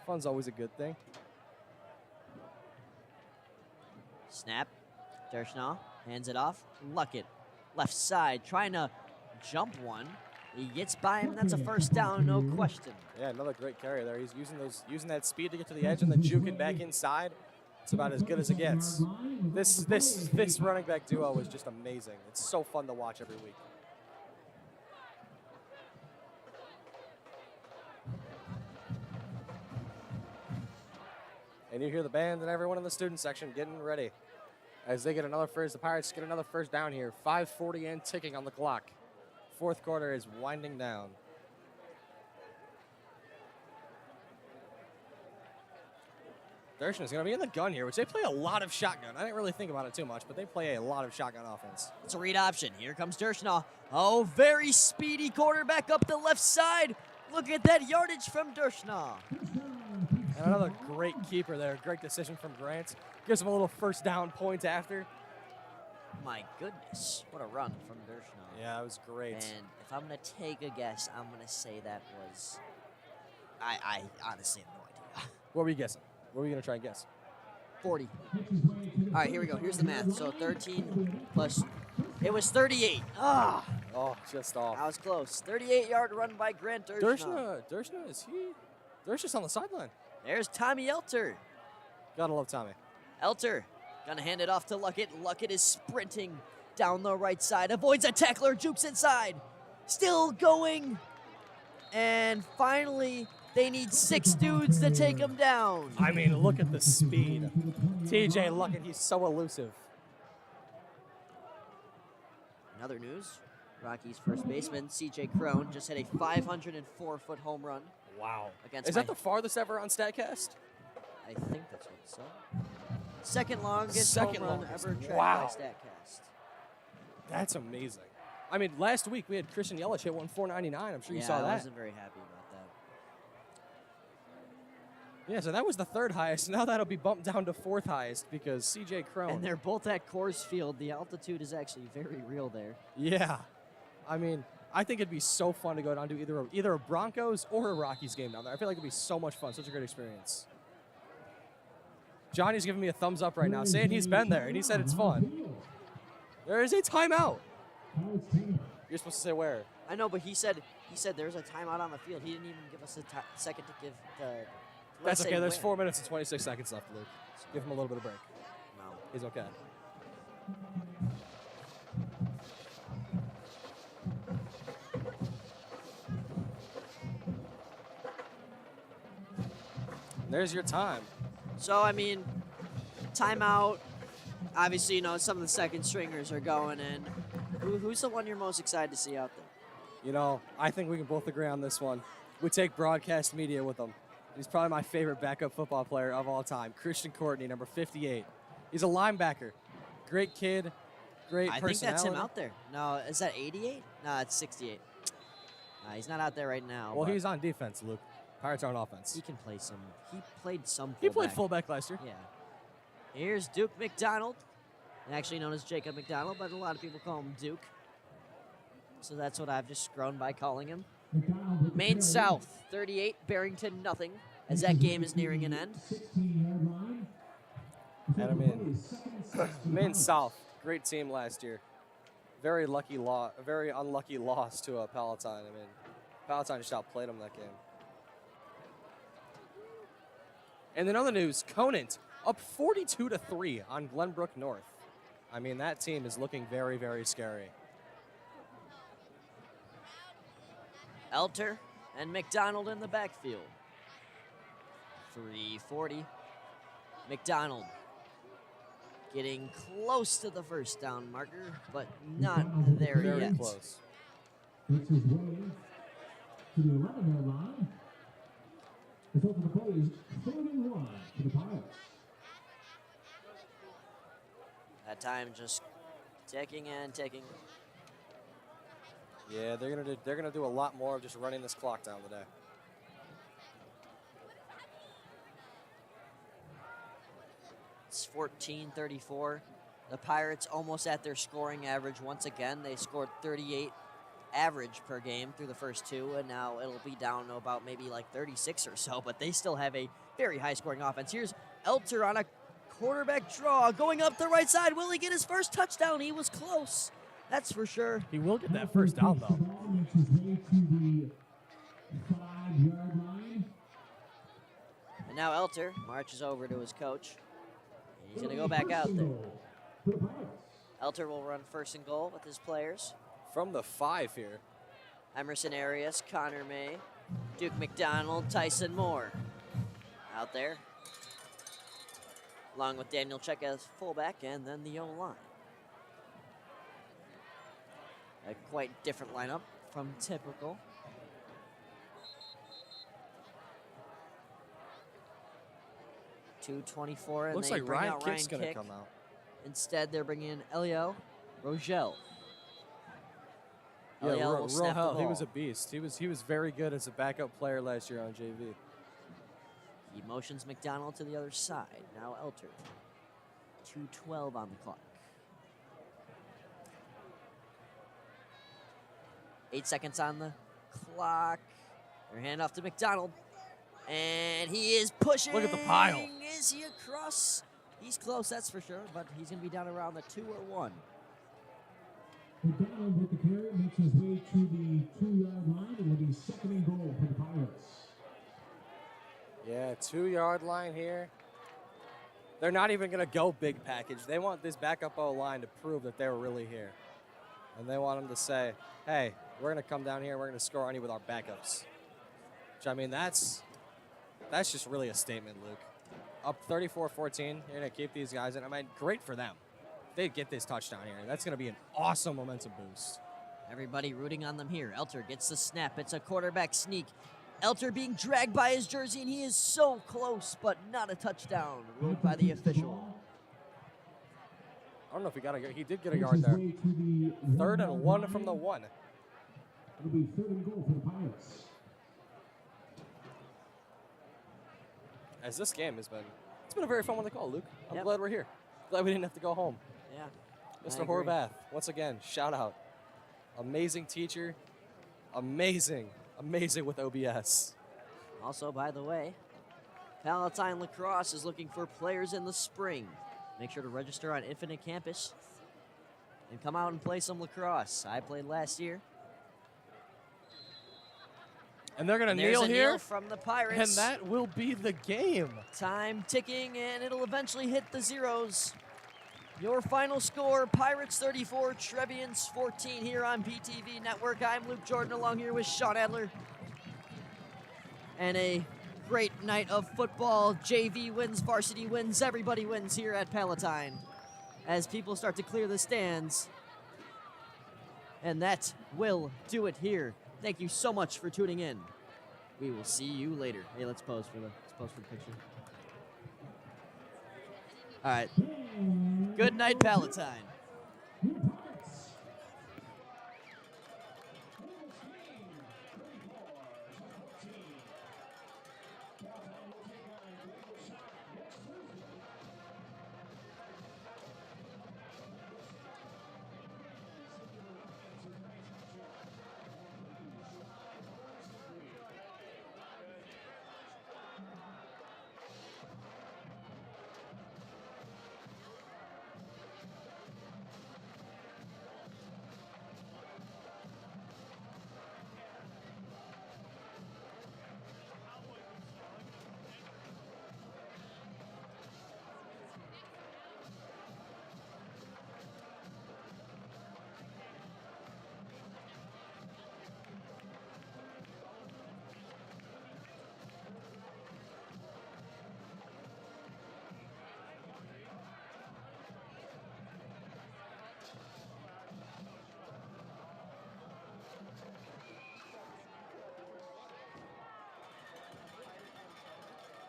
Fun's always a good thing. Snap. Dershaw hands it off. Luckett. Left side, trying to jump one. He gets by him. That's a first down, no question. Yeah, another great carry there. He's using that speed to get to the edge and then juking back inside. It's about as good as it gets. This running back duo is just amazing. It's so fun to watch every week. And you hear the band and everyone in the student section getting ready as they get another first. The Pirates get another first down here. 5:40 and ticking on the clock. Fourth quarter is winding down. Dershaw is going to be in the gun here, which they play a lot of shotgun. I didn't really think about it too much, but they play a lot of shotgun offense. It's a read option. Here comes Dershaw. Oh, very speedy quarterback up the left side. Look at that yardage from Dershaw. And another great keeper there. Great decision from Grant. Gives him a little first down point after. My goodness, what a run from Dershaw. Yeah, it was great. And if I'm going to take a guess, I'm going to say that was... I honestly have no idea. What were you guessing? What were you going to try and guess? 40. All right, here we go. Here's the math. So 13 plus... It was 38. Ah, Oh, just off. I was close. 38-yard run by Grant Dershaw. Dershaw, is he? Dershaw's on the sideline. There's Tommy Elter. Gotta love Tommy. Elter gonna hand it off to Luckett. Luckett is sprinting down the right side. Avoids a tackler. Jukes inside. Still going. And finally, they need 6 dudes to take him down. I mean, look at the speed. TJ Luckett, he's so elusive. In other news, Rockies first baseman C.J. Crone just hit a 504-foot home run. Wow. Against Is that the farthest ever on StatCast? I think that's what it said. Second longest Second home run longest. ever tracked Wow. by StatCast. That's amazing. I mean, last week we had Christian Yelich hit 499. I'm sure you Yeah, saw I that. wasn't very happy about that. Yeah, so that was the third highest. Now that'll be bumped down to fourth highest because CJ Crone. And they're both at Coors Field. The altitude is actually very real there. Yeah. I mean, I think it'd be so fun to go down to either a Broncos or a Rockies game down there. I feel like it'd be so much fun, such a great experience. Johnny's giving me a thumbs up right now, saying he's been there, and he said it's fun. There is a timeout. You're supposed to say where? I know, but he said there's a timeout on the field. He didn't even give us a second to give the. That's okay. There's when. 4 minutes and 26 seconds left, Luke. Give him a little bit of break. No. He's okay. There's your time. So, I mean, timeout. Obviously, you know, some of the second stringers are going in. Who's the one you're most excited to see out there? You know, I think we can both agree on this one. We take broadcast media with him. He's probably my favorite backup football player of all time, Christian Courtney, number 58. He's a linebacker. Great kid, great I personality. think that's him out there. No, is that 88? No, it's 68. He's not out there right now. Well, but he's on defense, Luke. Pirates are on offense. he can play some. He played some. He played fullback. fullback last year. Yeah. Here's Duke McDonald, actually known as Jacob McDonald, but a lot of people call him Duke. So that's what I've just grown by calling him. Maine South, 38, Barrington, nothing, as that game is nearing an end. And I mean, Maine South, great team last year. Very unlucky loss to Palatine. I mean, Palatine just outplayed them that game. And in other news, Conant up 42-3 on Glenbrook North. I mean, that team is looking very, very scary. Elter and McDonald in the backfield. 3:40. McDonald getting close to the first down marker, but not there Very yet. close. to the 11-yard line. The total of the play is 31 for the Pirates. That time just ticking and ticking. Yeah, they're gonna do a lot more of just running this clock down today. It's 14-34. The Pirates almost at their scoring average once again. They scored 38 average per game through the first two, and now it'll be down to about maybe like 36 or so, but they still have a very high scoring offense. Here's Elter on a quarterback draw, going up the right side. Will he get his first touchdown? He was close, that's for sure. He will get that first down, though. Makes his way to the 5-yard line. And now Elter marches over to his coach. He's going to go back out there. Elter will run first and goal with his players. From the 5 here. Emerson Arias, Connor May, Duke McDonald, Tyson Moore out there, along with Daniel Check as fullback, and then the O-line. A quite different lineup from typical. .224, and Looks they like bring Ryan out Kick's Ryan gonna Kick. come out. Instead, they're bringing in Elio Rogel. Yeah, Elio will snap the Rohel, he ball. was a beast. He was very good as a backup player last year on JV. He motions McDonald to the other side. Now Elter. 2:12 on the clock. 8 seconds on the clock. Their handoff to McDonald. And he is pushing. Look at the pile. Is he across? He's close, that's for sure, but he's going to be down around the 2 or 1. McDonald with the carry makes his way to the 2-yard line, and it'll be 2nd and goal for the Pirates. Yeah, 2-yard line here. They're not even going to go big package. They want this backup O-line to prove that they were really here. And they want them to say, hey, we're going to come down here, we're going to score on you with our backups. Which, I mean, that's just really a statement, Luke. Up 34-14, you're going to keep these guys in. I mean, great for them. They get this touchdown here. That's going to be an awesome momentum boost. Everybody rooting on them here. Elter gets the snap. It's a quarterback sneak. Elter being dragged by his jersey, and he is so close, but not a touchdown. Ruled by the official. I don't know if he got he did get a yard there. 3rd and 1 from the 1. It'll be 3rd and goal for the Pirates. As this game has been, it's been a very fun one to call, Luke. I'm Yep. glad we're here. Glad we didn't have to go home. Yeah. Mr. I agree. Horvath, once again, shout out. Amazing teacher. Amazing with OBS. Also, by the way, Palatine Lacrosse is looking for players in the spring. Make sure to register on Infinite Campus and come out and play some lacrosse. I played last year. And they're going to And there's kneel a here, kneel from the Pirates. and that will be the game. Time ticking, and it'll eventually hit the zeros. Your final score, Pirates 34, Trevians 14 here on BTV Network. I'm Luke Jordan along here with Sean Adler. And a great night of football. JV wins, varsity wins, everybody wins here at Palatine as people start to clear the stands. And that will do it here. Thank you so much for tuning in. We will see you later. Hey, let's pose for the picture. All right. Good night, Palatine.